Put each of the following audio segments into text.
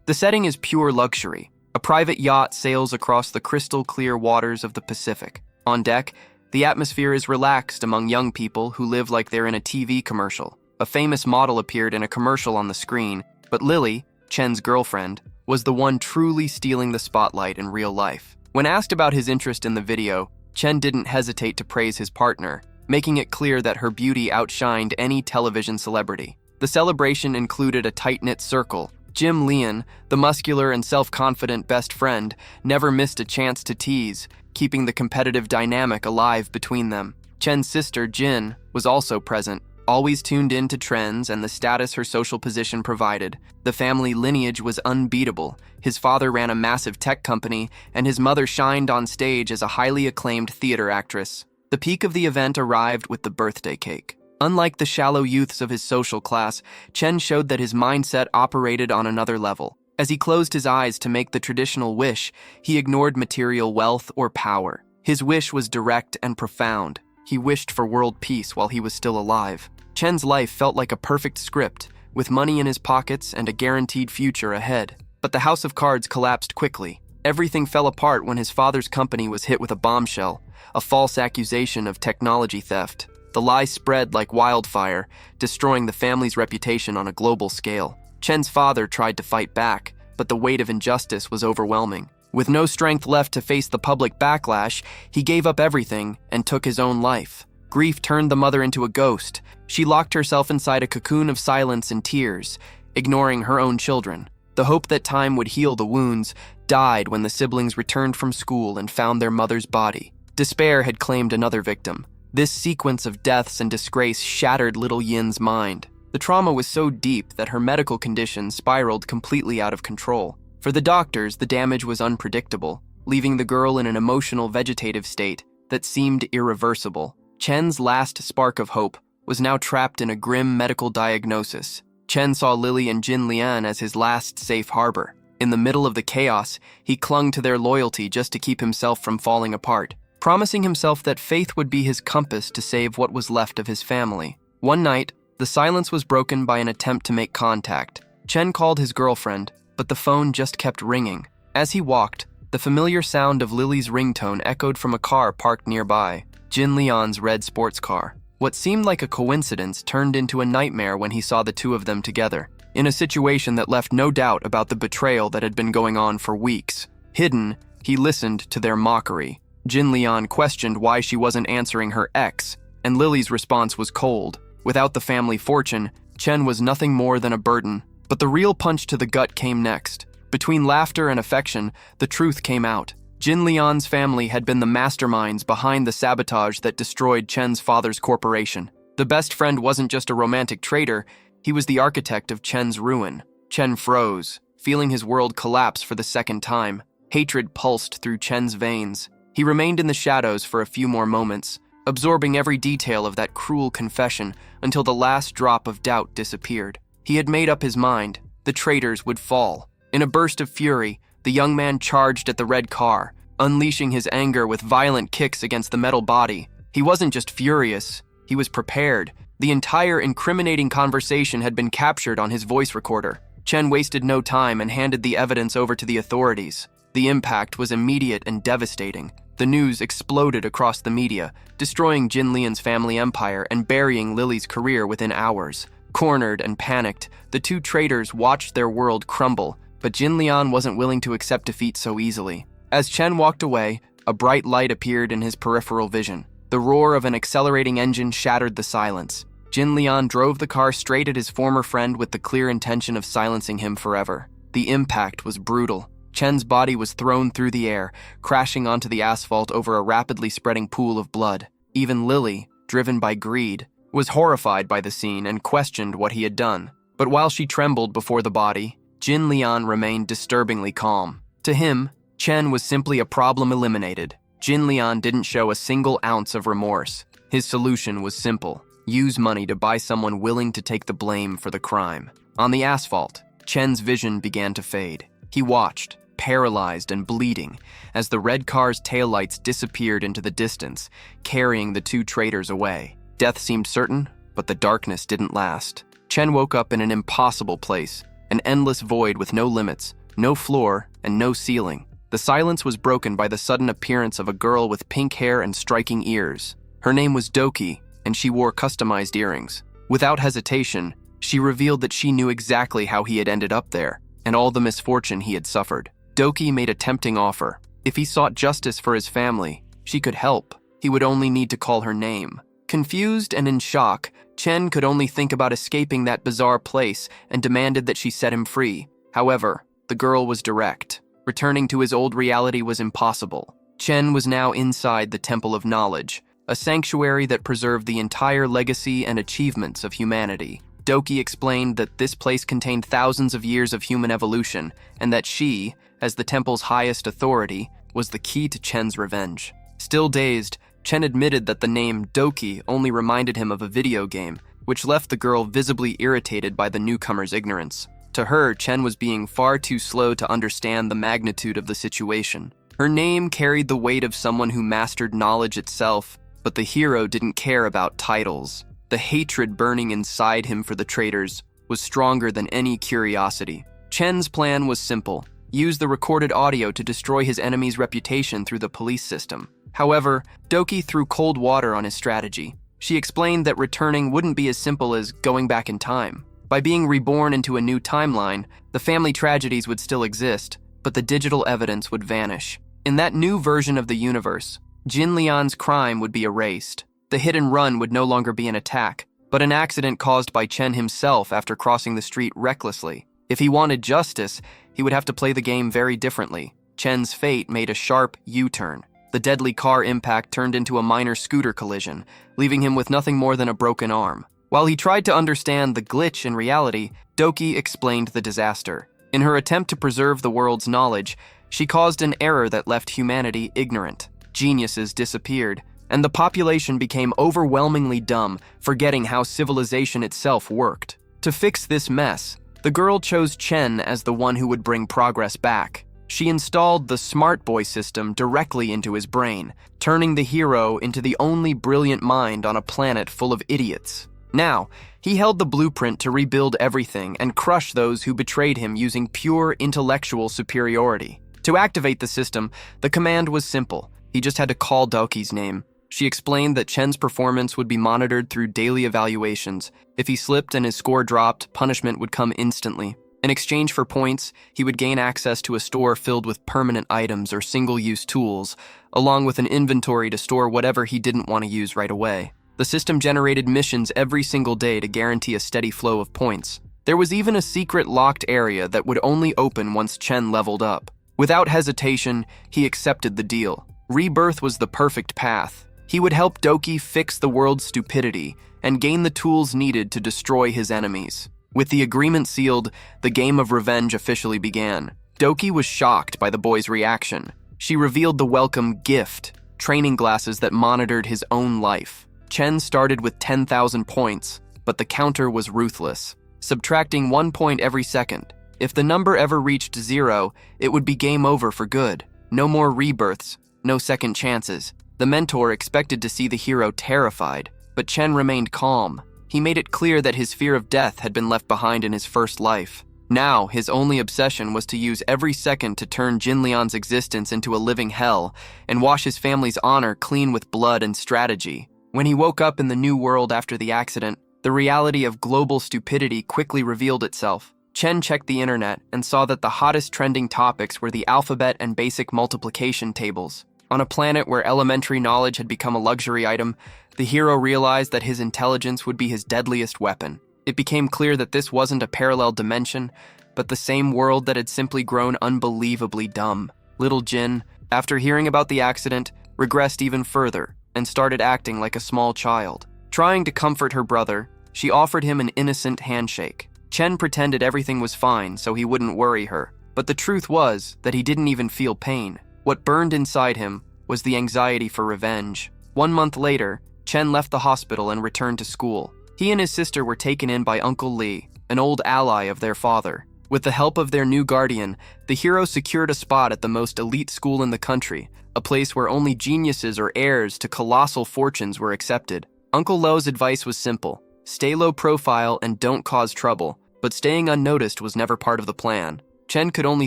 The setting is pure luxury. A private yacht sails across the crystal-clear waters of the Pacific. On deck, the atmosphere is relaxed among young people who live like they're in a TV commercial. A famous model appeared in a commercial on the screen, but Lily, Chen's girlfriend, was the one truly stealing the spotlight in real life. When asked about his interest in the video, Chen didn't hesitate to praise his partner, making it clear that her beauty outshined any television celebrity. The celebration included a tight-knit circle. Jim Leon, the muscular and self-confident best friend, never missed a chance to tease, keeping the competitive dynamic alive between them. Chen's sister, Jin, was also present, always tuned in to trends and the status her social position provided. The family lineage was unbeatable. His father ran a massive tech company, and his mother shined on stage as a highly acclaimed theater actress. The peak of the event arrived with the birthday cake. Unlike the shallow youths of his social class, Chen showed that his mindset operated on another level. As he closed his eyes to make the traditional wish, he ignored material wealth or power. His wish was direct and profound. He wished for world peace while he was still alive. Chen's life felt like a perfect script, with money in his pockets and a guaranteed future ahead. But the house of cards collapsed quickly. Everything fell apart when his father's company was hit with a bombshell, a false accusation of technology theft. The lie spread like wildfire, destroying the family's reputation on a global scale. Chen's father tried to fight back, but the weight of injustice was overwhelming. With no strength left to face the public backlash, he gave up everything and took his own life. Grief turned the mother into a ghost. She locked herself inside a cocoon of silence and tears, ignoring her own children. The hope that time would heal the wounds died when the siblings returned from school and found their mother's body. Despair had claimed another victim. This sequence of deaths and disgrace shattered little Yin's mind. The trauma was so deep that her medical condition spiraled completely out of control. For the doctors, the damage was unpredictable, leaving the girl in an emotional vegetative state that seemed irreversible. Chen's last spark of hope was now trapped in a grim medical diagnosis. Chen saw Lily and Jin Lian as his last safe harbor. In the middle of the chaos, he clung to their loyalty just to keep himself from falling apart, promising himself that faith would be his compass to save what was left of his family. One night, the silence was broken by an attempt to make contact. Chen called his girlfriend, but the phone just kept ringing. As he walked, the familiar sound of Lily's ringtone echoed from a car parked nearby, Jin Lian's red sports car. What seemed like a coincidence turned into a nightmare when he saw the two of them together, in a situation that left no doubt about the betrayal that had been going on for weeks. Hidden, he listened to their mockery. Jin Lian questioned why she wasn't answering her ex, and Lily's response was cold. Without the family fortune, Chen was nothing more than a burden. But the real punch to the gut came next. Between laughter and affection, the truth came out. Jin Lian's family had been the masterminds behind the sabotage that destroyed Chen's father's corporation. The best friend wasn't just a romantic traitor, he was the architect of Chen's ruin. Chen froze, feeling his world collapse for the second time. Hatred pulsed through Chen's veins. He remained in the shadows for a few more moments, absorbing every detail of that cruel confession until the last drop of doubt disappeared. He had made up his mind. The traitors would fall. In a burst of fury, the young man charged at the red car, unleashing his anger with violent kicks against the metal body. He wasn't just furious, he was prepared. The entire incriminating conversation had been captured on his voice recorder. Chen wasted no time and handed the evidence over to the authorities. The impact was immediate and devastating. The news exploded across the media, destroying Jin Lian's family empire and burying Lily's career within hours. Cornered and panicked, the two traitors watched their world crumble, but Jin Lian wasn't willing to accept defeat so easily. As Chen walked away, a bright light appeared in his peripheral vision. The roar of an accelerating engine shattered the silence. Jin Lian drove the car straight at his former friend with the clear intention of silencing him forever. The impact was brutal. Chen's body was thrown through the air, crashing onto the asphalt over a rapidly spreading pool of blood. Even Lily, driven by greed, was horrified by the scene and questioned what he had done. But while she trembled before the body, Jin Lian remained disturbingly calm. To him, Chen was simply a problem eliminated. Jin Lian didn't show a single ounce of remorse. His solution was simple: use money to buy someone willing to take the blame for the crime. On the asphalt, Chen's vision began to fade. He watched, paralyzed and bleeding, as the red car's taillights disappeared into the distance, carrying the two traitors away. Death seemed certain, but the darkness didn't last. Chen woke up in an impossible place, an endless void with no limits, no floor, and no ceiling. The silence was broken by the sudden appearance of a girl with pink hair and striking ears. Her name was Doki, and she wore customized earrings. Without hesitation, she revealed that she knew exactly how he had ended up there, and all the misfortune he had suffered. Doki made a tempting offer. If he sought justice for his family, she could help. He would only need to call her name. Confused and in shock, Chen could only think about escaping that bizarre place and demanded that she set him free. However, the girl was direct. Returning to his old reality was impossible. Chen was now inside the Temple of Knowledge, a sanctuary that preserved the entire legacy and achievements of humanity. Doki explained that this place contained thousands of years of human evolution, and that she, as the temple's highest authority, was the key to Chen's revenge. Still dazed, Chen admitted that the name Doki only reminded him of a video game, which left the girl visibly irritated by the newcomer's ignorance. To her, Chen was being far too slow to understand the magnitude of the situation. Her name carried the weight of someone who mastered knowledge itself, but the hero didn't care about titles. The hatred burning inside him for the traitors was stronger than any curiosity. Chen's plan was simple: use the recorded audio to destroy his enemy's reputation through the police system. However, Doki threw cold water on his strategy. She explained that returning wouldn't be as simple as going back in time. By being reborn into a new timeline, the family tragedies would still exist, but the digital evidence would vanish. In that new version of the universe, Jin Lian's crime would be erased. The hit and run would no longer be an attack, but an accident caused by Chen himself after crossing the street recklessly. If he wanted justice, he would have to play the game very differently. Chen's fate made a sharp U-turn. The deadly car impact turned into a minor scooter collision, leaving him with nothing more than a broken arm. While he tried to understand the glitch in reality, Doki explained the disaster. In her attempt to preserve the world's knowledge, she caused an error that left humanity ignorant. Geniuses disappeared, and the population became overwhelmingly dumb, forgetting how civilization itself worked. To fix this mess, the girl chose Chen as the one who would bring progress back. She installed the Smart Boy system directly into his brain, turning the hero into the only brilliant mind on a planet full of idiots. Now, he held the blueprint to rebuild everything and crush those who betrayed him using pure intellectual superiority. To activate the system, the command was simple. He just had to call Doki's name. She explained that Chen's performance would be monitored through daily evaluations. If he slipped and his score dropped, punishment would come instantly. In exchange for points, he would gain access to a store filled with permanent items or single-use tools, along with an inventory to store whatever he didn't want to use right away. The system generated missions every single day to guarantee a steady flow of points. There was even a secret locked area that would only open once Chen leveled up. Without hesitation, he accepted the deal. Rebirth was the perfect path. He would help Doki fix the world's stupidity and gain the tools needed to destroy his enemies. With the agreement sealed, the game of revenge officially began. Doki was shocked by the boy's reaction. She revealed the welcome gift, training glasses that monitored his own life. Chen started with 10,000 points, but the counter was ruthless, subtracting 1 point every second. If the number ever reached 0, it would be game over for good. No more rebirths, no second chances. The mentor expected to see the hero terrified, but Chen remained calm. He made it clear that his fear of death had been left behind in his first life. Now, his only obsession was to use every second to turn Jin Lian's existence into a living hell and wash his family's honor clean with blood and strategy. When he woke up in the new world after the accident, the reality of global stupidity quickly revealed itself. Chen checked the internet and saw that the hottest trending topics were the alphabet and basic multiplication tables. On a planet where elementary knowledge had become a luxury item, the hero realized that his intelligence would be his deadliest weapon. It became clear that this wasn't a parallel dimension, but the same world that had simply grown unbelievably dumb. Little Jin, after hearing about the accident, regressed even further and started acting like a small child. Trying to comfort her brother, she offered him an innocent handshake. Chen pretended everything was fine so he wouldn't worry her, but the truth was that he didn't even feel pain. What burned inside him was the anxiety for revenge. 1 month later, Chen left the hospital and returned to school. He and his sister were taken in by Uncle Lee, an old ally of their father. With the help of their new guardian, the hero secured a spot at the most elite school in the country, a place where only geniuses or heirs to colossal fortunes were accepted. Uncle Lo's advice was simple: stay low profile and don't cause trouble, but staying unnoticed was never part of the plan. Chen could only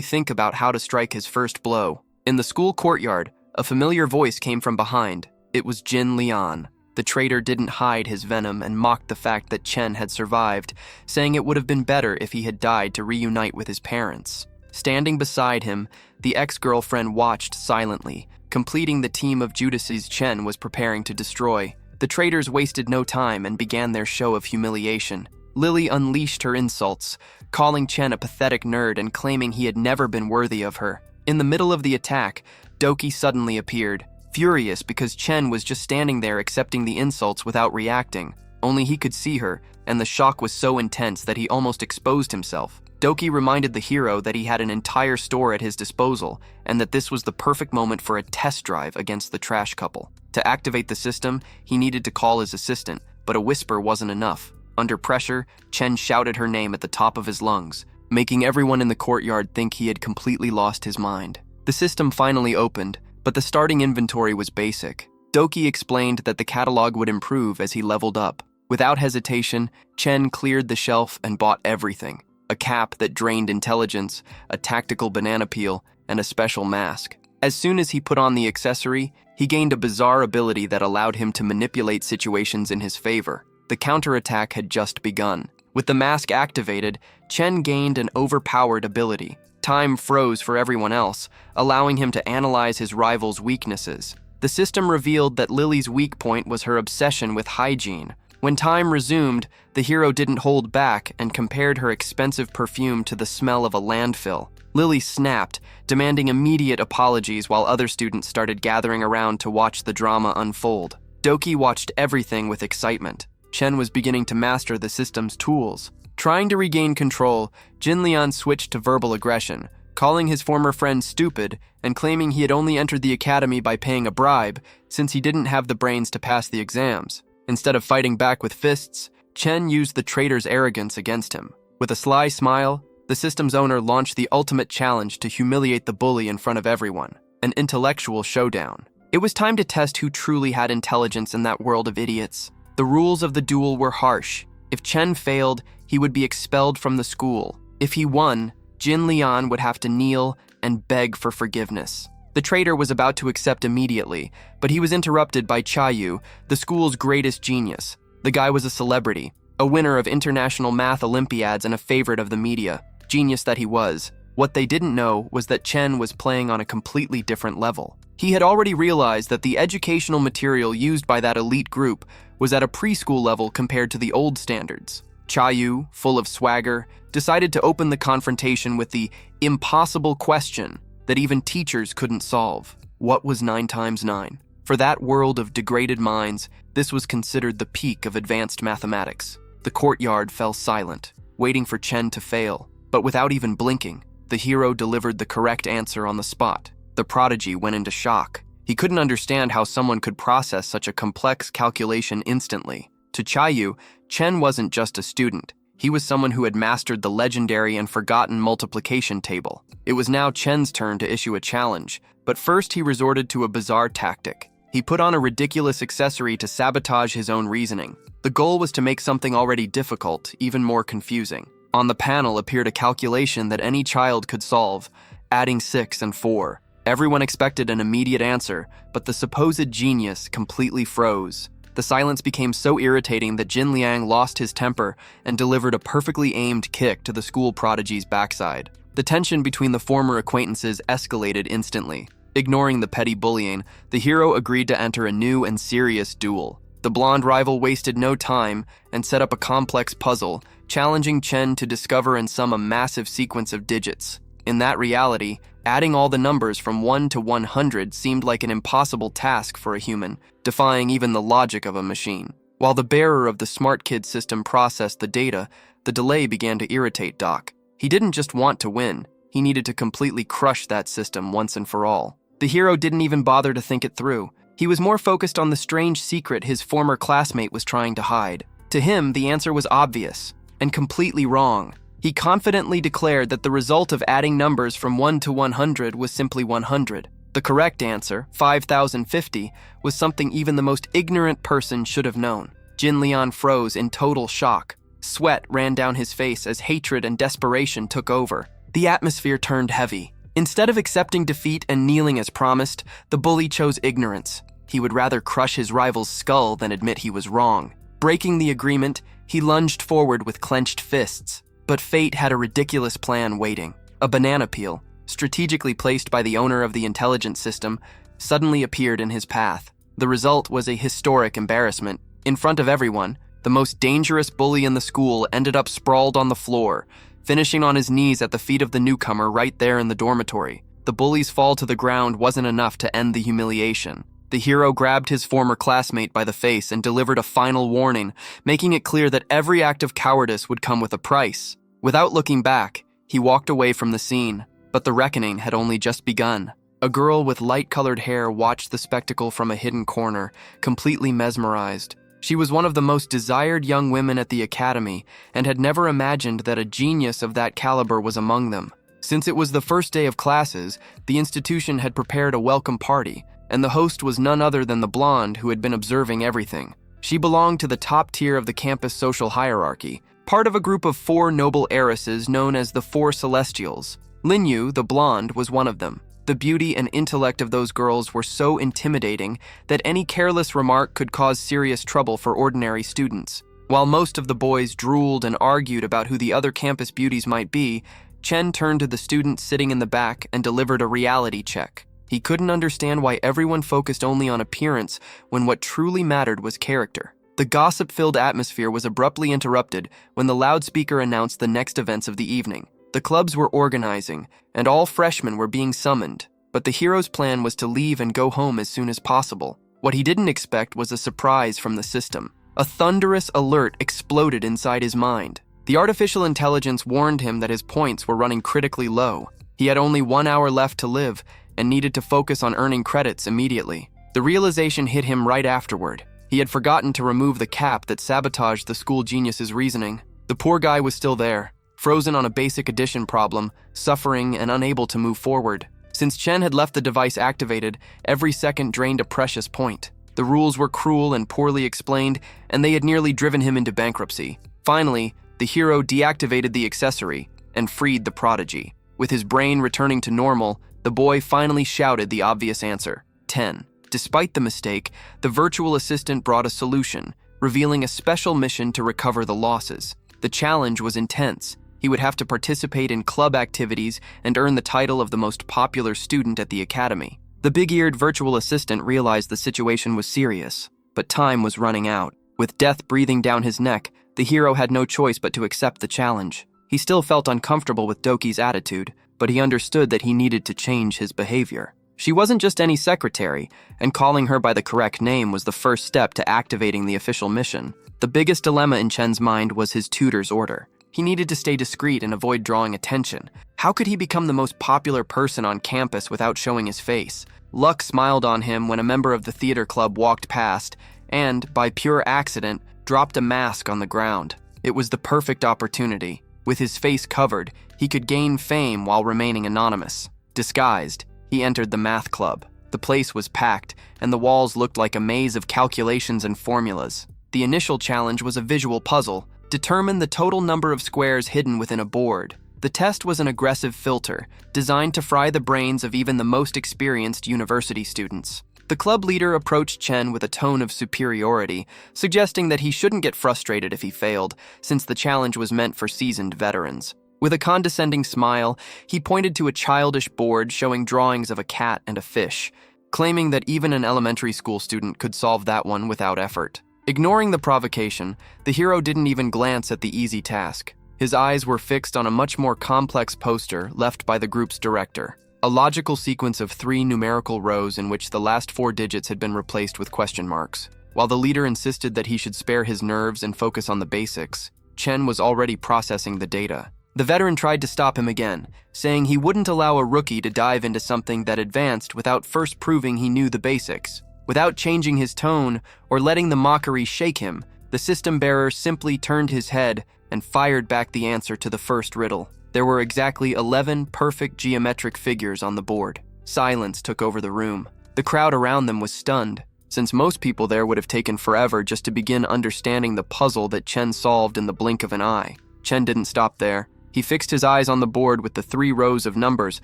think about how to strike his first blow. In the school courtyard, a familiar voice came from behind. It was Jin Lian. The traitor didn't hide his venom and mocked the fact that Chen had survived, saying it would have been better if he had died to reunite with his parents. Standing beside him, the ex-girlfriend watched silently, completing the team of Judases Chen was preparing to destroy. The traitors wasted no time and began their show of humiliation. Lily unleashed her insults, calling Chen a pathetic nerd and claiming he had never been worthy of her. In the middle of the attack, Doki suddenly appeared, furious because Chen was just standing there accepting the insults without reacting. Only he could see her, and the shock was so intense that he almost exposed himself. Doki reminded the hero that he had an entire store at his disposal, and that this was the perfect moment for a test drive against the trash couple. To activate the system, he needed to call his assistant, but a whisper wasn't enough. Under pressure, Chen shouted her name at the top of his lungs, making everyone in the courtyard think he had completely lost his mind. The system finally opened, but the starting inventory was basic. Doki explained that the catalog would improve as he leveled up. Without hesitation, Chen cleared the shelf and bought everything. A cap that drained intelligence, a tactical banana peel, and a special mask. As soon as he put on the accessory, he gained a bizarre ability that allowed him to manipulate situations in his favor. The counterattack had just begun. With the mask activated, Chen gained an overpowered ability. Time froze for everyone else, allowing him to analyze his rival's weaknesses. The system revealed that Lily's weak point was her obsession with hygiene. When time resumed, the hero didn't hold back and compared her expensive perfume to the smell of a landfill. Lily snapped, demanding immediate apologies while other students started gathering around to watch the drama unfold. Doki watched everything with excitement. Chen was beginning to master the system's tools. Trying to regain control, Jin Lian switched to verbal aggression, calling his former friend stupid and claiming he had only entered the academy by paying a bribe since he didn't have the brains to pass the exams. Instead of fighting back with fists, Chen used the traitor's arrogance against him. With a sly smile, the system's owner launched the ultimate challenge to humiliate the bully in front of everyone, an intellectual showdown. It was time to test who truly had intelligence in that world of idiots. The rules of the duel were harsh. If Chen failed, he would be expelled from the school. If he won, Jin Lian would have to kneel and beg for forgiveness. The traitor was about to accept immediately, but he was interrupted by Chayu, the school's greatest genius. The guy was a celebrity, a winner of international math Olympiads and a favorite of the media. Genius that he was. What they didn't know was that Chen was playing on a completely different level. He had already realized that the educational material used by that elite group was at a preschool level compared to the old standards. Chayu, full of swagger, decided to open the confrontation with the impossible question that even teachers couldn't solve. What was 9 times 9? For that world of degraded minds, this was considered the peak of advanced mathematics. The courtyard fell silent, waiting for Chen to fail. But without even blinking, the hero delivered the correct answer on the spot. The prodigy went into shock. He couldn't understand how someone could process such a complex calculation instantly. To Chayu, Chen wasn't just a student. He was someone who had mastered the legendary and forgotten multiplication table. It was now Chen's turn to issue a challenge, but first he resorted to a bizarre tactic. He put on a ridiculous accessory to sabotage his own reasoning. The goal was to make something already difficult even more confusing. On the panel appeared a calculation that any child could solve, adding 6 and 4. Everyone expected an immediate answer, but the supposed genius completely froze. The silence became so irritating that Jin Liang lost his temper and delivered a perfectly aimed kick to the school prodigy's backside. The tension between the former acquaintances escalated instantly. Ignoring the petty bullying, the hero agreed to enter a new and serious duel. The blonde rival wasted no time and set up a complex puzzle, challenging Chen to discover and sum a massive sequence of digits. In that reality, adding all the numbers from 1 to 100 seemed like an impossible task for a human, defying even the logic of a machine. While the bearer of the smart kid system processed the data, the delay began to irritate Doc. He didn't just want to win, he needed to completely crush that system once and for all. The hero didn't even bother to think it through. He was more focused on the strange secret his former classmate was trying to hide. To him, the answer was obvious and completely wrong. He confidently declared that the result of adding numbers from 1 to 100 was simply 100. The correct answer, 5050, was something even the most ignorant person should have known. Jin Lian froze in total shock. Sweat ran down his face as hatred and desperation took over. The atmosphere turned heavy. Instead of accepting defeat and kneeling as promised, the bully chose ignorance. He would rather crush his rival's skull than admit he was wrong. Breaking the agreement, he lunged forward with clenched fists. But fate had a ridiculous plan waiting. A banana peel, strategically placed by the owner of the intelligence system, suddenly appeared in his path. The result was a historic embarrassment. In front of everyone, the most dangerous bully in the school ended up sprawled on the floor, finishing on his knees at the feet of the newcomer right there in the dormitory. The bully's fall to the ground wasn't enough to end the humiliation. The hero grabbed his former classmate by the face and delivered a final warning, making it clear that every act of cowardice would come with a price. Without looking back, he walked away from the scene, but the reckoning had only just begun. A girl with light-colored hair watched the spectacle from a hidden corner, completely mesmerized. She was one of the most desired young women at the academy and had never imagined that a genius of that caliber was among them. Since it was the first day of classes, the institution had prepared a welcome party, and the host was none other than the blonde who had been observing everything. She belonged to the top tier of the campus social hierarchy, part of a group of 4 noble heiresses known as the 4 Celestials. Linyu, the blonde, was one of them. The beauty and intellect of those girls were so intimidating that any careless remark could cause serious trouble for ordinary students. While most of the boys drooled and argued about who the other campus beauties might be, Chen turned to the student sitting in the back and delivered a reality check. He couldn't understand why everyone focused only on appearance when what truly mattered was character. The gossip-filled atmosphere was abruptly interrupted when the loudspeaker announced the next events of the evening. The clubs were organizing, and all freshmen were being summoned, but the hero's plan was to leave and go home as soon as possible. What he didn't expect was a surprise from the system. A thunderous alert exploded inside his mind. The artificial intelligence warned him that his points were running critically low. He had only 1 hour left to live and needed to focus on earning credits immediately. The realization hit him right afterward. He had forgotten to remove the cap that sabotaged the school genius's reasoning. The poor guy was still there, frozen on a basic addition problem, suffering and unable to move forward. Since Chen had left the device activated, every second drained a precious point. The rules were cruel and poorly explained, and they had nearly driven him into bankruptcy. Finally, the hero deactivated the accessory and freed the prodigy. With his brain returning to normal, the boy finally shouted the obvious answer, 10. Despite the mistake, the virtual assistant brought a solution, revealing a special mission to recover the losses. The challenge was intense. He would have to participate in club activities and earn the title of the most popular student at the academy. The big-eared virtual assistant realized the situation was serious, but time was running out. With death breathing down his neck, the hero had no choice but to accept the challenge. He still felt uncomfortable with Doki's attitude, but he understood that he needed to change his behavior. She wasn't just any secretary, and calling her by the correct name was the first step to activating the official mission. The biggest dilemma in Chen's mind was his tutor's order. He needed to stay discreet and avoid drawing attention. How could he become the most popular person on campus without showing his face? Luck smiled on him when a member of the theater club walked past and, by pure accident, dropped a mask on the ground. It was the perfect opportunity. With his face covered, he could gain fame while remaining anonymous. Disguised, he entered the math club. The place was packed, and the walls looked like a maze of calculations and formulas. The initial challenge was a visual puzzle. Determine the total number of squares hidden within a board. The test was an aggressive filter, designed to fry the brains of even the most experienced university students. The club leader approached Chen with a tone of superiority, suggesting that he shouldn't get frustrated if he failed, since the challenge was meant for seasoned veterans. With a condescending smile, he pointed to a childish board showing drawings of a cat and a fish, claiming that even an elementary school student could solve that one without effort. Ignoring the provocation, the hero didn't even glance at the easy task. His eyes were fixed on a much more complex poster left by the group's director, a logical sequence of 3 numerical rows in which the last 4 digits had been replaced with question marks. While the leader insisted that he should spare his nerves and focus on the basics, Chen was already processing the data. The veteran tried to stop him again, saying he wouldn't allow a rookie to dive into something that advanced without first proving he knew the basics. Without changing his tone or letting the mockery shake him, the system bearer simply turned his head and fired back the answer to the first riddle. There were exactly 11 perfect geometric figures on the board. Silence took over the room. The crowd around them was stunned. since most people there would have taken forever just to begin understanding the puzzle that Chen solved in the blink of an eye. Chen didn't stop there. He fixed his eyes on the board with the 3 rows of numbers,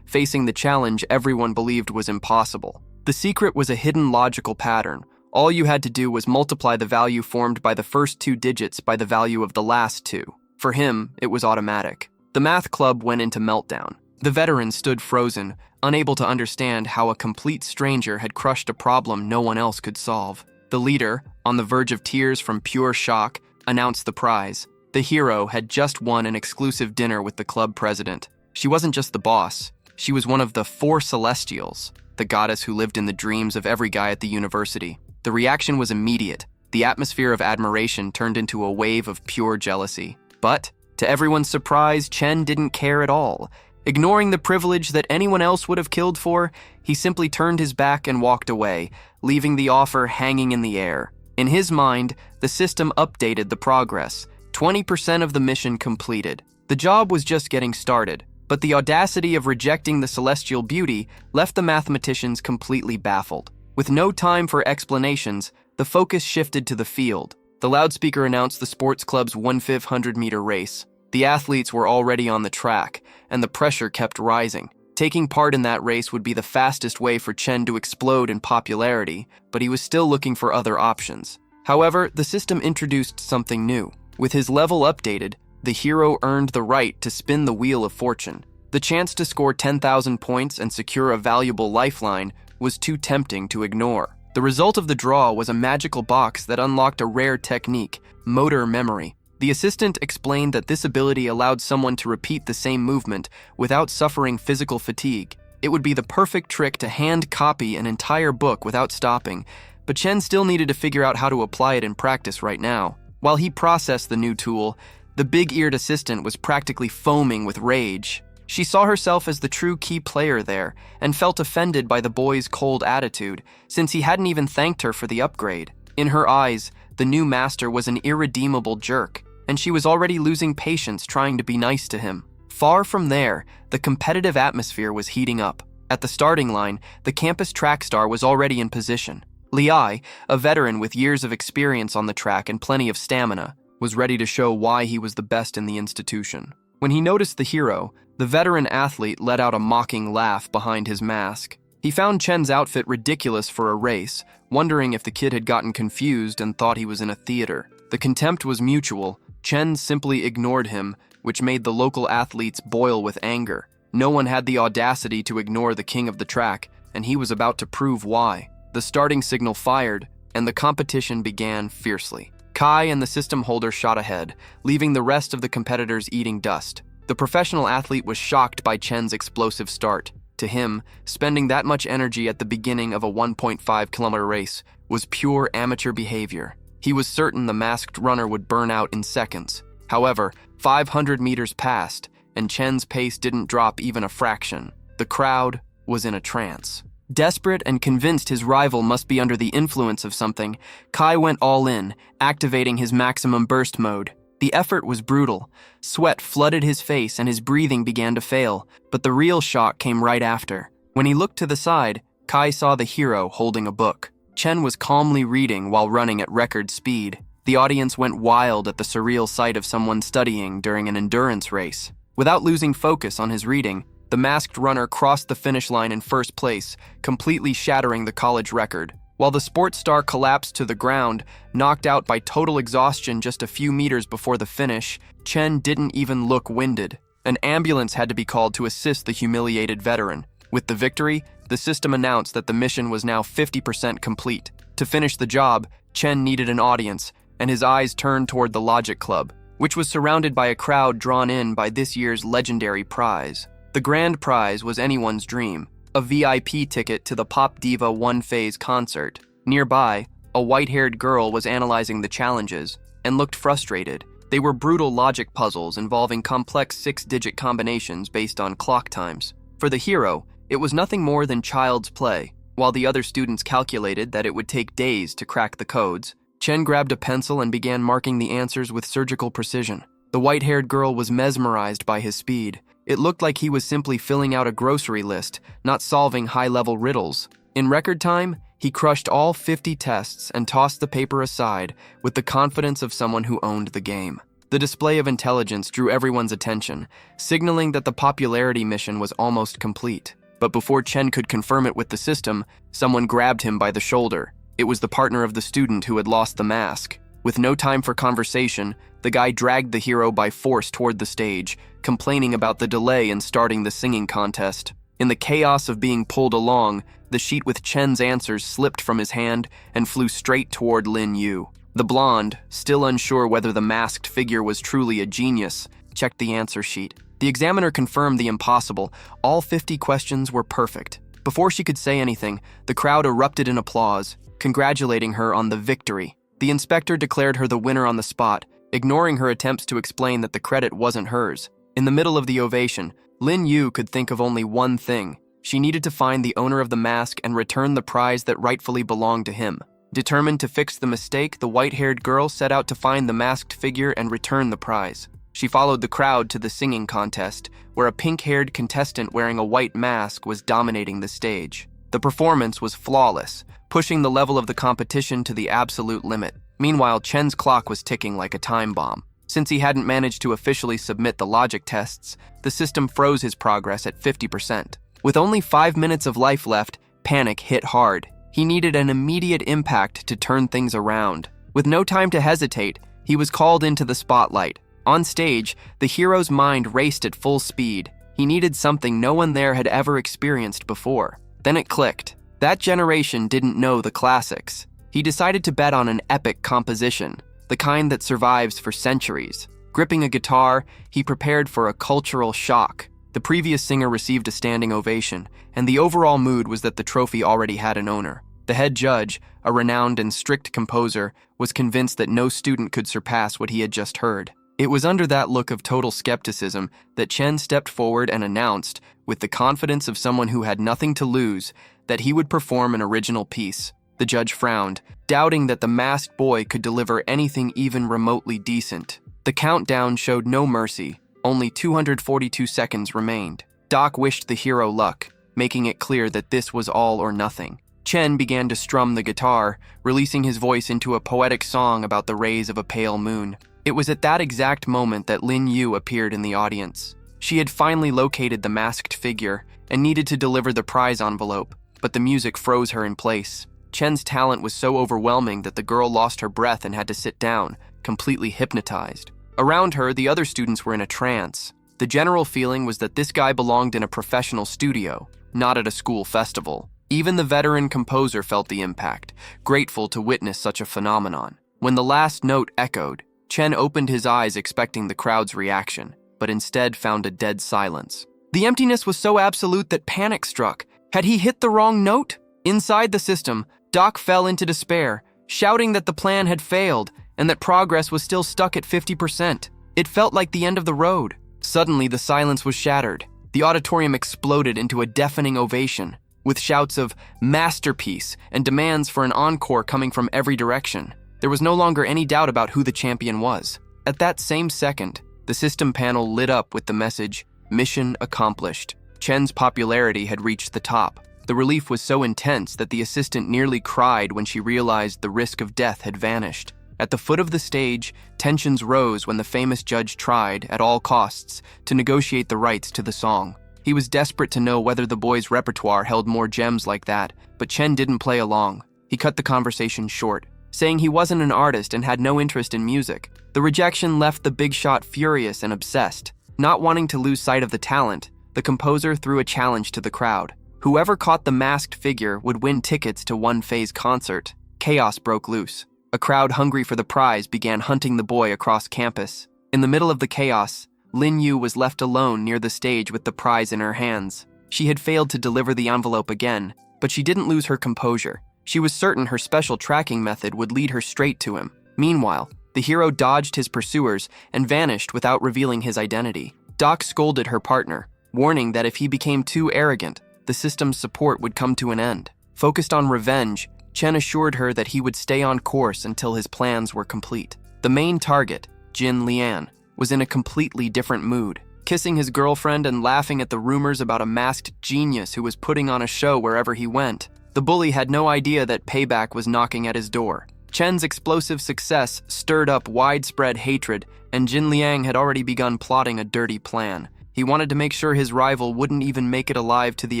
facing the challenge everyone believed was impossible. The secret was a hidden logical pattern. All you had to do was multiply the value formed by the first 2 digits by the value of the last 2. For him, it was automatic. The math club went into meltdown. The veteran stood frozen, unable to understand how a complete stranger had crushed a problem no one else could solve. The leader, on the verge of tears from pure shock, announced the prize. The hero had just won an exclusive dinner with the club president. She wasn't just the boss. She was one of the 4 Celestials, the goddess who lived in the dreams of every guy at the university. The reaction was immediate. The atmosphere of admiration turned into a wave of pure jealousy. But, to everyone's surprise, Chen didn't care at all. Ignoring the privilege that anyone else would have killed for, he simply turned his back and walked away, leaving the offer hanging in the air. In his mind, the system updated the progress. 20% of the mission completed. The job was just getting started, but the audacity of rejecting the celestial beauty left the mathematicians completely baffled. With no time for explanations, the focus shifted to the field. The loudspeaker announced the sports club's 1/5 100-meter race. The athletes were already on the track, and the pressure kept rising. Taking part in that race would be the fastest way for Chen to explode in popularity, but he was still looking for other options. However, the system introduced something new. With his level updated, the hero earned the right to spin the wheel of fortune. The chance to score 10,000 points and secure a valuable lifeline was too tempting to ignore. The result of the draw was a magical box that unlocked a rare technique, motor memory. The assistant explained that this ability allowed someone to repeat the same movement without suffering physical fatigue. It would be the perfect trick to hand copy an entire book without stopping, but Chen still needed to figure out how to apply it in practice right now. While he processed the new tool, the big-eared assistant was practically foaming with rage. She saw herself as the true key player there and felt offended by the boy's cold attitude, since he hadn't even thanked her for the upgrade. In her eyes, the new master was an irredeemable jerk, and she was already losing patience trying to be nice to him. Far from there, the competitive atmosphere was heating up. At the starting line, the campus track star was already in position. Liai, a veteran with years of experience on the track and plenty of stamina, was ready to show why he was the best in the institution. When he noticed the hero, the veteran athlete let out a mocking laugh behind his mask. He found Chen's outfit ridiculous for a race, wondering if the kid had gotten confused and thought he was in a theater. The contempt was mutual. Chen simply ignored him, which made the local athletes boil with anger. No one had the audacity to ignore the king of the track, and he was about to prove why. The starting signal fired, and the competition began fiercely. Kai and the system holder shot ahead, leaving the rest of the competitors eating dust. The professional athlete was shocked by Chen's explosive start. To him, spending that much energy at the beginning of a 1.5-kilometer race was pure amateur behavior. He was certain the masked runner would burn out in seconds. However, 500 meters passed, and Chen's pace didn't drop even a fraction. The crowd was in a trance. Desperate and convinced his rival must be under the influence of something, Kai went all in, activating his maximum burst mode. The effort was brutal. Sweat flooded his face and his breathing began to fail, but the real shock came right after. When he looked to the side, Kai saw the hero holding a book. Chen was calmly reading while running at record speed. The audience went wild at the surreal sight of someone studying during an endurance race. Without losing focus on his reading, the masked runner crossed the finish line in first place, completely shattering the college record. While the sports star collapsed to the ground, knocked out by total exhaustion just a few meters before the finish, Chen didn't even look winded. An ambulance had to be called to assist the humiliated veteran. With the victory, the system announced that the mission was now 50% complete. To finish the job, Chen needed an audience, and his eyes turned toward the Logic Club, which was surrounded by a crowd drawn in by this year's legendary prize. The grand prize was anyone's dream, a VIP ticket to the pop diva One Phase concert. Nearby, a white-haired girl was analyzing the challenges and looked frustrated. They were brutal logic puzzles involving complex 6-digit combinations based on clock times. For the hero, it was nothing more than child's play. While the other students calculated that it would take days to crack the codes, Chen grabbed a pencil and began marking the answers with surgical precision. The white-haired girl was mesmerized by his speed. It looked like he was simply filling out a grocery list, not solving high-level riddles. In record time, He crushed all 50 tests and tossed the paper aside with the confidence of someone who owned the game. The display of intelligence drew everyone's attention, signaling that the popularity mission was almost complete. But before Chen could confirm it with the system, someone grabbed him by the shoulder. It was the partner of the student who had lost the mask. With no time for conversation, the guy dragged the hero by force toward the stage, complaining about the delay in starting the singing contest. In the chaos of being pulled along, the sheet with Chen's answers slipped from his hand and flew straight toward Lin Yu. The blonde, still unsure whether the masked figure was truly a genius, checked the answer sheet. The examiner confirmed the impossible. All 50 questions were perfect. Before she could say anything, the crowd erupted in applause, congratulating her on the victory. The inspector declared her the winner on the spot, ignoring her attempts to explain that the credit wasn't hers. In the middle of the ovation, Lin Yu could think of only one thing. She needed to find the owner of the mask and return the prize that rightfully belonged to him. Determined to fix the mistake, the white-haired girl set out to find the masked figure and return the prize. She followed the crowd to the singing contest, where a pink-haired contestant wearing a white mask was dominating the stage. The performance was flawless, pushing the level of the competition to the absolute limit. Meanwhile, Chen's clock was ticking like a time bomb. Since he hadn't managed to officially submit the logic tests, the system froze his progress at 50%. With only 5 minutes of life left, panic hit hard. He needed an immediate impact to turn things around. With no time to hesitate, he was called into the spotlight. On stage, the hero's mind raced at full speed. He needed something no one there had ever experienced before. Then it clicked. That generation didn't know the classics. He decided to bet on an epic composition, the kind that survives for centuries. Gripping a guitar, he prepared for a cultural shock. The previous singer received a standing ovation, and the overall mood was that the trophy already had an owner. The head judge, a renowned and strict composer, was convinced that no student could surpass what he had just heard. It was under that look of total skepticism that Chen stepped forward and announced, with the confidence of someone who had nothing to lose, that he would perform an original piece. The judge frowned, doubting that the masked boy could deliver anything even remotely decent. The countdown showed no mercy. Only 242 seconds remained. Doc wished the hero luck, making it clear that this was all or nothing. Chen began to strum the guitar, releasing his voice into a poetic song about the rays of a pale moon. It was at that exact moment that Lin Yu appeared in the audience. She had finally located the masked figure and needed to deliver the prize envelope, but the music froze her in place. Chen's talent was so overwhelming that the girl lost her breath and had to sit down, completely hypnotized. Around her, the other students were in a trance. The general feeling was that this guy belonged in a professional studio, not at a school festival. Even the veteran composer felt the impact, grateful to witness such a phenomenon. When the last note echoed, Chen opened his eyes expecting the crowd's reaction, but instead found a dead silence. The emptiness was so absolute that panic struck. Had he hit the wrong note? Inside the system, Doc fell into despair, shouting that the plan had failed and that progress was still stuck at 50%. It felt like the end of the road. Suddenly, the silence was shattered. The auditorium exploded into a deafening ovation, with shouts of "masterpiece" and demands for an encore coming from every direction. There was no longer any doubt about who the champion was. At that same second, the system panel lit up with the message, "Mission accomplished." Chen's popularity had reached the top. The relief was so intense that the assistant nearly cried when she realized the risk of death had vanished. At the foot of the stage, tensions rose when the famous judge tried, at all costs, to negotiate the rights to the song. He was desperate to know whether the boy's repertoire held more gems like that, but Chen didn't play along. He cut the conversation short, saying he wasn't an artist and had no interest in music. The rejection left the big shot furious and obsessed. Not wanting to lose sight of the talent, the composer threw a challenge to the crowd. Whoever caught the masked figure would win tickets to one phase concert. Chaos broke loose. A crowd hungry for the prize began hunting the boy across campus. In the middle of the chaos, Lin Yu was left alone near the stage with the prize in her hands. She had failed to deliver the envelope again, but she didn't lose her composure. She was certain her special tracking method would lead her straight to him. Meanwhile, the hero dodged his pursuers and vanished without revealing his identity. Doc scolded her partner, warning that if he became too arrogant, the system's support would come to an end. Focused on revenge, Chen assured her that he would stay on course until his plans were complete. The main target, Jin Lian, was in a completely different mood, kissing his girlfriend and laughing at the rumors about a masked genius who was putting on a show wherever he went. The bully had no idea that payback was knocking at his door. Chen's explosive success stirred up widespread hatred, and Jin Liang had already begun plotting a dirty plan. He wanted to make sure his rival wouldn't even make it alive to the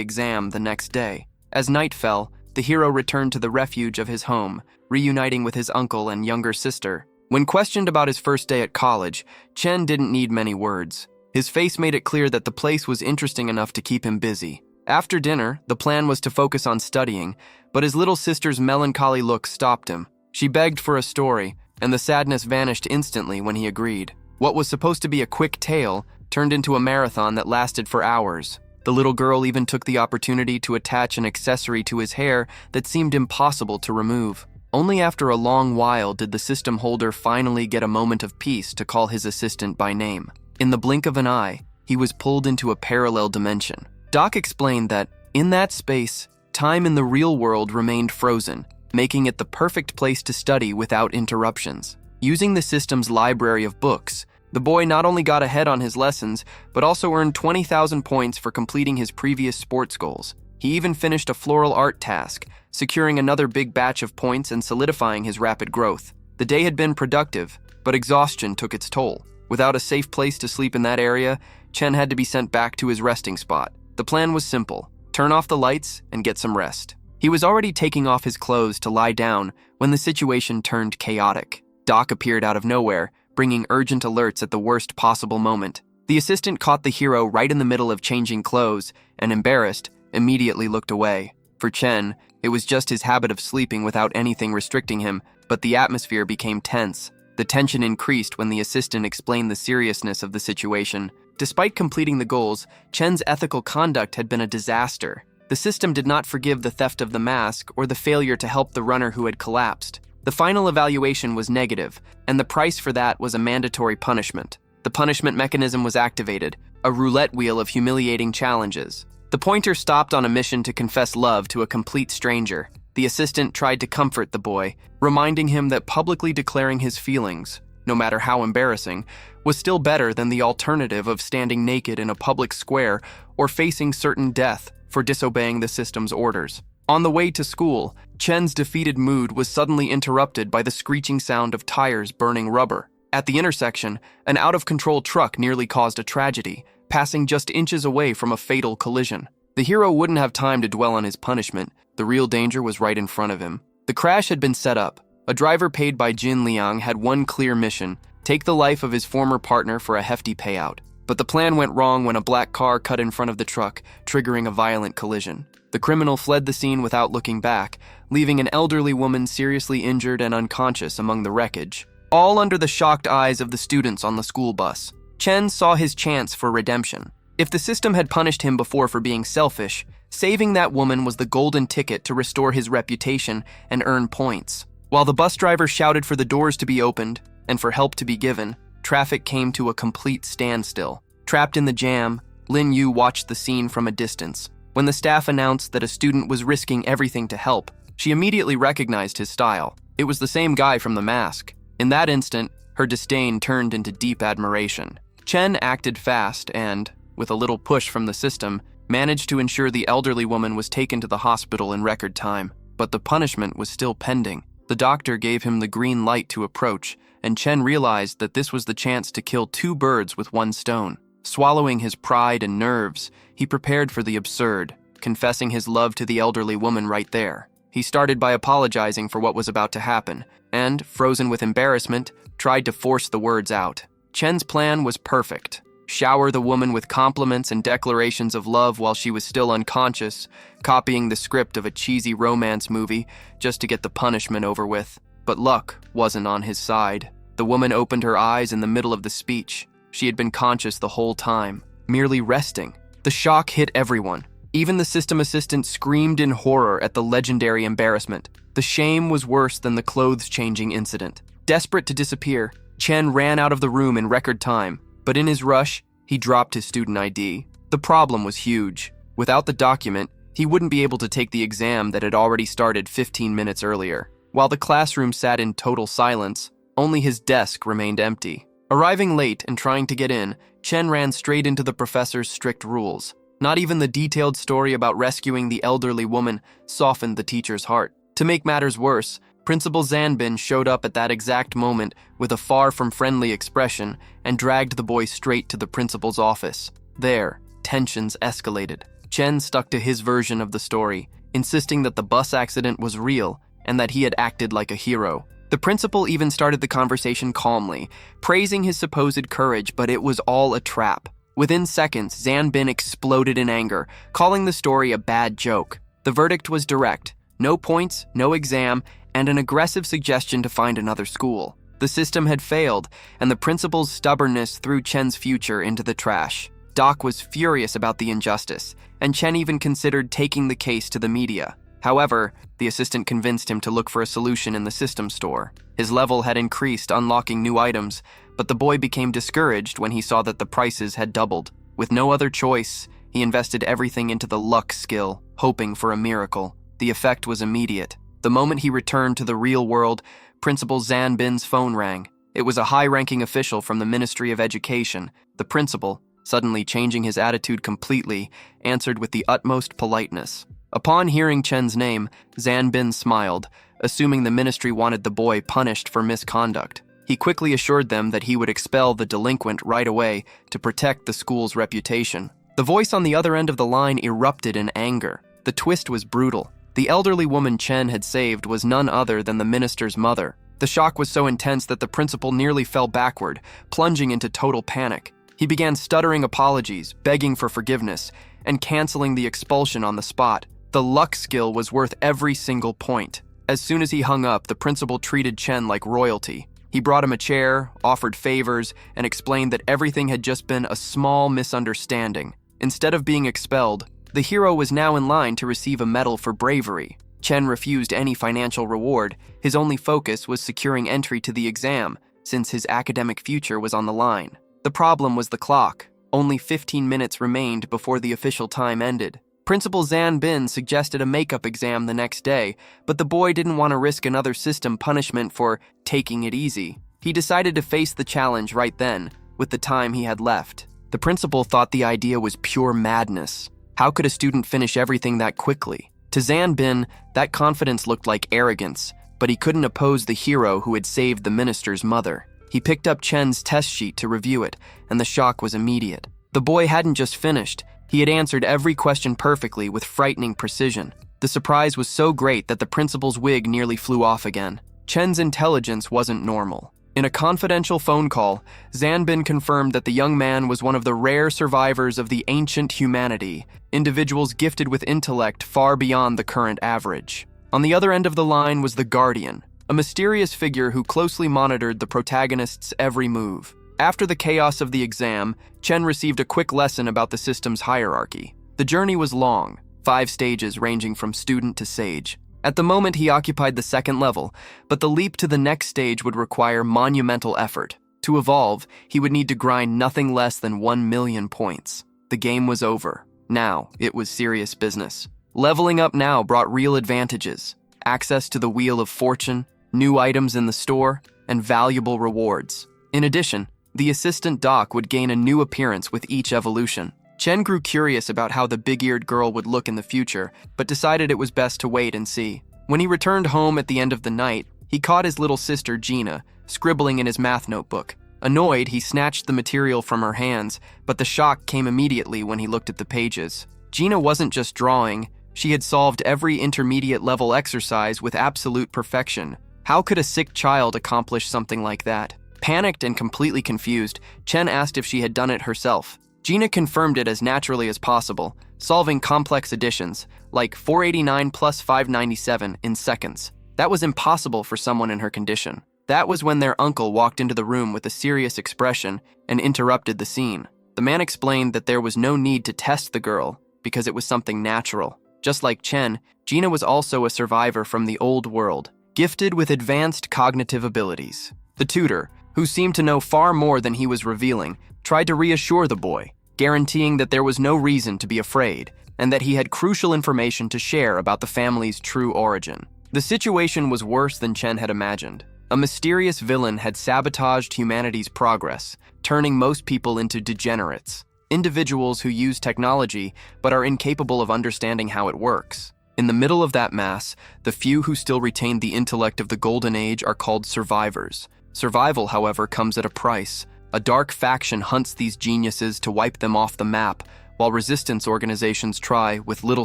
exam the next day. As night fell, the hero returned to the refuge of his home, reuniting with his uncle and younger sister. When questioned about his first day at college, Chen didn't need many words. His face made it clear that the place was interesting enough to keep him busy. After dinner, the plan was to focus on studying, but his little sister's melancholy look stopped him. She begged for a story, and the sadness vanished instantly when he agreed. What was supposed to be a quick tale turned into a marathon that lasted for hours. The little girl even took the opportunity to attach an accessory to his hair that seemed impossible to remove. Only after a long while did the system holder finally get a moment of peace to call his assistant by name. In the blink of an eye, he was pulled into a parallel dimension. Doc explained that, in that space, time in the real world remained frozen, making it the perfect place to study without interruptions. Using the system's library of books, the boy not only got ahead on his lessons, but also earned 20,000 points for completing his previous sports goals. He even finished a floral art task, securing another big batch of points and solidifying his rapid growth. The day had been productive, but exhaustion took its toll. Without a safe place to sleep in that area, Chen had to be sent back to his resting spot. The plan was simple: turn off the lights and get some rest. He was already taking off his clothes to lie down when the situation turned chaotic. Doc appeared out of nowhere, bringing urgent alerts at the worst possible moment. The assistant caught the hero right in the middle of changing clothes and, embarrassed, immediately looked away. For Chen, it was just his habit of sleeping without anything restricting him, but the atmosphere became tense. The tension increased when the assistant explained the seriousness of the situation. Despite completing the goals, Chen's ethical conduct had been a disaster. The system did not forgive the theft of the mask or the failure to help the runner who had collapsed. The final evaluation was negative, and the price for that was a mandatory punishment. The punishment mechanism was activated, a roulette wheel of humiliating challenges. The pointer stopped on a mission to confess love to a complete stranger. The assistant tried to comfort the boy, reminding him that publicly declaring his feelings, no matter how embarrassing, was still better than the alternative of standing naked in a public square or facing certain death for disobeying the system's orders. On the way to school, Chen's defeated mood was suddenly interrupted by the screeching sound of tires burning rubber. At the intersection, an out-of-control truck nearly caused a tragedy, passing just inches away from a fatal collision. The hero wouldn't have time to dwell on his punishment. The real danger was right in front of him. The crash had been set up. A driver paid by Jin Liang had one clear mission: take the life of his former partner for a hefty payout. But the plan went wrong when a black car cut in front of the truck, triggering a violent collision. The criminal fled the scene without looking back, leaving an elderly woman seriously injured and unconscious among the wreckage, all under the shocked eyes of the students on the school bus. Chen saw his chance for redemption. If the system had punished him before for being selfish, saving that woman was the golden ticket to restore his reputation and earn points. While the bus driver shouted for the doors to be opened and for help to be given, traffic came to a complete standstill. Trapped in the jam, Lin Yu watched the scene from a distance. When the staff announced that a student was risking everything to help, she immediately recognized his style. It was the same guy from the mask. In that instant, her disdain turned into deep admiration. Chen acted fast and, with a little push from the system, managed to ensure the elderly woman was taken to the hospital in record time. But the punishment was still pending. The doctor gave him the green light to approach, and Chen realized that this was the chance to kill two birds with one stone. Swallowing his pride and nerves, he prepared for the absurd, confessing his love to the elderly woman right there. He started by apologizing for what was about to happen, and, frozen with embarrassment, tried to force the words out. Chen's plan was perfect. Shower the woman with compliments and declarations of love while she was still unconscious, copying the script of a cheesy romance movie just to get the punishment over with. But luck wasn't on his side. The woman opened her eyes in the middle of the speech. She had been conscious the whole time, merely resting. The shock hit everyone. Even the system assistant screamed in horror at the legendary embarrassment. The shame was worse than the clothes-changing incident. Desperate to disappear, Chen ran out of the room in record time, but in his rush, he dropped his student ID. The problem was huge. Without the document, he wouldn't be able to take the exam that had already started 15 minutes earlier. While the classroom sat in total silence, only his desk remained empty. Arriving late and trying to get in, Chen ran straight into the professor's strict rules. Not even the detailed story about rescuing the elderly woman softened the teacher's heart. To make matters worse, Principal Zanbin showed up at that exact moment with a far from friendly expression and dragged the boy straight to the principal's office. There, tensions escalated. Chen stuck to his version of the story, insisting that the bus accident was real and that he had acted like a hero. The principal even started the conversation calmly, praising his supposed courage, but it was all a trap. Within seconds, Zanbin exploded in anger, calling the story a bad joke. The verdict was direct: no points, no exam, and an aggressive suggestion to find another school. The system had failed, and the principal's stubbornness threw Chen's future into the trash. Doc was furious about the injustice, and Chen even considered taking the case to the media. However, the assistant convinced him to look for a solution in the system store. His level had increased, unlocking new items, but the boy became discouraged when he saw that the prices had doubled. With no other choice, he invested everything into the luck skill, hoping for a miracle. The effect was immediate. The moment he returned to the real world, Principal Zanbin's phone rang. It was a high-ranking official from the Ministry of Education. The principal, suddenly changing his attitude completely, answered with the utmost politeness. Upon hearing Chen's name, Zanbin smiled, assuming the ministry wanted the boy punished for misconduct. He quickly assured them that he would expel the delinquent right away to protect the school's reputation. The voice on the other end of the line erupted in anger. The twist was brutal. The elderly woman Chen had saved was none other than the minister's mother. The shock was so intense that the principal nearly fell backward, plunging into total panic. He began stuttering apologies, begging for forgiveness, and canceling the expulsion on the spot. The luck skill was worth every single point. As soon as he hung up, the principal treated Chen like royalty. He brought him a chair, offered favors, and explained that everything had just been a small misunderstanding. Instead of being expelled, the hero was now in line to receive a medal for bravery. Chen refused any financial reward. His only focus was securing entry to the exam, since his academic future was on the line. The problem was the clock. Only 15 minutes remained before the official time ended. Principal Zanbin suggested a makeup exam the next day, but the boy didn't want to risk another system punishment for taking it easy. He decided to face the challenge right then, with the time he had left. The principal thought the idea was pure madness. How could a student finish everything that quickly? To Zanbin, that confidence looked like arrogance, but he couldn't oppose the hero who had saved the minister's mother. He picked up Chen's test sheet to review it, and the shock was immediate. The boy hadn't just finished. He had answered every question perfectly with frightening precision. The surprise was so great that the principal's wig nearly flew off again. Chen's intelligence wasn't normal. In a confidential phone call, Zanbin confirmed that the young man was one of the rare survivors of the ancient humanity, individuals gifted with intellect far beyond the current average. On the other end of the line was the Guardian, a mysterious figure who closely monitored the protagonist's every move. After the chaos of the exam, Chen received a quick lesson about the system's hierarchy. The journey was long, 5 stages ranging from student to sage. At the moment, he occupied the second level, but the leap to the next stage would require monumental effort. To evolve, he would need to grind nothing less than 1 million points. The game was over. Now, it was serious business. Leveling up now brought real advantages: access to the Wheel of Fortune, new items in the store, and valuable rewards. In addition, the assistant doc would gain a new appearance with each evolution. Chen grew curious about how the big-eared girl would look in the future, but decided it was best to wait and see. When he returned home at the end of the night, he caught his little sister Gina, scribbling in his math notebook. Annoyed, he snatched the material from her hands, but the shock came immediately when he looked at the pages. Gina wasn't just drawing, she had solved every intermediate-level exercise with absolute perfection. How could a sick child accomplish something like that? Panicked and completely confused, Chen asked if she had done it herself. Gina confirmed it as naturally as possible, solving complex additions, like 489 plus 597 in seconds. That was impossible for someone in her condition. That was when their uncle walked into the room with a serious expression and interrupted the scene. The man explained that there was no need to test the girl, because it was something natural. Just like Chen, Gina was also a survivor from the old world, gifted with advanced cognitive abilities. The tutor, who seemed to know far more than he was revealing, tried to reassure the boy, guaranteeing that there was no reason to be afraid, and that he had crucial information to share about the family's true origin. The situation was worse than Chen had imagined. A mysterious villain had sabotaged humanity's progress, turning most people into degenerates. individuals who use technology but are incapable of understanding how it works. In the middle of that mass, the few who still retain the intellect of the Golden Age are called survivors. Survival, however, comes at a price. A dark faction hunts these geniuses to wipe them off the map, while resistance organizations try, with little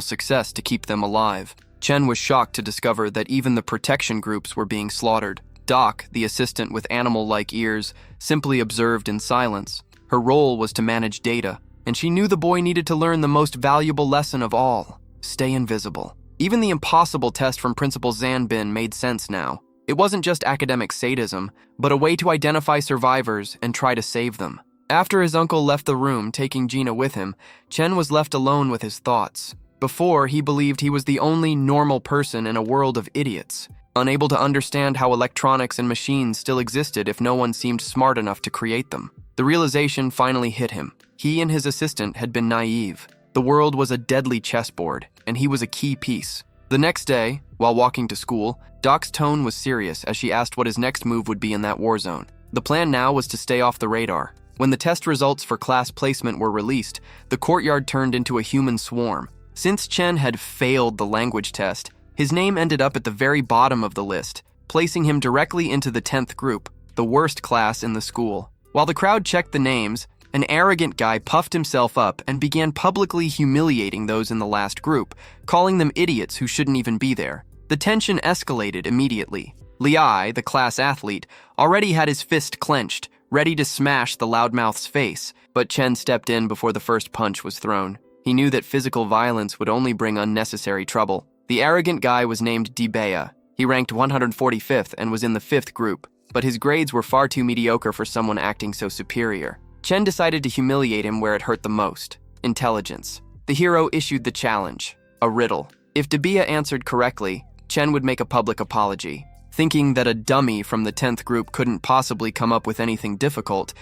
success, to keep them alive. Chen was shocked to discover that even the protection groups were being slaughtered. Doc, the assistant with animal-like ears, simply observed in silence. Her role was to manage data, and she knew the boy needed to learn the most valuable lesson of all: stay invisible. Even the impossible test from Principal Zanbin made sense now. It wasn't just academic sadism, but a way to identify survivors and try to save them. After his uncle left the room, taking Gina with him, Chen was left alone with his thoughts. Before, he believed he was the only normal person in a world of idiots, unable to understand how electronics and machines still existed if no one seemed smart enough to create them. The realization finally hit him. He and his assistant had been naive. The world was a deadly chessboard, and he was a key piece. The next day, while walking to school, Doc's tone was serious as she asked what his next move would be in that war zone. The plan now was to stay off the radar. When the test results for class placement were released, the courtyard turned into a human swarm. Since Chen had failed the language test, his name ended up at the very bottom of the list, placing him directly into the 10th group, the worst class in the school. While the crowd checked the names, an arrogant guy puffed himself up and began publicly humiliating those in the last group, calling them idiots who shouldn't even be there. The tension escalated immediately. Liai, the class athlete, already had his fist clenched, ready to smash the loudmouth's face, but Chen stepped in before the first punch was thrown. He knew that physical violence would only bring unnecessary trouble. The arrogant guy was named Dibea. He ranked 145th and was in the 5th group, but his grades were far too mediocre for someone acting so superior. Chen decided to humiliate him where it hurt the most: intelligence. The hero issued the challenge, a riddle. If Dibea answered correctly, Chen would make a public apology. Thinking that a dummy from the 10th group couldn't possibly come up with anything difficult,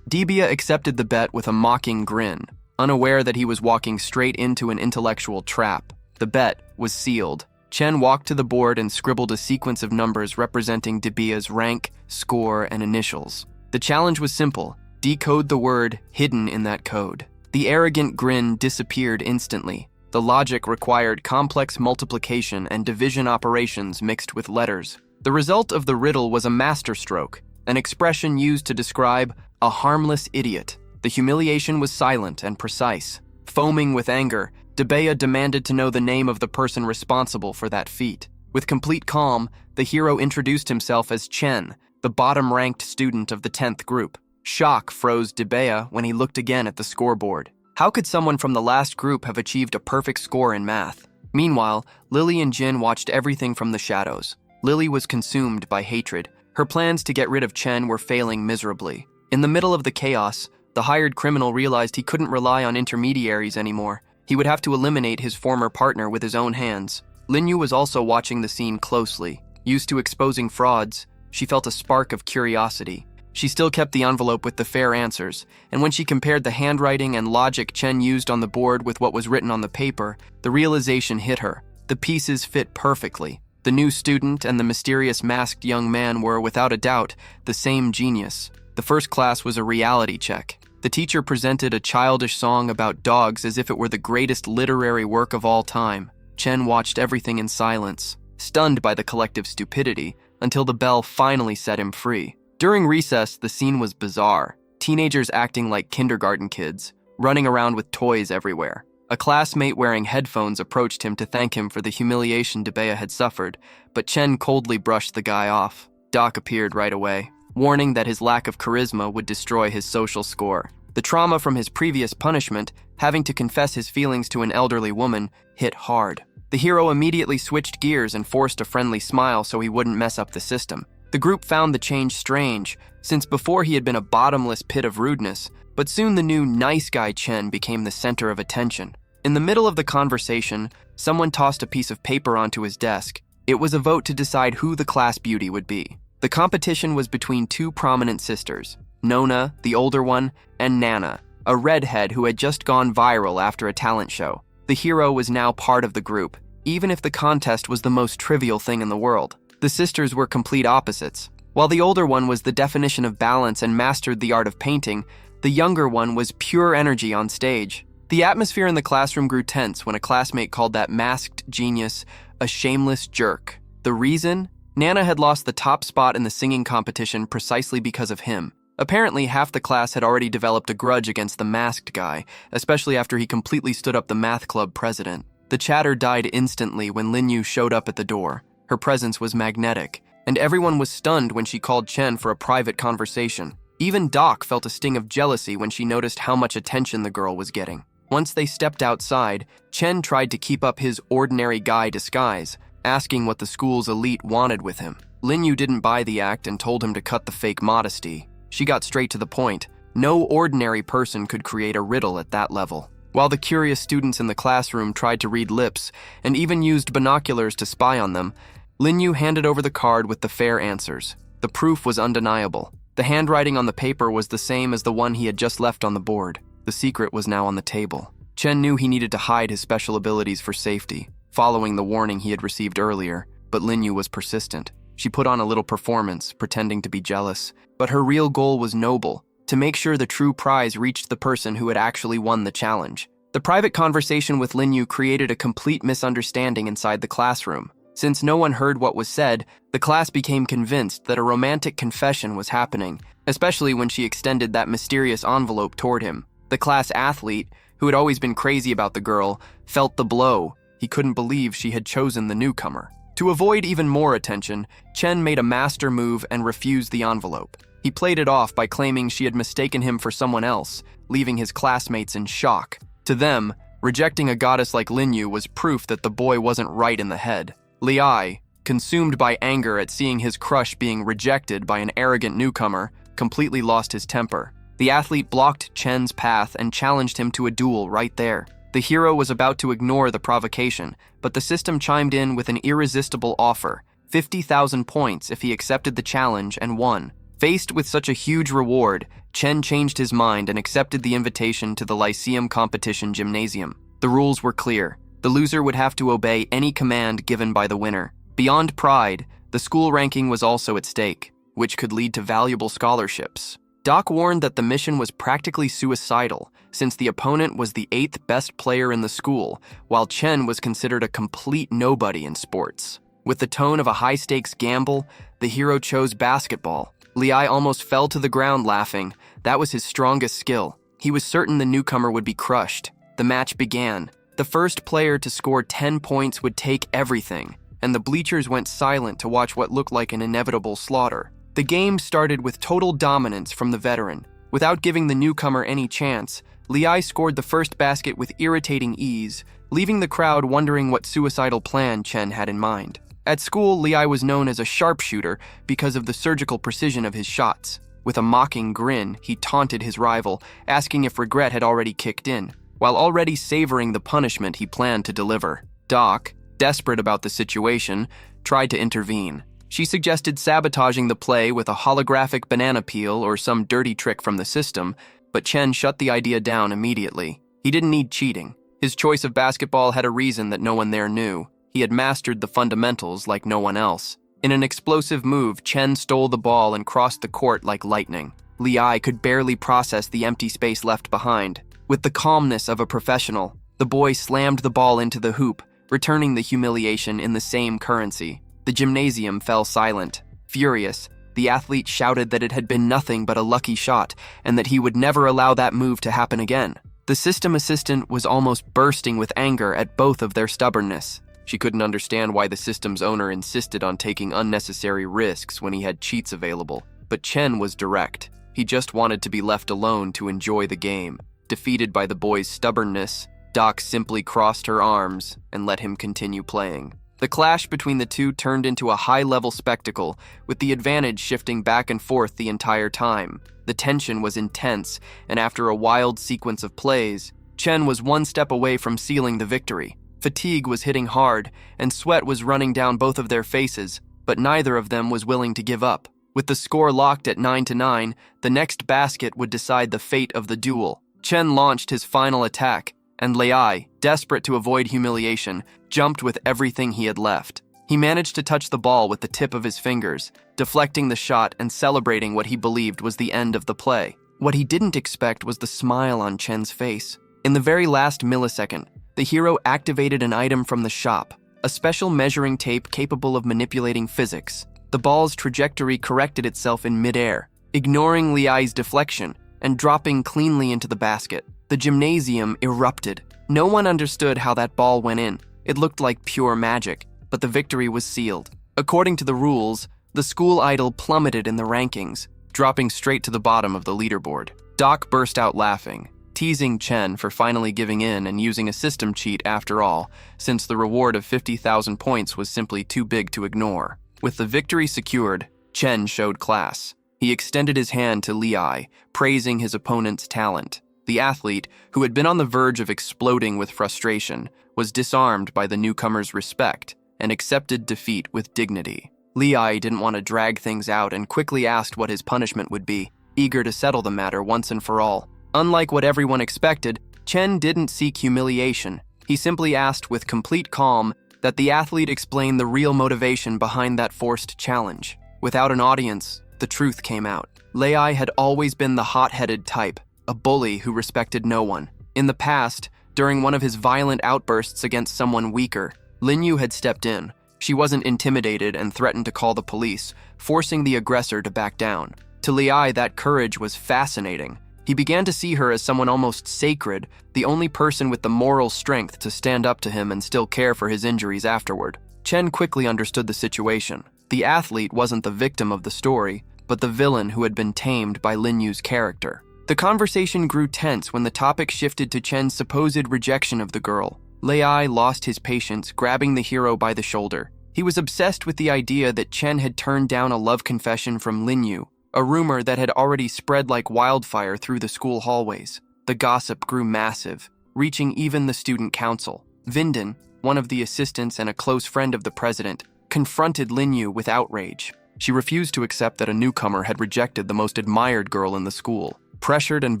Dibea accepted the bet with a mocking grin, unaware that he was walking straight into an intellectual trap. The bet was sealed. Chen walked to the board and scribbled a sequence of numbers representing Dibea's rank, score, and initials. The challenge was simple: decode the word hidden in that code. The arrogant grin disappeared instantly. The logic required complex multiplication and division operations mixed with letters. The result of the riddle was a masterstroke, an expression used to describe a harmless idiot. The humiliation was silent and precise. Foaming with anger, Dibea demanded to know the name of the person responsible for that feat. With complete calm, the hero introduced himself as Chen, the bottom-ranked student of the 10th group. Shock froze Dibea when he looked again at the scoreboard. How could someone from the last group have achieved a perfect score in math? Meanwhile, Lily and Jin watched everything from the shadows. Lily was consumed by hatred. Her plans to get rid of Chen were failing miserably. In the middle of the chaos, the hired criminal realized he couldn't rely on intermediaries anymore. He would have to eliminate his former partner with his own hands. Linyu was also watching the scene closely. Used to exposing frauds, she felt a spark of curiosity. She still kept the envelope with the fair answers, and when she compared the handwriting and logic Chen used on the board with what was written on the paper, the realization hit her. The pieces fit perfectly. The new student and the mysterious masked young man were, without a doubt, the same genius. The first class was a reality check. The teacher presented a childish song about dogs as if it were the greatest literary work of all time. Chen watched everything in silence, stunned by the collective stupidity, until the bell finally set him free. During recess, the scene was bizarre. Teenagers acting like kindergarten kids, running around with toys everywhere. A classmate wearing headphones approached him to thank him for the humiliation Dibea had suffered, but Chen coldly brushed the guy off. Doc appeared right away, warning that his lack of charisma would destroy his social score. The trauma from his previous punishment, having to confess his feelings to an elderly woman, hit hard. The hero immediately switched gears and forced a friendly smile so he wouldn't mess up the system. The group found the change strange, since before he had been a bottomless pit of rudeness, but soon the new nice guy Chen became the center of attention. In the middle of the conversation, someone tossed a piece of paper onto his desk. It was a vote to decide who the class beauty would be. The competition was between two prominent sisters, Nona, the older one, and Nana, a redhead who had just gone viral after a talent show. The hero was now part of the group, even if the contest was the most trivial thing in the world. The sisters were complete opposites. While the older one was the definition of balance and mastered the art of painting, The younger one was pure energy on stage. The atmosphere in the classroom grew tense when a classmate called that masked genius a shameless jerk. The reason? Nana had lost the top spot in the singing competition precisely because of him. Apparently, half the class had already developed a grudge against the masked guy, especially after he completely stood up the math club president. The chatter died instantly when Lin Yu showed up at the door. Her presence was magnetic, and everyone was stunned when she called Chen for a private conversation. Even Doc felt a sting of jealousy when she noticed how much attention the girl was getting. Once they stepped outside, Chen tried to keep up his ordinary guy disguise, asking what the school's elite wanted with him. Lin Yu didn't buy the act and told him to cut the fake modesty. She got straight to the point. No ordinary person could create a riddle at that level. While the curious students in the classroom tried to read lips and even used binoculars to spy on them, Lin Yu handed over the card with the fair answers. The proof was undeniable. The handwriting on the paper was the same as the one he had just left on the board. The secret was now on the table. Chen knew he needed to hide his special abilities for safety, following the warning he had received earlier, but Lin Yu was persistent. She put on a little performance, pretending to be jealous, but her real goal was noble, to make sure the true prize reached the person who had actually won the challenge. The private conversation with Lin Yu created a complete misunderstanding inside the classroom. Since no one heard what was said, the class became convinced that a romantic confession was happening, especially when she extended that mysterious envelope toward him. The class athlete, who had always been crazy about the girl, felt the blow. He couldn't believe she had chosen the newcomer. To avoid even more attention, Chen made a master move and refused the envelope. He played it off by claiming she had mistaken him for someone else, leaving his classmates in shock. To them, rejecting a goddess like Lin Yu was proof that the boy wasn't right in the head. Li Ai, consumed by anger at seeing his crush being rejected by an arrogant newcomer, completely lost his temper. The athlete blocked Chen's path and challenged him to a duel right there. The hero was about to ignore the provocation, but the system chimed in with an irresistible offer, 50,000 points if he accepted the challenge and won. Faced with such a huge reward, Chen changed his mind and accepted the invitation to the Lyceum Competition Gymnasium. The rules were clear. The loser would have to obey any command given by the winner. Beyond pride, the school ranking was also at stake, which could lead to valuable scholarships. Doc warned that the mission was practically suicidal, since the opponent was the 8th best player in the school, while Chen was considered a complete nobody in sports. With the tone of a high-stakes gamble, the hero chose basketball. Li Ai almost fell to the ground laughing. That was his strongest skill. He was certain the newcomer would be crushed. The match began. The first player to score 10 points would take everything, and the bleachers went silent to watch what looked like an inevitable slaughter. The game started with total dominance from the veteran. Without giving the newcomer any chance, Li Ai scored the first basket with irritating ease, leaving the crowd wondering what suicidal plan Chen had in mind. At school, Li Ai was known as a sharpshooter because of the surgical precision of his shots. With a mocking grin, he taunted his rival, asking if regret had already kicked in, while already savoring the punishment he planned to deliver. Doc, desperate about the situation, tried to intervene. She suggested sabotaging the play with a holographic banana peel or some dirty trick from the system, but Chen shut the idea down immediately. He didn't need cheating. His choice of basketball had a reason that no one there knew. He had mastered the fundamentals like no one else. In an explosive move, Chen stole the ball and crossed the court like lightning. Li Ai could barely process the empty space left behind. With the calmness of a professional, the boy slammed the ball into the hoop, returning the humiliation in the same currency. The gymnasium fell silent. Furious, the athlete shouted that it had been nothing but a lucky shot and that he would never allow that move to happen again. The system assistant was almost bursting with anger at both of their stubbornness. She couldn't understand why the system's owner insisted on taking unnecessary risks when he had cheats available. But Chen was direct. He just wanted to be left alone to enjoy the game. Defeated by the boy's stubbornness, Doc simply crossed her arms and let him continue playing. The clash between the two turned into a high-level spectacle, with the advantage shifting back and forth the entire time. The tension was intense, and after a wild sequence of plays, Chen was one step away from sealing the victory. Fatigue was hitting hard, and sweat was running down both of their faces, but neither of them was willing to give up. With the score locked at 9-9, the next basket would decide the fate of the duel. Chen launched his final attack, and Li Ai, desperate to avoid humiliation, jumped with everything he had left. He managed to touch the ball with the tip of his fingers, deflecting the shot and celebrating what he believed was the end of the play. What he didn't expect was the smile on Chen's face. In the very last millisecond, the hero activated an item from the shop, a special measuring tape capable of manipulating physics. The ball's trajectory corrected itself in midair, ignoring Liai's deflection and dropping cleanly into the basket. The gymnasium erupted. No one understood how that ball went in. It looked like pure magic, but the victory was sealed. According to the rules, the school idol plummeted in the rankings, dropping straight to the bottom of the leaderboard. Doc burst out laughing, teasing Chen for finally giving in and using a system cheat after all, since the reward of 50,000 points was simply too big to ignore. With the victory secured, Chen showed class. He extended his hand to Liai, praising his opponent's talent. The athlete, who had been on the verge of exploding with frustration, was disarmed by the newcomer's respect and accepted defeat with dignity. Liai didn't want to drag things out and quickly asked what his punishment would be, eager to settle the matter once and for all. Unlike what everyone expected, Chen didn't seek humiliation. He simply asked with complete calm that the athlete explain the real motivation behind that forced challenge. Without an audience, the truth came out. Liai had always been the hot-headed type, a bully who respected no one. In the past, during one of his violent outbursts against someone weaker, Linyu had stepped in. She wasn't intimidated and threatened to call the police, forcing the aggressor to back down. To Liai, that courage was fascinating. He began to see her as someone almost sacred, the only person with the moral strength to stand up to him and still care for his injuries afterward. Chen quickly understood the situation. The athlete wasn't the victim of the story, but the villain who had been tamed by Linyu's character. The conversation grew tense when the topic shifted to Chen's supposed rejection of the girl. Liai lost his patience, grabbing the hero by the shoulder. He was obsessed with the idea that Chen had turned down a love confession from Linyu, a rumor that had already spread like wildfire through the school hallways. The gossip grew massive, reaching even the student council. Vinden, one of the assistants and a close friend of the president, confronted Linyu with outrage. She refused to accept that a newcomer had rejected the most admired girl in the school. Pressured and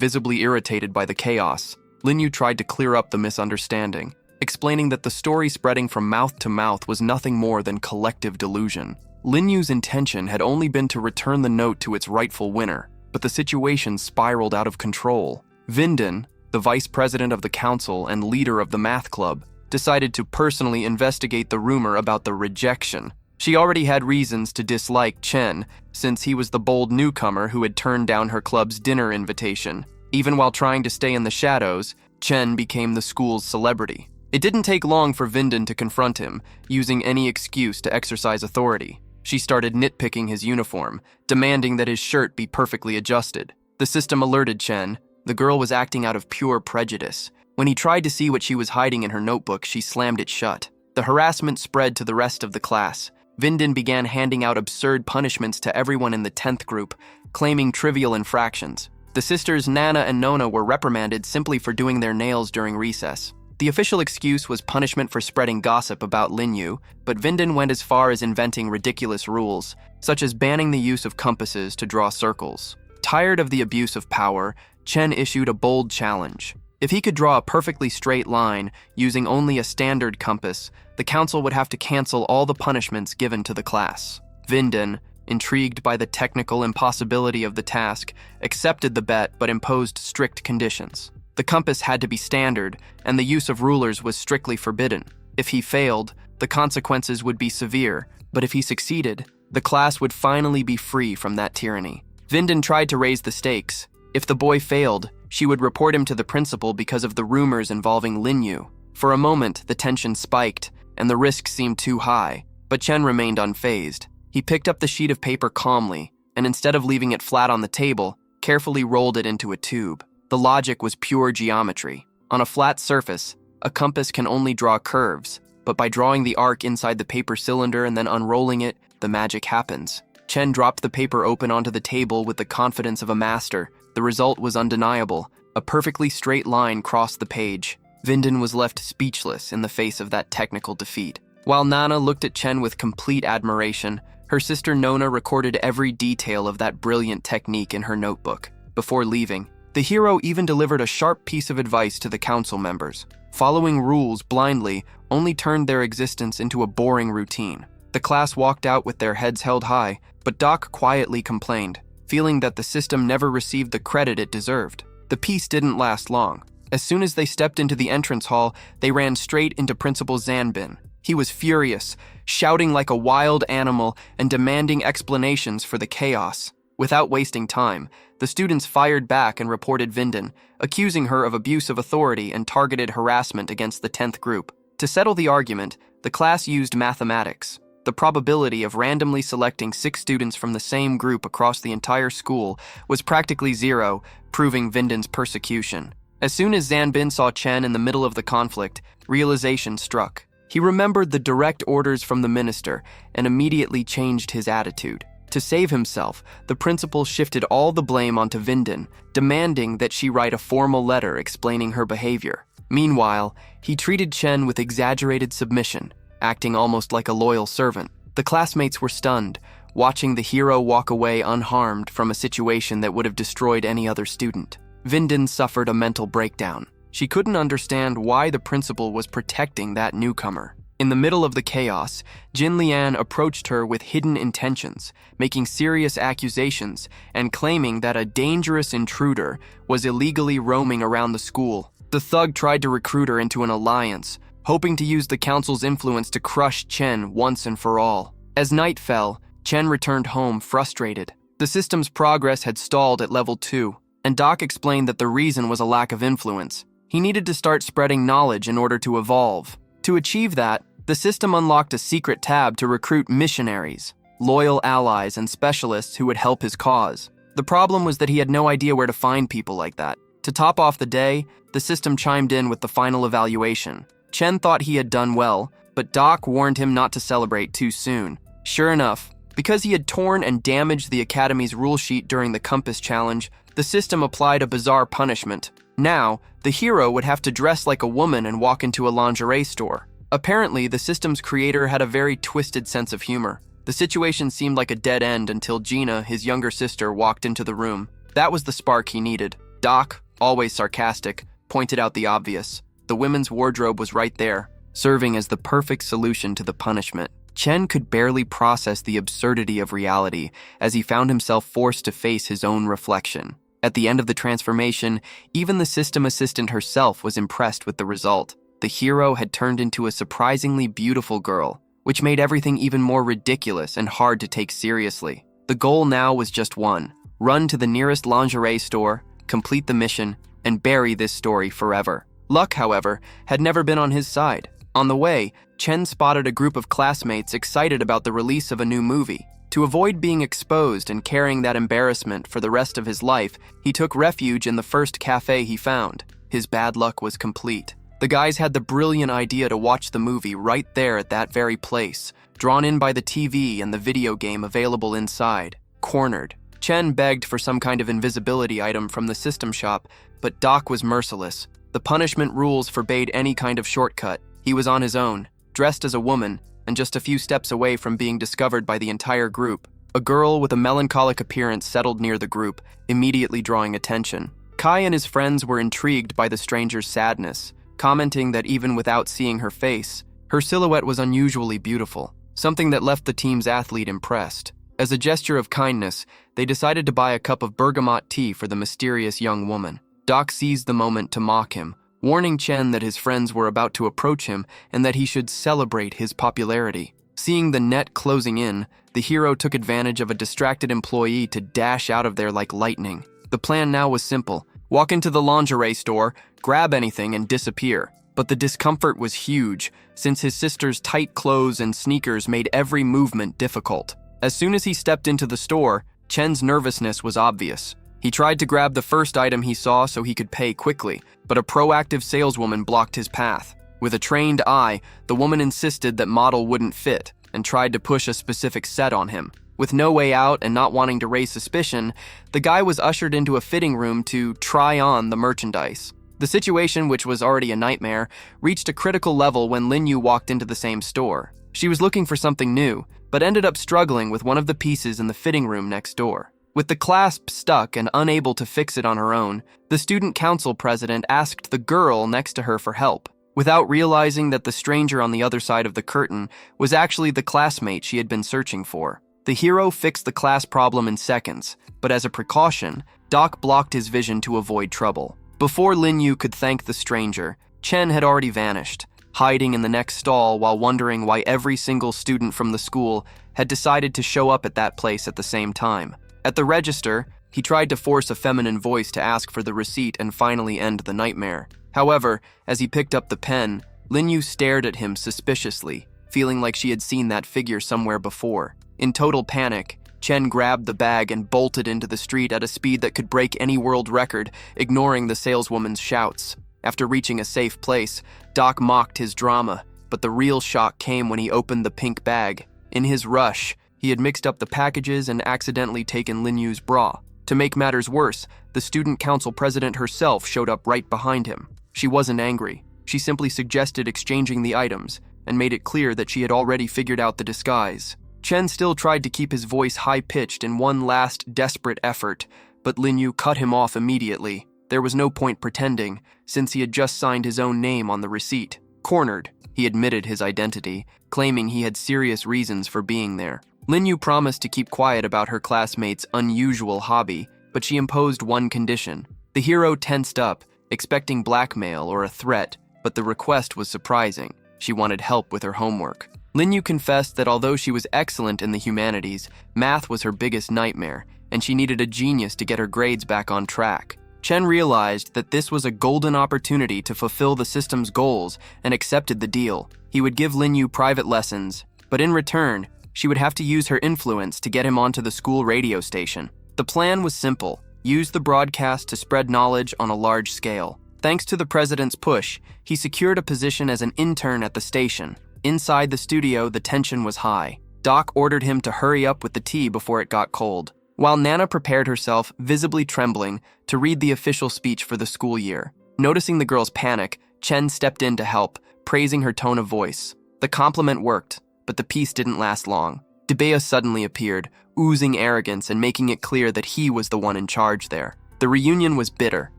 visibly irritated by the chaos, Linyu tried to clear up the misunderstanding, explaining that the story spreading from mouth to mouth was nothing more than collective delusion. Linyu's intention had only been to return the note to its rightful winner, but the situation spiraled out of control. Vinden, the vice president of the council and leader of the math club, decided to personally investigate the rumor about the rejection. She already had reasons to dislike Chen, since he was the bold newcomer who had turned down her club's dinner invitation. Even while trying to stay in the shadows, Chen became the school's celebrity. It didn't take long for Vinden to confront him, using any excuse to exercise authority. She started nitpicking his uniform, demanding that his shirt be perfectly adjusted. The system alerted Chen. The girl was acting out of pure prejudice. When he tried to see what she was hiding in her notebook, she slammed it shut. The harassment spread to the rest of the class. Vinden began handing out absurd punishments to everyone in the 10th group, claiming trivial infractions. The sisters Nana and Nona were reprimanded simply for doing their nails during recess. The official excuse was punishment for spreading gossip about Linyu, but Vinden went as far as inventing ridiculous rules, such as banning the use of compasses to draw circles. Tired of the abuse of power, Chen issued a bold challenge. If he could draw a perfectly straight line using only a standard compass, the council would have to cancel all the punishments given to the class. Vinden, intrigued by the technical impossibility of the task, accepted the bet but imposed strict conditions. The compass had to be standard, and the use of rulers was strictly forbidden. If he failed, the consequences would be severe, but if he succeeded, the class would finally be free from that tyranny. Vinden tried to raise the stakes. If the boy failed, she would report him to the principal because of the rumors involving Linyu. For a moment, the tension spiked, and the risk seemed too high, but Chen remained unfazed. He picked up the sheet of paper calmly, and instead of leaving it flat on the table, carefully rolled it into a tube. The logic was pure geometry. On a flat surface, a compass can only draw curves, but by drawing the arc inside the paper cylinder and then unrolling it, the magic happens. Chen dropped the paper open onto the table with the confidence of a master. The result was undeniable. A perfectly straight line crossed the page. Vinden was left speechless in the face of that technical defeat. While Nana looked at Chen with complete admiration, her sister Nona recorded every detail of that brilliant technique in her notebook. Before leaving, the hero even delivered a sharp piece of advice to the council members. Following rules blindly only turned their existence into a boring routine. The class walked out with their heads held high, but Doc quietly complained, feeling that the system never received the credit it deserved. The peace didn't last long. As soon as they stepped into the entrance hall, they ran straight into Principal Zanbin. He was furious, shouting like a wild animal and demanding explanations for the chaos. Without wasting time, the students fired back and reported Vinden, accusing her of abuse of authority and targeted harassment against the 10th group. To settle the argument, the class used mathematics. The probability of randomly selecting 6 students from the same group across the entire school was practically zero, proving Vinden's persecution. As soon as Zanbin saw Chen in the middle of the conflict, realization struck. He remembered the direct orders from the minister and immediately changed his attitude. To save himself, the principal shifted all the blame onto Vinden, demanding that she write a formal letter explaining her behavior. Meanwhile, he treated Chen with exaggerated submission, acting almost like a loyal servant. The classmates were stunned, watching the hero walk away unharmed from a situation that would have destroyed any other student. Vinden suffered a mental breakdown. She couldn't understand why the principal was protecting that newcomer. In the middle of the chaos, Jin Lian approached her with hidden intentions, making serious accusations and claiming that a dangerous intruder was illegally roaming around the school. The thug tried to recruit her into an alliance, hoping to use the council's influence to crush Chen once and for all. As night fell, Chen returned home frustrated. The system's progress had stalled at level 2, and Doc explained that the reason was a lack of influence. He needed to start spreading knowledge in order to evolve. To achieve that, the system unlocked a secret tab to recruit missionaries, loyal allies and specialists who would help his cause. The problem was that he had no idea where to find people like that. To top off the day, the system chimed in with the final evaluation. Chen thought he had done well, but Doc warned him not to celebrate too soon. Sure enough, because he had torn and damaged the Academy's rule sheet during the Compass Challenge, the system applied a bizarre punishment. Now, the hero would have to dress like a woman and walk into a lingerie store. Apparently, the system's creator had a very twisted sense of humor. The situation seemed like a dead end until Gina, his younger sister, walked into the room. That was the spark he needed. Doc, always sarcastic, pointed out the obvious. The women's wardrobe was right there, serving as the perfect solution to the punishment. Chen could barely process the absurdity of reality as he found himself forced to face his own reflection. At the end of the transformation, even the system assistant herself was impressed with the result. The hero had turned into a surprisingly beautiful girl, which made everything even more ridiculous and hard to take seriously. The goal now was just one: run to the nearest lingerie store, complete the mission, and bury this story forever. Luck, however, had never been on his side. On the way, Chen spotted a group of classmates excited about the release of a new movie. To avoid being exposed and carrying that embarrassment for the rest of his life, he took refuge in the first cafe he found. His bad luck was complete. The guys had the brilliant idea to watch the movie right there at that very place, drawn in by the TV and the video game available inside. Cornered, Chen begged for some kind of invisibility item from the system shop, but Doc was merciless. The punishment rules forbade any kind of shortcut. He was on his own, dressed as a woman, and just a few steps away from being discovered by the entire group. A girl with a melancholic appearance settled near the group, immediately drawing attention. Kai and his friends were intrigued by the stranger's sadness, commenting that even without seeing her face, her silhouette was unusually beautiful, something that left the team's athlete impressed. As a gesture of kindness, they decided to buy a cup of bergamot tea for the mysterious young woman. Doc seized the moment to mock him, warning Chen that his friends were about to approach him and that he should celebrate his popularity. Seeing the net closing in, the hero took advantage of a distracted employee to dash out of there like lightning. The plan now was simple: walk into the lingerie store, grab anything, and disappear. But the discomfort was huge, since his sister's tight clothes and sneakers made every movement difficult. As soon as he stepped into the store, Chen's nervousness was obvious. He tried to grab the first item he saw so he could pay quickly, but a proactive saleswoman blocked his path. With a trained eye, the woman insisted that model wouldn't fit and tried to push a specific set on him. With no way out and not wanting to raise suspicion, the guy was ushered into a fitting room to try on the merchandise. The situation, which was already a nightmare, reached a critical level when Linyu walked into the same store. She was looking for something new, but ended up struggling with one of the pieces in the fitting room next door. With the clasp stuck and unable to fix it on her own, the student council president asked the girl next to her for help, without realizing that the stranger on the other side of the curtain was actually the classmate she had been searching for. The hero fixed the class problem in seconds, but as a precaution, Doc blocked his vision to avoid trouble. Before Lin Yu could thank the stranger, Chen had already vanished, hiding in the next stall while wondering why every single student from the school had decided to show up at that place at the same time. At the register, he tried to force a feminine voice to ask for the receipt and finally end the nightmare. However, as he picked up the pen, Lin Yu stared at him suspiciously, feeling like she had seen that figure somewhere before. In total panic, Chen grabbed the bag and bolted into the street at a speed that could break any world record, ignoring the saleswoman's shouts. After reaching a safe place, Doc mocked his drama, but the real shock came when he opened the pink bag. In his rush, he had mixed up the packages and accidentally taken Lin Yu's bra. To make matters worse, the student council president herself showed up right behind him. She wasn't angry. She simply suggested exchanging the items and made it clear that she had already figured out the disguise. Chen still tried to keep his voice high-pitched in one last desperate effort, but Lin Yu cut him off immediately. There was no point pretending, since he had just signed his own name on the receipt. Cornered, he admitted his identity, claiming he had serious reasons for being there. Lin Yu promised to keep quiet about her classmate's unusual hobby, but she imposed one condition. The hero tensed up, expecting blackmail or a threat, but the request was surprising. She wanted help with her homework. Lin Yu confessed that although she was excellent in the humanities, math was her biggest nightmare, and she needed a genius to get her grades back on track. Chen realized that this was a golden opportunity to fulfill the system's goals and accepted the deal. He would give Lin Yu private lessons, but in return, she would have to use her influence to get him onto the school radio station. The plan was simple: use the broadcast to spread knowledge on a large scale. Thanks to the president's push, he secured a position as an intern at the station. Inside the studio, the tension was high. Doc ordered him to hurry up with the tea before it got cold, while Nana prepared herself, visibly trembling, to read the official speech for the school year. Noticing the girl's panic, Chen stepped in to help, praising her tone of voice. The compliment worked, but the peace didn't last long. Debea suddenly appeared, oozing arrogance and making it clear that he was the one in charge there. The reunion was bitter.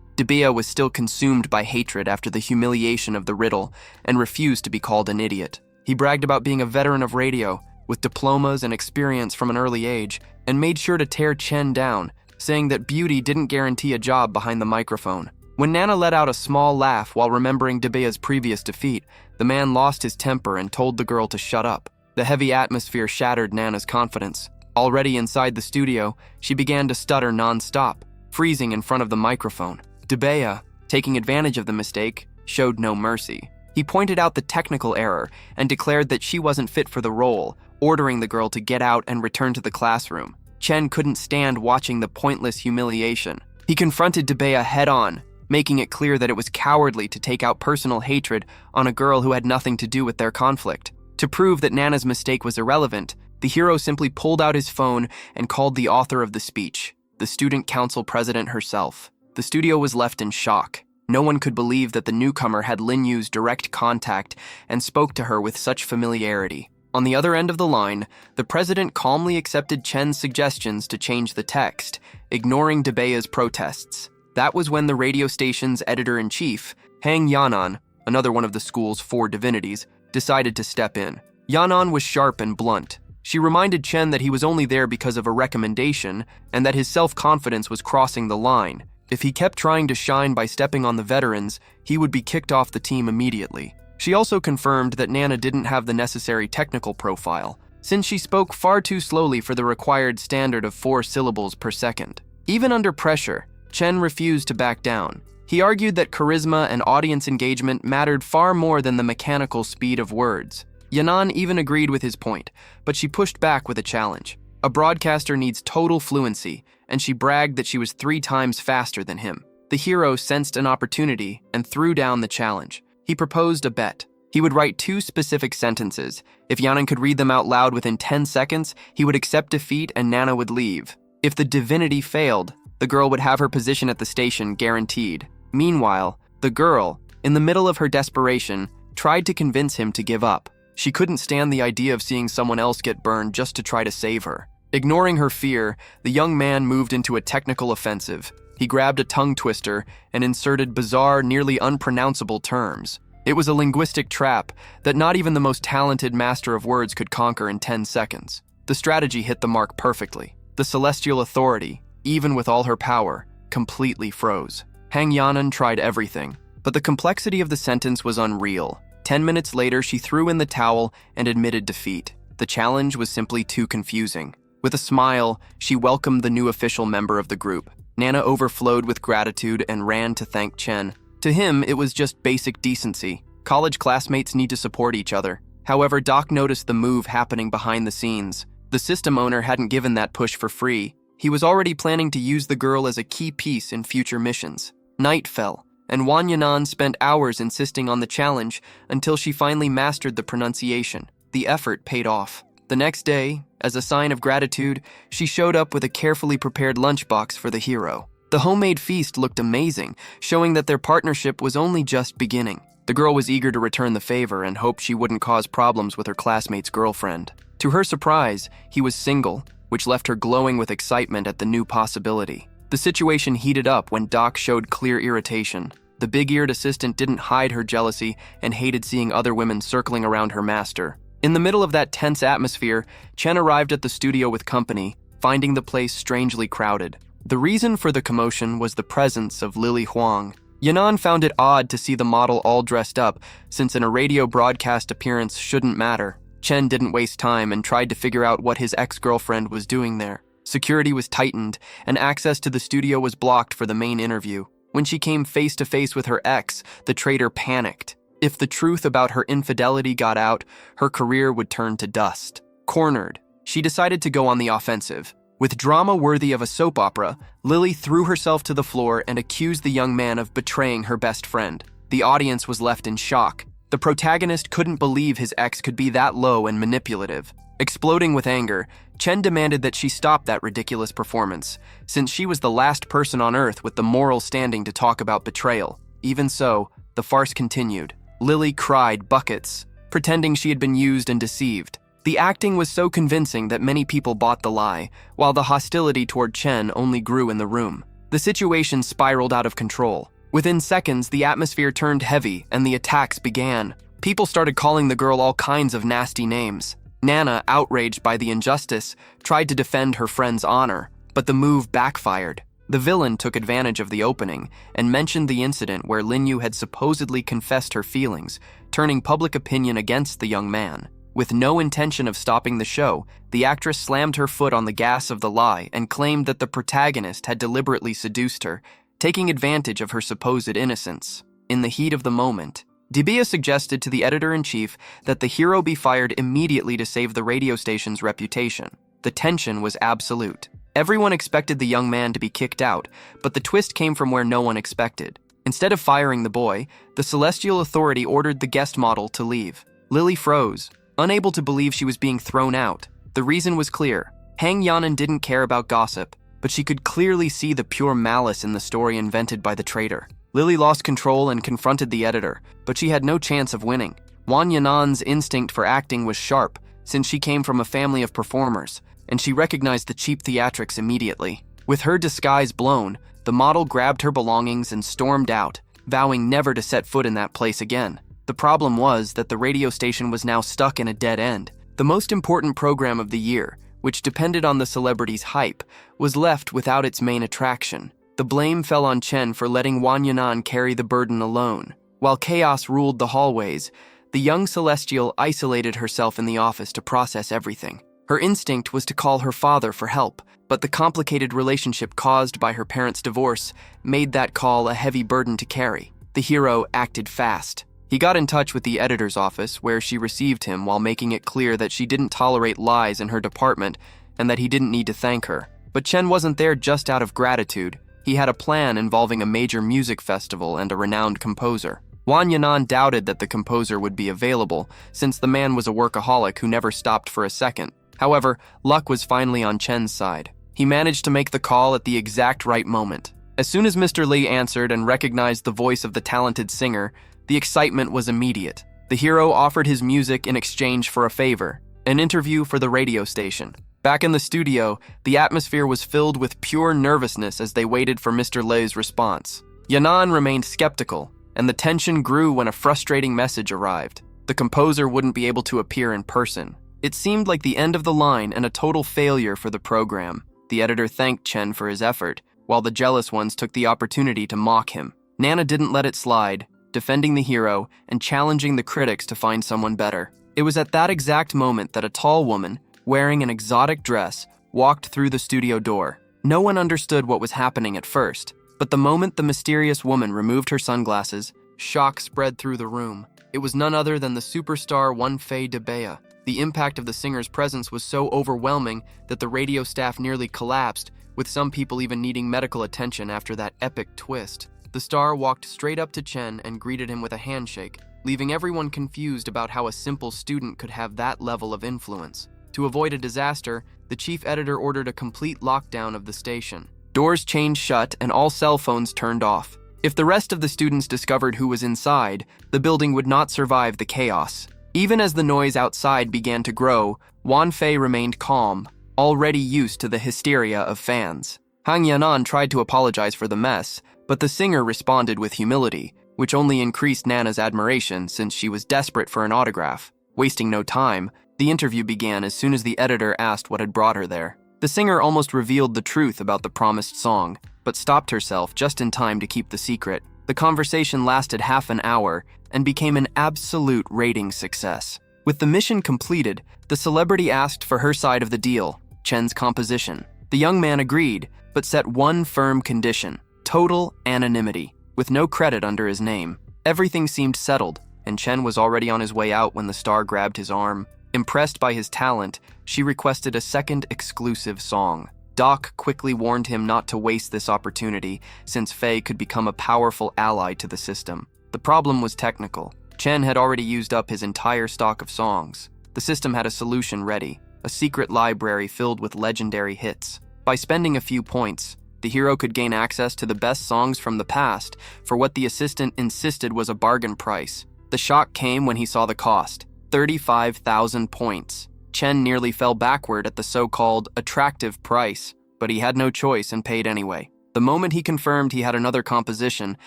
Debea was still consumed by hatred after the humiliation of the riddle and refused to be called an idiot. He bragged about being a veteran of radio, with diplomas and experience from an early age, and made sure to tear Chen down, saying that beauty didn't guarantee a job behind the microphone. When Nana let out a small laugh while remembering Debea's previous defeat, the man lost his temper and told the girl to shut up. The heavy atmosphere shattered Nana's confidence. Already inside the studio, she began to stutter non-stop, freezing in front of the microphone. Debea, taking advantage of the mistake, showed no mercy. He pointed out the technical error and declared that she wasn't fit for the role, ordering the girl to get out and return to the classroom. Chen couldn't stand watching the pointless humiliation. He confronted Debea head-on, making it clear that it was cowardly to take out personal hatred on a girl who had nothing to do with their conflict. To prove that Nana's mistake was irrelevant, the hero simply pulled out his phone and called the author of the speech, the student council president herself. The studio was left in shock. No one could believe that the newcomer had Lin Yu's direct contact and spoke to her with such familiarity. On the other end of the line, the president calmly accepted Chen's suggestions to change the text, ignoring Debea's protests. That was when the radio station's editor-in-chief, Hang Yanan, another one of the school's 4 divinities, decided to step in. Yanan was sharp and blunt. She reminded Chen that he was only there because of a recommendation and that his self-confidence was crossing the line. If he kept trying to shine by stepping on the veterans, he would be kicked off the team immediately. She also confirmed that Nana didn't have the necessary technical profile, since she spoke far too slowly for the required standard of 4 syllables per second. Even under pressure, Chen refused to back down. He argued that charisma and audience engagement mattered far more than the mechanical speed of words. Yanan even agreed with his point, but she pushed back with a challenge. A broadcaster needs total fluency, and she bragged that she was 3 times faster than him. The hero sensed an opportunity and threw down the challenge. He proposed a bet. He would write 2 specific sentences. If Yanan could read them out loud within 10 seconds, he would accept defeat and Nana would leave. If the divinity failed, the girl would have her position at the station guaranteed. Meanwhile, the girl, in the middle of her desperation, tried to convince him to give up. She couldn't stand the idea of seeing someone else get burned just to try to save her. Ignoring her fear, the young man moved into a technical offensive. He grabbed a tongue twister and inserted bizarre, nearly unpronounceable terms. It was a linguistic trap that not even the most talented master of words could conquer in 10 seconds. The strategy hit the mark perfectly. The celestial authority, even with all her power, completely froze. Hang Yanan tried everything, but the complexity of the sentence was unreal. 10 minutes later, she threw in the towel and admitted defeat. The challenge was simply too confusing. With a smile, she welcomed the new official member of the group. Nana overflowed with gratitude and ran to thank Chen. To him, it was just basic decency. College classmates need to support each other. However, Doc noticed the move happening behind the scenes. The system owner hadn't given that push for free. He was already planning to use the girl as a key piece in future missions. Night fell, and Wan Yanan spent hours insisting on the challenge until she finally mastered the pronunciation. The effort paid off. The next day, as a sign of gratitude, she showed up with a carefully prepared lunchbox for the hero. The homemade feast looked amazing, showing that their partnership was only just beginning. The girl was eager to return the favor and hoped she wouldn't cause problems with her classmate's girlfriend. To her surprise, he was single, which left her glowing with excitement at the new possibility. The situation heated up when Doc showed clear irritation. The big-eared assistant didn't hide her jealousy and hated seeing other women circling around her master. In the middle of that tense atmosphere, Chen arrived at the studio with company, finding the place strangely crowded. The reason for the commotion was the presence of Lily Huang. Yanan found it odd to see the model all dressed up, since in a radio broadcast appearance shouldn't matter. Chen didn't waste time and tried to figure out what his ex-girlfriend was doing there. Security was tightened, and access to the studio was blocked for the main interview. When she came face-to-face with her ex, the traitor panicked. If the truth about her infidelity got out, her career would turn to dust. Cornered, she decided to go on the offensive. With drama worthy of a soap opera, Lily threw herself to the floor and accused the young man of betraying her best friend. The audience was left in shock. The protagonist couldn't believe his ex could be that low and manipulative. Exploding with anger, Chen demanded that she stop that ridiculous performance, since she was the last person on Earth with the moral standing to talk about betrayal. Even so, the farce continued. Lily cried buckets, pretending she had been used and deceived. The acting was so convincing that many people bought the lie, while the hostility toward Chen only grew in the room. The situation spiraled out of control. Within seconds, the atmosphere turned heavy and the attacks began. People started calling the girl all kinds of nasty names. Nana, outraged by the injustice, tried to defend her friend's honor, but the move backfired. The villain took advantage of the opening and mentioned the incident where Linyu had supposedly confessed her feelings, turning public opinion against the young man. With no intention of stopping the show, the actress slammed her foot on the gas of the lie and claimed that the protagonist had deliberately seduced her, taking advantage of her supposed innocence. In the heat of the moment, Debia suggested to the editor-in-chief that the hero be fired immediately to save the radio station's reputation. The tension was absolute. Everyone expected the young man to be kicked out, but the twist came from where no one expected. Instead of firing the boy, the Celestial Authority ordered the guest model to leave. Lily froze, unable to believe she was being thrown out. The reason was clear. Hang Yanan didn't care about gossip, but she could clearly see the pure malice in the story invented by the traitor. Lily lost control and confronted the editor, but she had no chance of winning. Wan Yanan's instinct for acting was sharp, since she came from a family of performers, and she recognized the cheap theatrics immediately. With her disguise blown, the model grabbed her belongings and stormed out, vowing never to set foot in that place again. The problem was that the radio station was now stuck in a dead end. The most important program of the year, which depended on the celebrity's hype, was left without its main attraction. The blame fell on Chen for letting Wan Yanan carry the burden alone. While chaos ruled the hallways, the young Celestial isolated herself in the office to process everything. Her instinct was to call her father for help, but the complicated relationship caused by her parents' divorce made that call a heavy burden to carry. The hero acted fast. He got in touch with the editor's office, where she received him while making it clear that she didn't tolerate lies in her department and that he didn't need to thank her. But Chen wasn't there just out of gratitude. He had a plan involving a major music festival and a renowned composer. Wan Yanan doubted that the composer would be available, since the man was a workaholic who never stopped for a second. However, luck was finally on Chen's side. He managed to make the call at the exact right moment. As soon as Mr. Li answered and recognized the voice of the talented singer, the excitement was immediate. The hero offered his music in exchange for a favor, an interview for the radio station. Back in the studio, the atmosphere was filled with pure nervousness as they waited for Mr. Li's response. Yanan remained skeptical, and the tension grew when a frustrating message arrived. The composer wouldn't be able to appear in person. It seemed like the end of the line and a total failure for the program. The editor thanked Chen for his effort, while the jealous ones took the opportunity to mock him. Nana didn't let it slide, defending the hero and challenging the critics to find someone better. It was at that exact moment that a tall woman, wearing an exotic dress, walked through the studio door. No one understood what was happening at first, but the moment the mysterious woman removed her sunglasses, shock spread through the room. It was none other than the superstar Wonfei Debea. The impact of the singer's presence was so overwhelming that the radio staff nearly collapsed, with some people even needing medical attention after that epic twist. The star walked straight up to Chen and greeted him with a handshake, leaving everyone confused about how a simple student could have that level of influence. To avoid a disaster, the chief editor ordered a complete lockdown of the station. Doors chained shut and all cell phones turned off. If the rest of the students discovered who was inside, the building would not survive the chaos. Even as the noise outside began to grow, Wonfei remained calm, already used to the hysteria of fans. Hang Yanan tried to apologize for the mess, but the singer responded with humility, which only increased Nana's admiration since she was desperate for an autograph. Wasting no time, the interview began as soon as the editor asked what had brought her there. The singer almost revealed the truth about the promised song, but stopped herself just in time to keep the secret. The conversation lasted half an hour and became an absolute ratings success. With the mission completed, the celebrity asked for her side of the deal, Chen's composition. The young man agreed, but set one firm condition: total anonymity, with no credit under his name. Everything seemed settled, and Chen was already on his way out when the star grabbed his arm. Impressed by his talent, she requested a second exclusive song. Doc quickly warned him not to waste this opportunity, since Faye could become a powerful ally to the system. The problem was technical. Chen had already used up his entire stock of songs. The system had a solution ready, a secret library filled with legendary hits. By spending a few points, the hero could gain access to the best songs from the past for what the assistant insisted was a bargain price. The shock came when he saw the cost: 35,000 points. Chen nearly fell backward at the so-called attractive price, but he had no choice and paid anyway. The moment he confirmed he had another composition,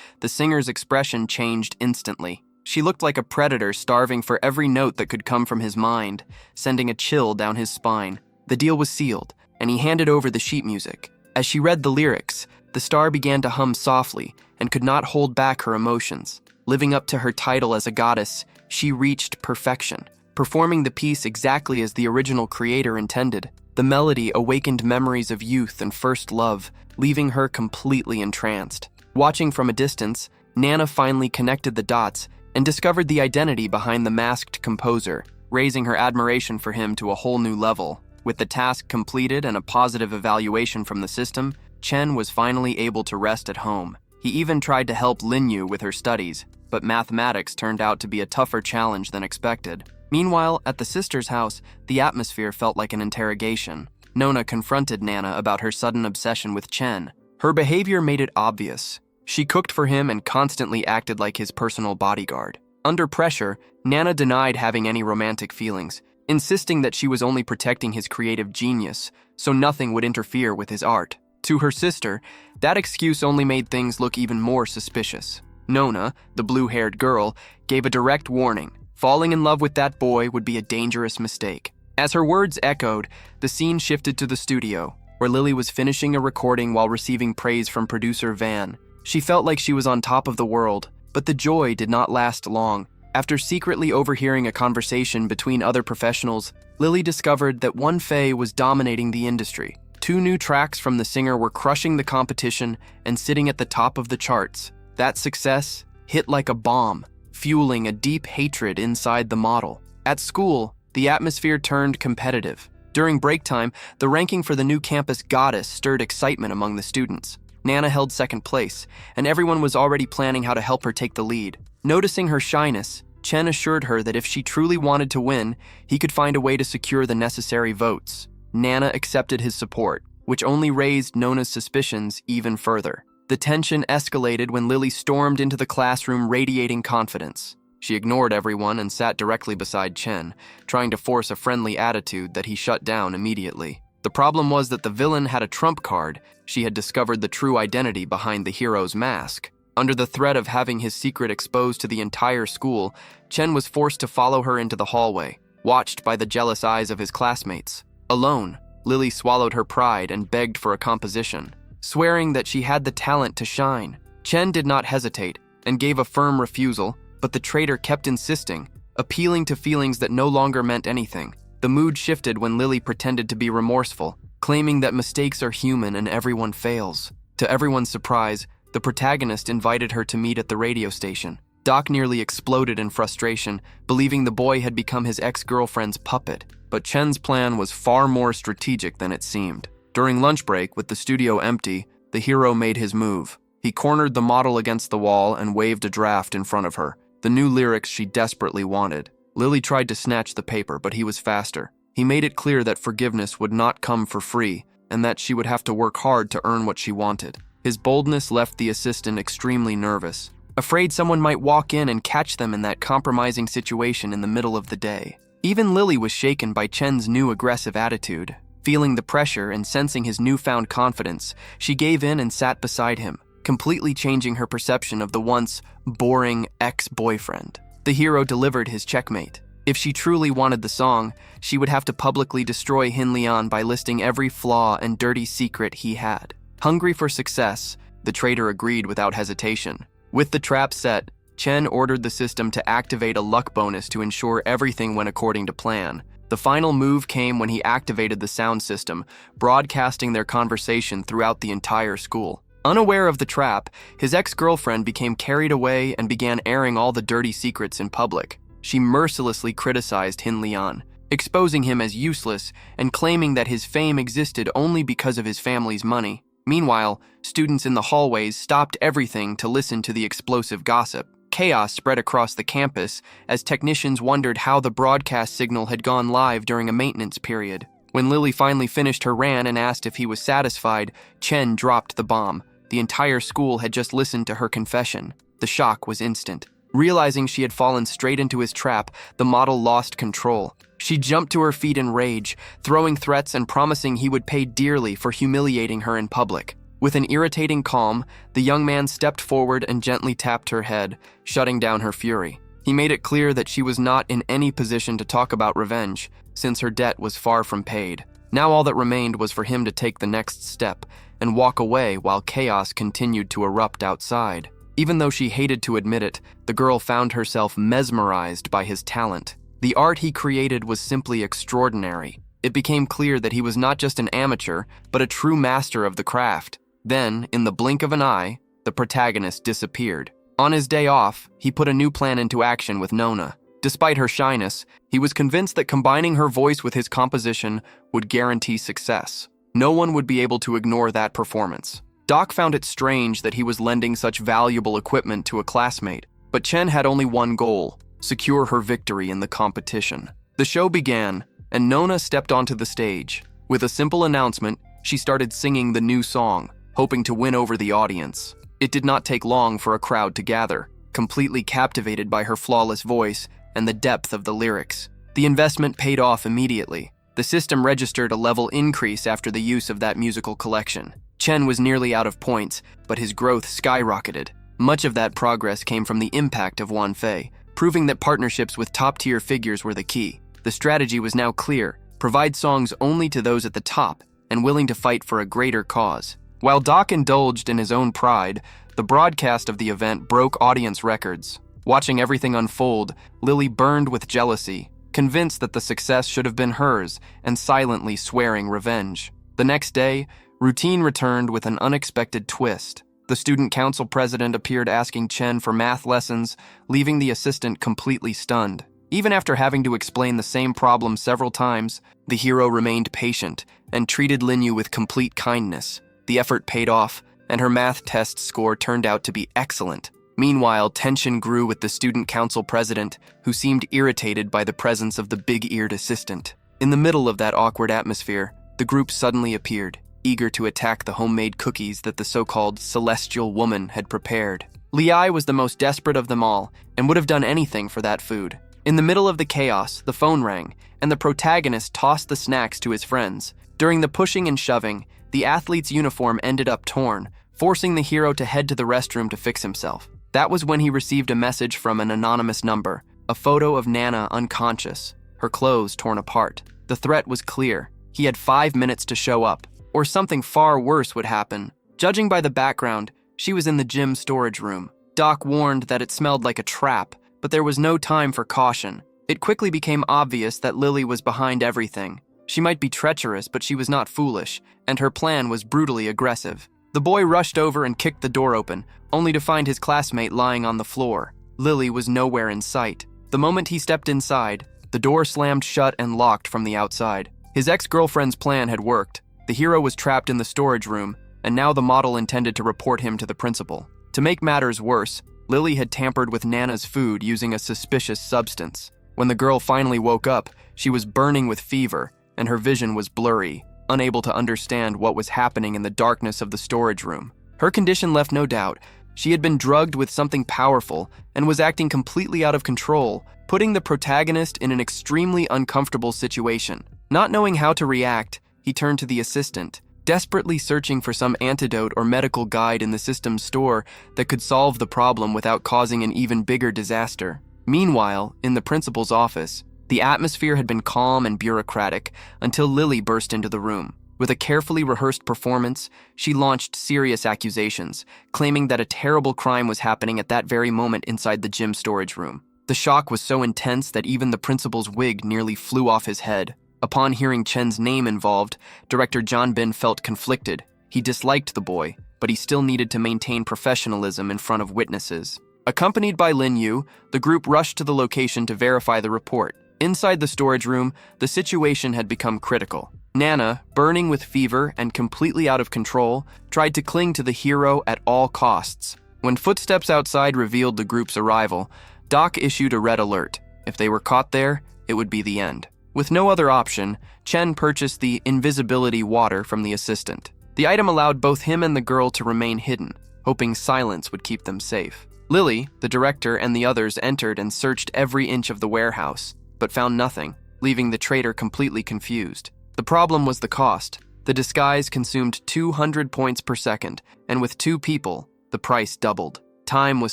the singer's expression changed instantly. She looked like a predator starving for every note that could come from his mind, sending a chill down his spine. The deal was sealed, and he handed over the sheet music. As she read the lyrics, the star began to hum softly and could not hold back her emotions. Living up to her title as a goddess, she reached perfection, performing the piece exactly as the original creator intended. The melody awakened memories of youth and first love, leaving her completely entranced. Watching from a distance, Nana finally connected the dots and discovered the identity behind the masked composer, raising her admiration for him to a whole new level. With the task completed and a positive evaluation from the system, Chen was finally able to rest at home. He even tried to help Linyu with her studies, but mathematics turned out to be a tougher challenge than expected. Meanwhile, at the sister's house, the atmosphere felt like an interrogation. Nona confronted Nana about her sudden obsession with Chen. Her behavior made it obvious. She cooked for him and constantly acted like his personal bodyguard. Under pressure, Nana denied having any romantic feelings, insisting that she was only protecting his creative genius, so nothing would interfere with his art. To her sister, that excuse only made things look even more suspicious. Nona, the blue-haired girl, gave a direct warning. Falling in love with that boy would be a dangerous mistake. As her words echoed, the scene shifted to the studio, where Lily was finishing a recording while receiving praise from producer Van. She felt like she was on top of the world, but the joy did not last long. After secretly overhearing a conversation between other professionals, Lily discovered that Wonfei was dominating the industry. 2 new tracks from the singer were crushing the competition and sitting at the top of the charts. That success hit like a bomb, fueling a deep hatred inside the model. At school, the atmosphere turned competitive. During break time, the ranking for the new campus goddess stirred excitement among the students. Nana held second place, and everyone was already planning how to help her take the lead. Noticing her shyness, Chen assured her that if she truly wanted to win, he could find a way to secure the necessary votes. Nana accepted his support, which only raised Nona's suspicions even further. The tension escalated when Lily stormed into the classroom radiating confidence. She ignored everyone and sat directly beside Chen, trying to force a friendly attitude that he shut down immediately. The problem was that the villain had a trump card. She had discovered the true identity behind the hero's mask. Under the threat of having his secret exposed to the entire school, Chen was forced to follow her into the hallway. watched by the jealous eyes of his classmates. Alone, Lily swallowed her pride and begged for a composition, swearing that she had the talent to shine. Chen did not hesitate and gave a firm refusal, but the traitor kept insisting, appealing to feelings that no longer meant anything. The mood shifted when Lily pretended to be remorseful, claiming that mistakes are human and everyone fails. To everyone's surprise, the protagonist invited her to meet at the radio station. Doc nearly exploded in frustration, believing the boy had become his ex-girlfriend's puppet. But Chen's plan was far more strategic than it seemed. During lunch break, with the studio empty, the hero made his move. He cornered the model against the wall and waved a draft in front of her, the new lyrics she desperately wanted. Lily tried to snatch the paper, but he was faster. He made it clear that forgiveness would not come for free, and that she would have to work hard to earn what she wanted. His boldness left the assistant extremely nervous, afraid someone might walk in and catch them in that compromising situation in the middle of the day. Even Lily was shaken by Chen's new aggressive attitude. Feeling the pressure and sensing his newfound confidence, she gave in and sat beside him, completely changing her perception of the once boring ex-boyfriend. The hero delivered his checkmate. If she truly wanted the song, she would have to publicly destroy Hin Lian by listing every flaw and dirty secret he had. Hungry for success, the traitor agreed without hesitation. With the trap set, Chen ordered the system to activate a luck bonus to ensure everything went according to plan. The final move came when he activated the sound system, broadcasting their conversation throughout the entire school. Unaware of the trap, his ex-girlfriend became carried away and began airing all the dirty secrets in public. She mercilessly criticized Hin Lian, exposing him as useless and claiming that his fame existed only because of his family's money. Meanwhile, students in the hallways stopped everything to listen to the explosive gossip. Chaos spread across the campus as technicians wondered how the broadcast signal had gone live during a maintenance period. When Lily finally finished her rant and asked if he was satisfied, Chen dropped the bomb. The entire school had just listened to her confession. The shock was instant. Realizing she had fallen straight into his trap, the model lost control. She jumped to her feet in rage, throwing threats and promising he would pay dearly for humiliating her in public. With an irritating calm, the young man stepped forward and gently tapped her head, shutting down her fury. He made it clear that she was not in any position to talk about revenge, since her debt was far from paid. Now all that remained was for him to take the next step and walk away while chaos continued to erupt outside. Even though she hated to admit it, the girl found herself mesmerized by his talent. The art he created was simply extraordinary. It became clear that he was not just an amateur, but a true master of the craft. Then, in the blink of an eye, the protagonist disappeared. On his day off, he put a new plan into action with Nona. Despite her shyness, he was convinced that combining her voice with his composition would guarantee success. No one would be able to ignore that performance. Doc found it strange that he was lending such valuable equipment to a classmate, but Chen had only one goal: secure her victory in the competition. The show began, and Nona stepped onto the stage. With a simple announcement, she started singing the new song, hoping to win over the audience. It did not take long for a crowd to gather, completely captivated by her flawless voice and the depth of the lyrics. The investment paid off immediately. The system registered a level increase after the use of that musical collection. Chen was nearly out of points, but his growth skyrocketed. Much of that progress came from the impact of Wan Fei, proving that partnerships with top-tier figures were the key. The strategy was now clear: provide songs only to those at the top and willing to fight for a greater cause. While Doc indulged in his own pride, the broadcast of the event broke audience records. Watching everything unfold, Lily burned with jealousy, convinced that the success should have been hers, and silently swearing revenge. The next day, routine returned with an unexpected twist. The student council president appeared asking Chen for math lessons, leaving the assistant completely stunned. Even after having to explain the same problem several times, the hero remained patient and treated Linyu with complete kindness. The effort paid off, and her math test score turned out to be excellent. Meanwhile, tension grew with the student council president, who seemed irritated by the presence of the big-eared assistant. In the middle of that awkward atmosphere, the group suddenly appeared, eager to attack the homemade cookies that the so-called celestial woman had prepared. Liai was the most desperate of them all, and would have done anything for that food. In the middle of the chaos, the phone rang, and the protagonist tossed the snacks to his friends. During the pushing and shoving, the athlete's uniform ended up torn, forcing the hero to head to the restroom to fix himself. That was when he received a message from an anonymous number, a photo of Nana unconscious. her clothes torn apart. The threat was clear. He had 5 minutes to show up, or something far worse would happen. Judging by the background, she was in the gym storage room. Doc warned that it smelled like a trap, but there was no time for caution. It quickly became obvious that Lily was behind everything. She might be treacherous, but she was not foolish, and her plan was brutally aggressive. The boy rushed over and kicked the door open, only to find his classmate lying on the floor. Lily was nowhere in sight. The moment he stepped inside, the door slammed shut and locked from the outside. His ex-girlfriend's plan had worked. The hero was trapped in the storage room, and now the model intended to report him to the principal. To make matters worse, Lily had tampered with Nana's food using a suspicious substance. When the girl finally woke up, she was burning with fever, and her vision was blurry, unable to understand what was happening in the darkness of the storage room. Her condition left no doubt. She had been drugged with something powerful and was acting completely out of control, putting the protagonist in an extremely uncomfortable situation. Not knowing how to react, he turned to the assistant, desperately searching for some antidote or medical guide in the system's store that could solve the problem without causing an even bigger disaster. Meanwhile, in the principal's office, the atmosphere had been calm and bureaucratic until Lily burst into the room. With a carefully rehearsed performance, she launched serious accusations, claiming that a terrible crime was happening at that very moment inside the gym storage room. The shock was so intense that even the principal's wig nearly flew off his head. Upon hearing Chen's name involved, director John Bin felt conflicted. He disliked the boy, but he still needed to maintain professionalism in front of witnesses. Accompanied by Lin Yu, the group rushed to the location to verify the report. Inside the storage room, the situation had become critical. Nana, burning with fever and completely out of control, tried to cling to the hero at all costs. When footsteps outside revealed the group's arrival, Doc issued a red alert. If they were caught there, it would be the end. With no other option, Chen purchased the invisibility water from the assistant. The item allowed both him and the girl to remain hidden, hoping silence would keep them safe. Lily, the director, and the others entered and searched every inch of the warehouse, but found nothing, leaving the trader completely confused. The problem was the cost. The disguise consumed 200 points per second, and with 2 people, the price doubled. Time was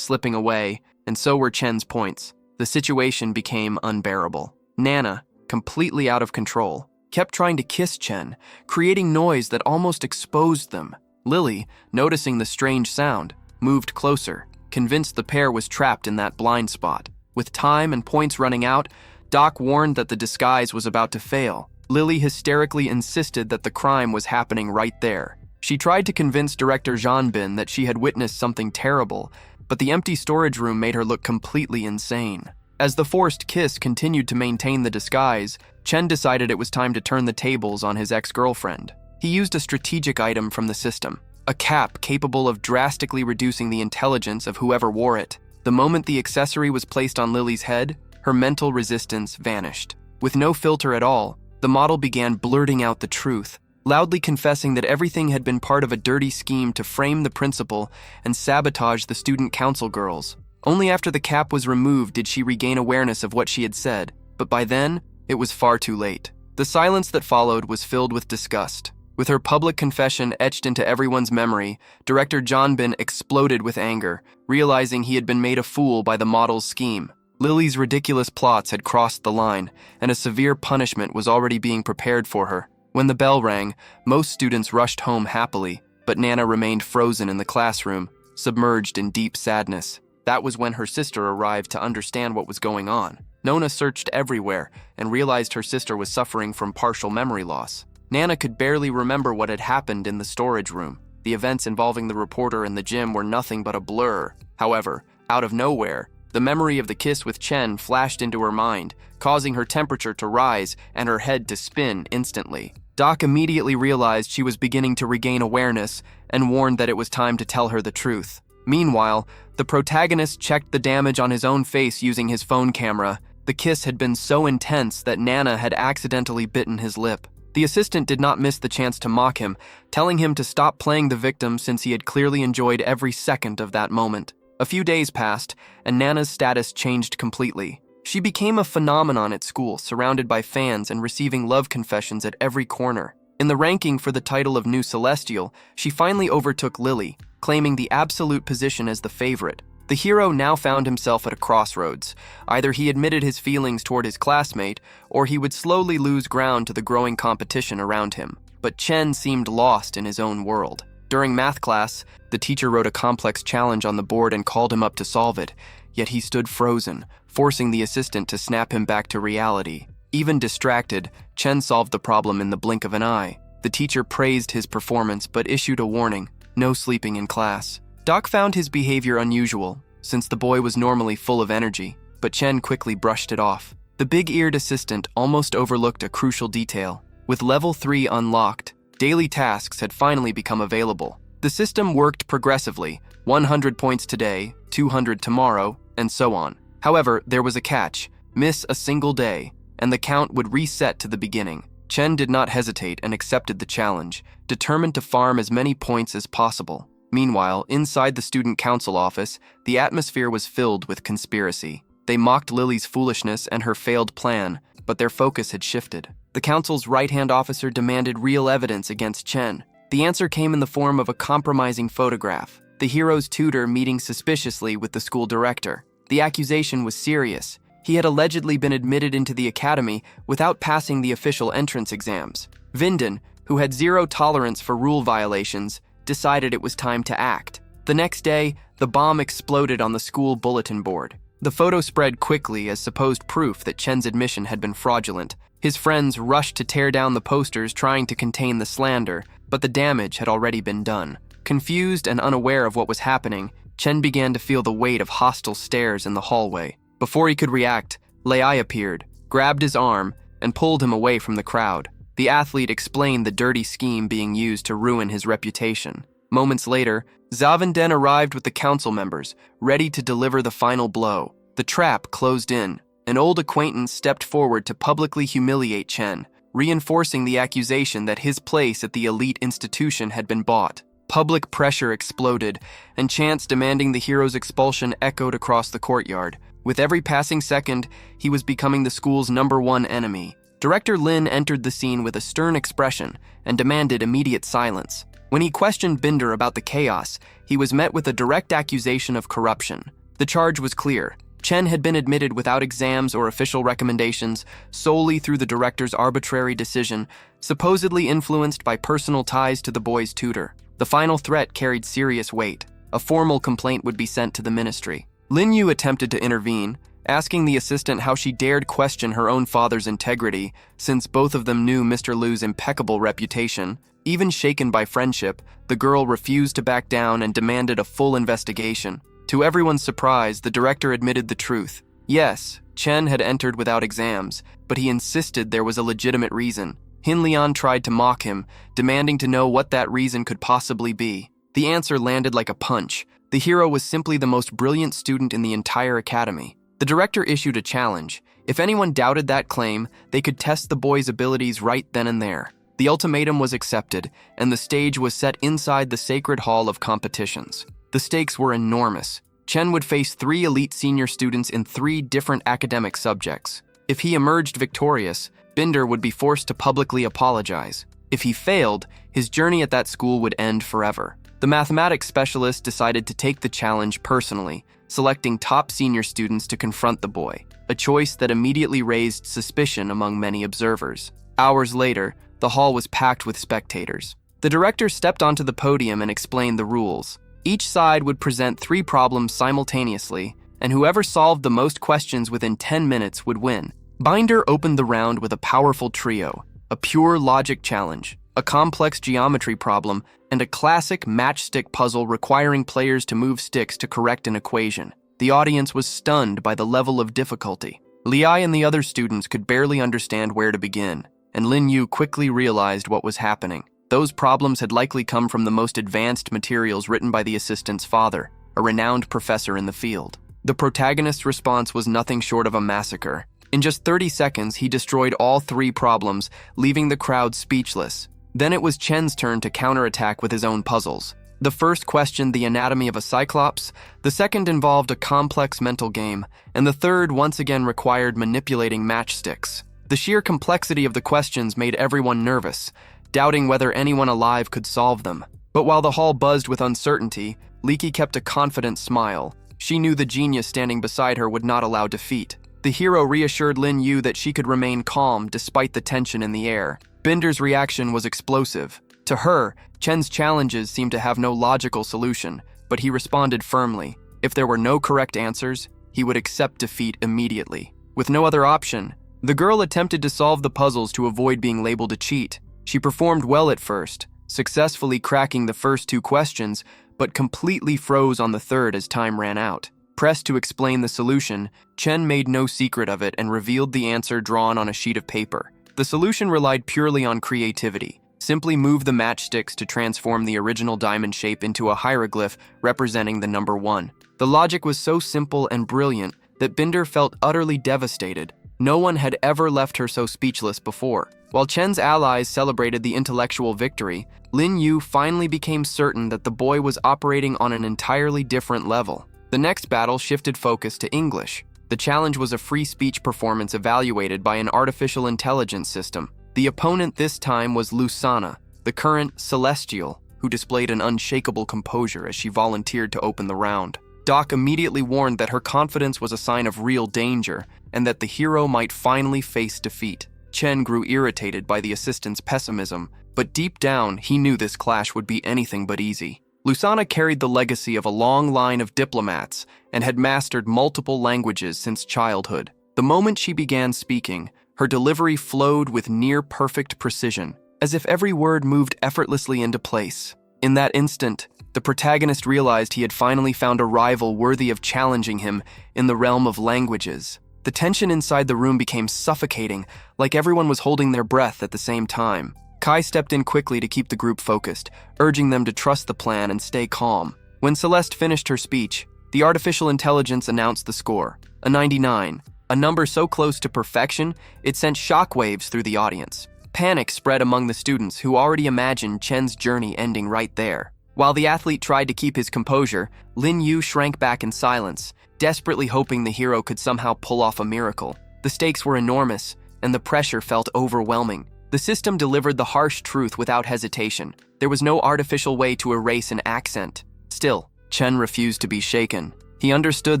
slipping away, and so were Chen's points. The situation became unbearable. Nana, completely out of control, kept trying to kiss Chen, creating noise that almost exposed them. Lily, noticing the strange sound, moved closer, convinced the pair was trapped in that blind spot. With time and points running out, Doc warned that the disguise was about to fail. Lily hysterically insisted that the crime was happening right there. She tried to convince director Jean Bin that she had witnessed something terrible, but the empty storage room made her look completely insane. As the forced kiss continued to maintain the disguise, Chen decided it was time to turn the tables on his ex-girlfriend. He used a strategic item from the system, a cap capable of drastically reducing the intelligence of whoever wore it. The moment the accessory was placed on Lily's head, her mental resistance vanished. With no filter at all, the model began blurting out the truth, loudly confessing that everything had been part of a dirty scheme to frame the principal and sabotage the student council girls. Only after the cap was removed did she regain awareness of what she had said, but by then, it was far too late. The silence that followed was filled with disgust. With her public confession etched into everyone's memory, director John Bin exploded with anger, realizing he had been made a fool by the model's scheme. Lily's ridiculous plots had crossed the line, and a severe punishment was already being prepared for her. When the bell rang, most students rushed home happily, but Nana remained frozen in the classroom, submerged in deep sadness. That was when her sister arrived to understand what was going on. Nona searched everywhere and realized her sister was suffering from partial memory loss. Nana could barely remember what had happened in the storage room. The events involving the reporter and the gym were nothing but a blur. However, out of nowhere, the memory of the kiss with Chen flashed into her mind, causing her temperature to rise and her head to spin instantly. Doc immediately realized she was beginning to regain awareness and warned that it was time to tell her the truth. Meanwhile, the protagonist checked the damage on his own face using his phone camera. The kiss had been so intense that Nana had accidentally bitten his lip. The assistant did not miss the chance to mock him, telling him to stop playing the victim since he had clearly enjoyed every second of that moment. A few days passed, and Nana's status changed completely. She became a phenomenon at school, surrounded by fans and receiving love confessions at every corner. In the ranking for the title of New Celestial, she finally overtook Lily, claiming the absolute position as the favorite. The hero now found himself at a crossroads. Either he admitted his feelings toward his classmate, or he would slowly lose ground to the growing competition around him. But Chen seemed lost in his own world. During math class, the teacher wrote a complex challenge on the board and called him up to solve it, yet he stood frozen, forcing the assistant to snap him back to reality. Even distracted, Chen solved the problem in the blink of an eye. The teacher praised his performance but issued a warning: no sleeping in class. Doc found his behavior unusual, since the boy was normally full of energy, but Chen quickly brushed it off. The big-eared assistant almost overlooked a crucial detail. With level 3 unlocked, daily tasks had finally become available. The system worked progressively, 100 points today, 200 tomorrow, and so on. However, there was a catch: miss a single day, and the count would reset to the beginning. Chen did not hesitate and accepted the challenge, determined to farm as many points as possible. Meanwhile, inside the student council office, the atmosphere was filled with conspiracy. They mocked Lily's foolishness and her failed plan, but their focus had shifted. The council's right-hand officer demanded real evidence against Chen. The answer came in the form of a compromising photograph: the hero's tutor meeting suspiciously with the school director. The accusation was serious. He had allegedly been admitted into the academy without passing the official entrance exams. Vinden, who had zero tolerance for rule violations, decided it was time to act. The next day, the bomb exploded on the school bulletin board. The photo spread quickly as supposed proof that Chen's admission had been fraudulent. His friends rushed to tear down the posters, trying to contain the slander, but the damage had already been done. Confused and unaware of what was happening, Chen began to feel the weight of hostile stares in the hallway. Before he could react, Lei appeared, grabbed his arm, and pulled him away from the crowd. The athlete explained the dirty scheme being used to ruin his reputation. Moments later, Zavenden arrived with the council members, ready to deliver the final blow. The trap closed in. An old acquaintance stepped forward to publicly humiliate Chen, reinforcing the accusation that his place at the elite institution had been bought. Public pressure exploded, and chants demanding the hero's expulsion echoed across the courtyard. With every passing second, he was becoming the school's #1 enemy. Director Lin entered the scene with a stern expression and demanded immediate silence. When he questioned Binder about the chaos, he was met with a direct accusation of corruption. The charge was clear: Chen had been admitted without exams or official recommendations, solely through the director's arbitrary decision, supposedly influenced by personal ties to the boy's tutor. The final threat carried serious weight. A formal complaint would be sent to the ministry. Lin Yu attempted to intervene, asking the assistant how she dared question her own father's integrity, since both of them knew Mr. Liu's impeccable reputation. Even shaken by friendship, the girl refused to back down and demanded a full investigation. To everyone's surprise, the director admitted the truth. Yes, Chen had entered without exams, but he insisted there was a legitimate reason. Hin Lian tried to mock him, demanding to know what that reason could possibly be. The answer landed like a punch. The hero was simply the most brilliant student in the entire academy. The director issued a challenge. If anyone doubted that claim, they could test the boy's abilities right then and there. The ultimatum was accepted, and the stage was set inside the sacred hall of competitions. The stakes were enormous. Chen would face 3 elite senior students in 3 different academic subjects. If he emerged victorious, Binder would be forced to publicly apologize. If he failed, his journey at that school would end forever. The mathematics specialist decided to take the challenge personally, selecting top senior students to confront the boy, a choice that immediately raised suspicion among many observers. Hours later, the hall was packed with spectators. The director stepped onto the podium and explained the rules. Each side would present 3 problems simultaneously, and whoever solved the most questions within 10 minutes would win. Binder opened the round with a powerful trio: a pure logic challenge, a complex geometry problem, and a classic matchstick puzzle requiring players to move sticks to correct an equation. The audience was stunned by the level of difficulty. Liai and the other students could barely understand where to begin, and Lin Yu quickly realized what was happening. Those problems had likely come from the most advanced materials written by the assistant's father, a renowned professor in the field. The protagonist's response was nothing short of a massacre. In just 30 seconds, he destroyed all 3 problems, leaving the crowd speechless. Then it was Chen's turn to counterattack with his own puzzles. The first questioned the anatomy of a cyclops, the second involved a complex mental game, and the third once again required manipulating matchsticks. The sheer complexity of the questions made everyone nervous, doubting whether anyone alive could solve them. But while the hall buzzed with uncertainty, Leaky kept a confident smile. She knew the genius standing beside her would not allow defeat. The hero reassured Lin Yu that she could remain calm despite the tension in the air. Binder's reaction was explosive. To her, Chen's challenges seemed to have no logical solution, but he responded firmly. If there were no correct answers, he would accept defeat immediately. With no other option, the girl attempted to solve the puzzles to avoid being labeled a cheat. She performed well at first, successfully cracking the first 2 questions, but completely froze on the third as time ran out. Pressed to explain the solution, Chen made no secret of it and revealed the answer drawn on a sheet of paper. The solution relied purely on creativity. Simply move the matchsticks to transform the original diamond shape into a hieroglyph representing the number 1. The logic was so simple and brilliant that Binder felt utterly devastated. No one had ever left her so speechless before. While Chen's allies celebrated the intellectual victory, Lin Yu finally became certain that the boy was operating on an entirely different level. The next battle shifted focus to English. The challenge was a free speech performance evaluated by an artificial intelligence system. The opponent this time was Lusana, the current Celestial, who displayed an unshakable composure as she volunteered to open the round. Doc immediately warned that her confidence was a sign of real danger and that the hero might finally face defeat. Chen grew irritated by the assistant's pessimism, but deep down he knew this clash would be anything but easy. Lusana carried the legacy of a long line of diplomats and had mastered multiple languages since childhood. The moment she began speaking, her delivery flowed with near-perfect precision, as if every word moved effortlessly into place. In that instant, the protagonist realized he had finally found a rival worthy of challenging him in the realm of languages. The tension inside the room became suffocating, like everyone was holding their breath at the same time. Kai stepped in quickly to keep the group focused, urging them to trust the plan and stay calm. When Celeste finished her speech, the artificial intelligence announced the score, a 99, a number so close to perfection it sent shockwaves through the audience. Panic spread among the students who already imagined Chen's journey ending right there. While the athlete tried to keep his composure, Lin Yu shrank back in silence, desperately hoping the hero could somehow pull off a miracle. The stakes were enormous, and the pressure felt overwhelming. The system delivered the harsh truth without hesitation. There was no artificial way to erase an accent. Still, Chen refused to be shaken. He understood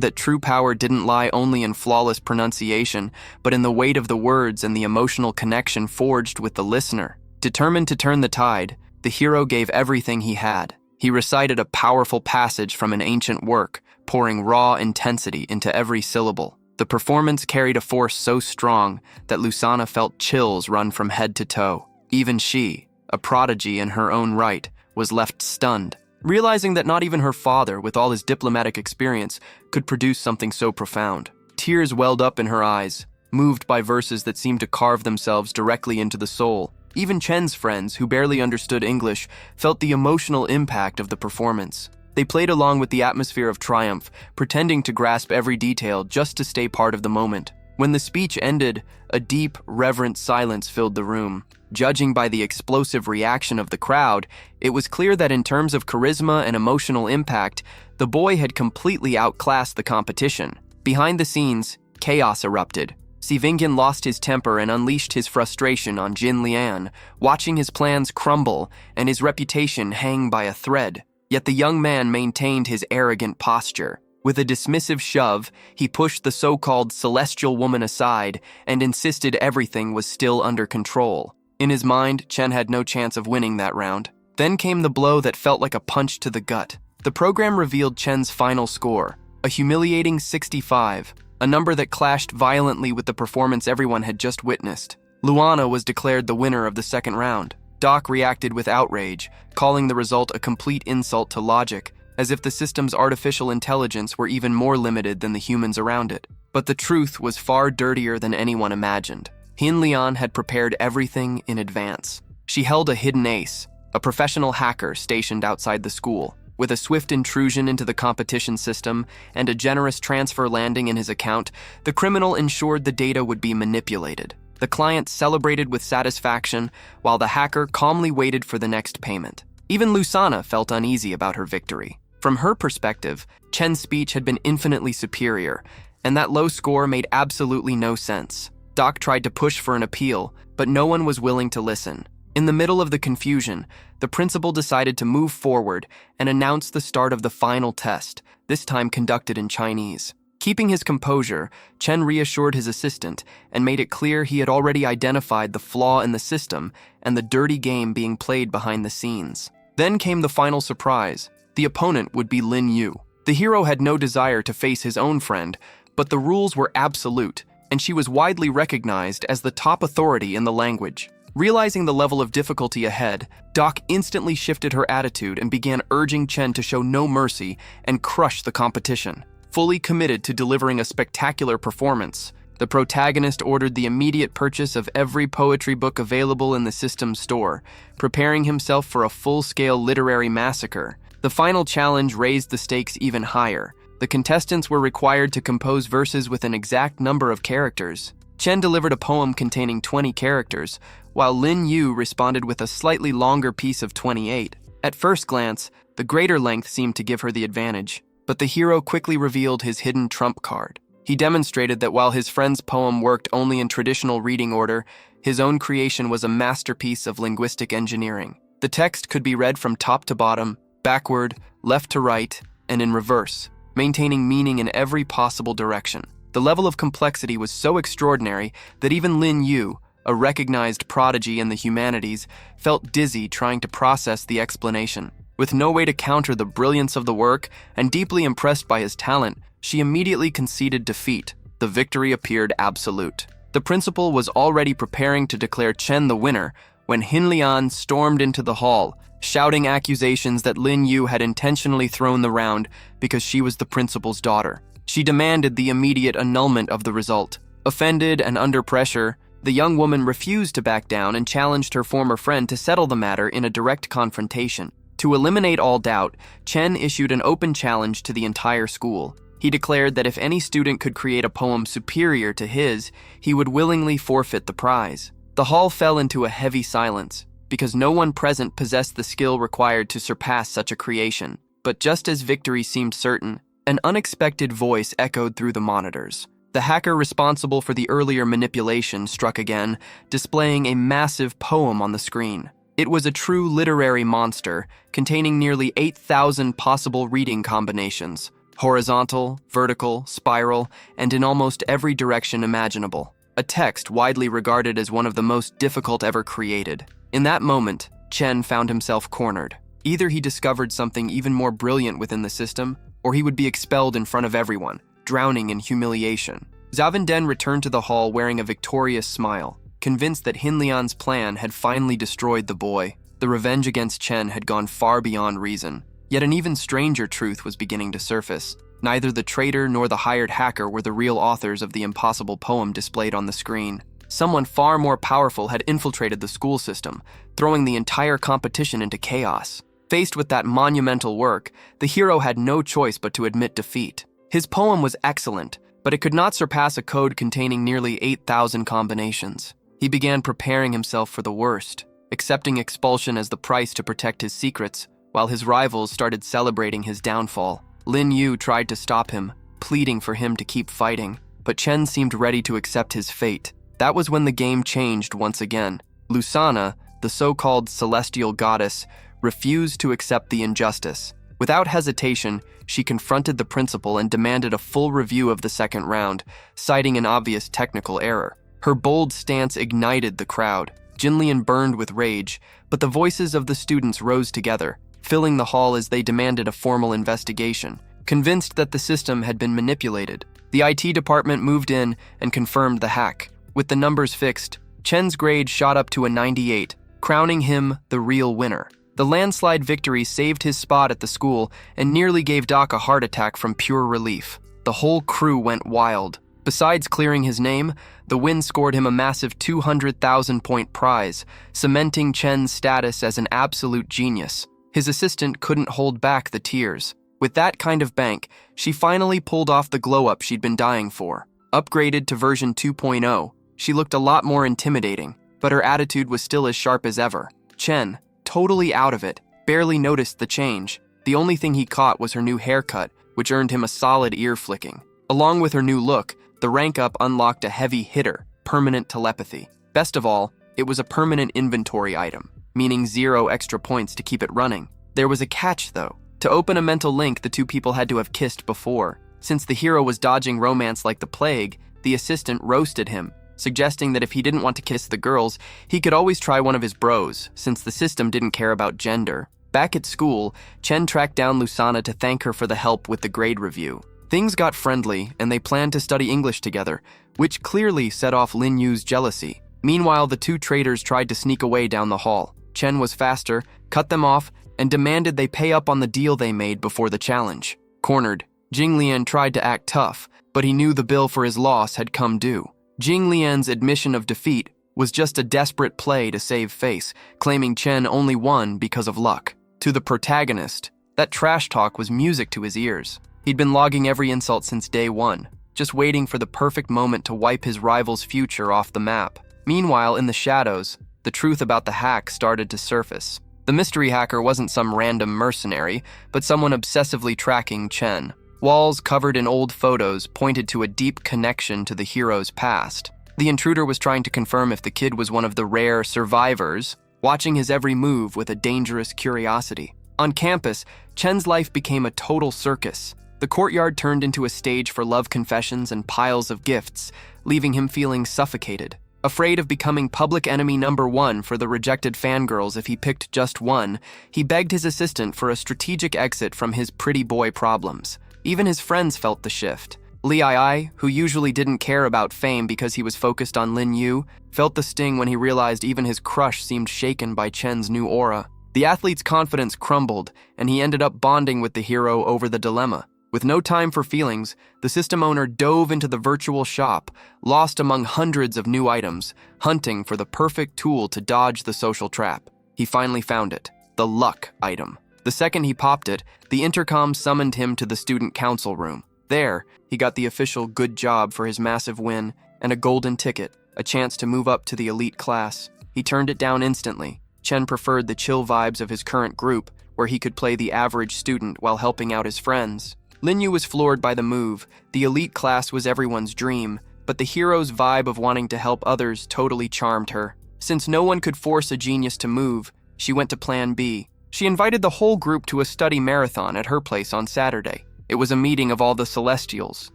that true power didn't lie only in flawless pronunciation, but in the weight of the words and the emotional connection forged with the listener. Determined to turn the tide, the hero gave everything he had. He recited a powerful passage from an ancient work, pouring raw intensity into every syllable. The performance carried a force so strong that Lusana felt chills run from head to toe. Even she, a prodigy in her own right, was left stunned, realizing that not even her father, with all his diplomatic experience, could produce something so profound. Tears welled up in her eyes, moved by verses that seemed to carve themselves directly into the soul. Even Chen's friends, who barely understood English, felt the emotional impact of the performance. They played along with the atmosphere of triumph, pretending to grasp every detail just to stay part of the moment. When the speech ended, a deep, reverent silence filled the room. Judging by the explosive reaction of the crowd, it was clear that in terms of charisma and emotional impact, the boy had completely outclassed the competition. Behind the scenes, chaos erupted. Si Vingyan lost his temper and unleashed his frustration on Jin Lian, watching his plans crumble and his reputation hang by a thread. Yet the young man maintained his arrogant posture. With a dismissive shove, he pushed the so-called celestial woman aside and insisted everything was still under control. In his mind, Chen had no chance of winning that round. Then came the blow that felt like a punch to the gut. The program revealed Chen's final score, a humiliating 65, a number that clashed violently with the performance everyone had just witnessed. Luana was declared the winner of the second round. Doc reacted with outrage, calling the result a complete insult to logic, as if the system's artificial intelligence were even more limited than the humans around it. But the truth was far dirtier than anyone imagined. Hin Lian had prepared everything in advance. She held a hidden ace, a professional hacker stationed outside the school. With a swift intrusion into the competition system and a generous transfer landing in his account, the criminal ensured the data would be manipulated. The client celebrated with satisfaction, while the hacker calmly waited for the next payment. Even Lusana felt uneasy about her victory. From her perspective, Chen's speech had been infinitely superior, and that low score made absolutely no sense. Doc tried to push for an appeal, but no one was willing to listen. In the middle of the confusion, the principal decided to move forward and announce the start of the final test, this time conducted in Chinese. Keeping his composure, Chen reassured his assistant and made it clear he had already identified the flaw in the system and the dirty game being played behind the scenes. Then came the final surprise. The opponent would be Lin Yu. The hero had no desire to face his own friend, but the rules were absolute, and she was widely recognized as the top authority in the language. Realizing the level of difficulty ahead, Doc instantly shifted her attitude and began urging Chen to show no mercy and crush the competition. Fully committed to delivering a spectacular performance, the protagonist ordered the immediate purchase of every poetry book available in the system's store, preparing himself for a full-scale literary massacre. The final challenge raised the stakes even higher. The contestants were required to compose verses with an exact number of characters. Chen delivered a poem containing 20 characters, while Lin Yu responded with a slightly longer piece of 28. At first glance, the greater length seemed to give her the advantage, but the hero quickly revealed his hidden trump card. He demonstrated that while his friend's poem worked only in traditional reading order, his own creation was a masterpiece of linguistic engineering. The text could be read from top to bottom, backward, left to right, and in reverse, maintaining meaning in every possible direction. The level of complexity was so extraordinary that even Lin Yu, a recognized prodigy in the humanities, felt dizzy trying to process the explanation. With no way to counter the brilliance of the work and deeply impressed by his talent, she immediately conceded defeat. The victory appeared absolute. The principal was already preparing to declare Chen the winner when Hinlian stormed into the hall, shouting accusations that Lin Yu had intentionally thrown the round because she was the principal's daughter. She demanded the immediate annulment of the result. Offended and under pressure, the young woman refused to back down and challenged her former friend to settle the matter in a direct confrontation. To eliminate all doubt, Chen issued an open challenge to the entire school. He declared that if any student could create a poem superior to his, he would willingly forfeit the prize. The hall fell into a heavy silence, because no one present possessed the skill required to surpass such a creation. But just as victory seemed certain, an unexpected voice echoed through the monitors. The hacker responsible for the earlier manipulation struck again, displaying a massive poem on the screen. It was a true literary monster, containing nearly 8,000 possible reading combinations, horizontal, vertical, spiral, and in almost every direction imaginable. A text widely regarded as one of the most difficult ever created. In that moment, Chen found himself cornered. Either he discovered something even more brilliant within the system, or he would be expelled in front of everyone, drowning in humiliation. Zavenden returned to the hall wearing a victorious smile, convinced that Hinlian's plan had finally destroyed the boy. The revenge against Chen had gone far beyond reason. Yet an even stranger truth was beginning to surface. Neither the traitor nor the hired hacker were the real authors of the impossible poem displayed on the screen. Someone far more powerful had infiltrated the school system, throwing the entire competition into chaos. Faced with that monumental work, the hero had no choice but to admit defeat. His poem was excellent, but it could not surpass a code containing nearly 8,000 combinations. He began preparing himself for the worst, accepting expulsion as the price to protect his secrets, while his rivals started celebrating his downfall. Lin Yu tried to stop him, pleading for him to keep fighting, but Chen seemed ready to accept his fate. That was when the game changed once again. Lusana, the so-called celestial goddess, refused to accept the injustice. Without hesitation, she confronted the principal and demanded a full review of the second round, citing an obvious technical error. Her bold stance ignited the crowd. Jinlian burned with rage, but the voices of the students rose together, filling the hall as they demanded a formal investigation. Convinced that the system had been manipulated, the IT department moved in and confirmed the hack. With the numbers fixed, Chen's grade shot up to a 98, crowning him the real winner. The landslide victory saved his spot at the school and nearly gave Doc a heart attack from pure relief. The whole crew went wild. Besides clearing his name, the win scored him a massive 200,000-point prize, cementing Chen's status as an absolute genius. His assistant couldn't hold back the tears. With that kind of bank, she finally pulled off the glow-up she'd been dying for. Upgraded to version 2.0, she looked a lot more intimidating, but her attitude was still as sharp as ever. Chen, totally out of it, barely noticed the change. The only thing he caught was her new haircut, which earned him a solid ear flicking. Along with her new look, the rank up unlocked a heavy hitter, permanent telepathy. Best of all, It was a permanent inventory item, meaning 0 extra points to keep it running. There was a catch, though. To open a mental link, the two people had to have kissed before. Since the hero was dodging romance like the plague, the assistant roasted him, suggesting that if he didn't want to kiss the girls, he could always try one of his bros, since the system didn't care about gender. Back at school, Chen tracked down Lusana to thank her for the help with the grade review. Things got friendly, and they planned to study English together, which clearly set off Lin Yu's jealousy. Meanwhile, the two traitors tried to sneak away down the hall. Chen was faster, cut them off, and demanded they pay up on the deal they made before the challenge. Cornered, Jing Lian tried to act tough, but he knew the bill for his loss had come due. Jing Lian's admission of defeat was just a desperate play to save face, claiming Chen only won because of luck. To the protagonist, that trash talk was music to his ears. He'd been logging every insult since day one, just waiting for the perfect moment to wipe his rival's future off the map. Meanwhile, in the shadows, the truth about the hack started to surface. The mystery hacker wasn't some random mercenary, but someone obsessively tracking Chen. Walls covered in old photos pointed to a deep connection to the hero's past. The intruder was trying to confirm if the kid was one of the rare survivors, watching his every move with a dangerous curiosity. On campus, Chen's life became a total circus. The courtyard turned into a stage for love confessions and piles of gifts, leaving him feeling suffocated. Afraid of becoming public enemy number 1 for the rejected fangirls if he picked just one, he begged his assistant for a strategic exit from his pretty boy problems. Even his friends felt the shift. Li Ai, who usually didn't care about fame because he was focused on Lin Yu, felt the sting when he realized even his crush seemed shaken by Chen's new aura. The athlete's confidence crumbled, and he ended up bonding with the hero over the dilemma. With no time for feelings, the system owner dove into the virtual shop, lost among hundreds of new items, hunting for the perfect tool to dodge the social trap. He finally found it, the luck item. The second he popped it, the intercom summoned him to the student council room. There, he got the official good job for his massive win and a golden ticket, a chance to move up to the elite class. He turned it down instantly. Chen preferred the chill vibes of his current group, where he could play the average student while helping out his friends. Lin Yu was floored by the move. The elite class was everyone's dream, but the hero's vibe of wanting to help others totally charmed her. Since no one could force a genius to move, she went to Plan B. She invited the whole group to a study marathon at her place on Saturday. It was a meeting of all the Celestials.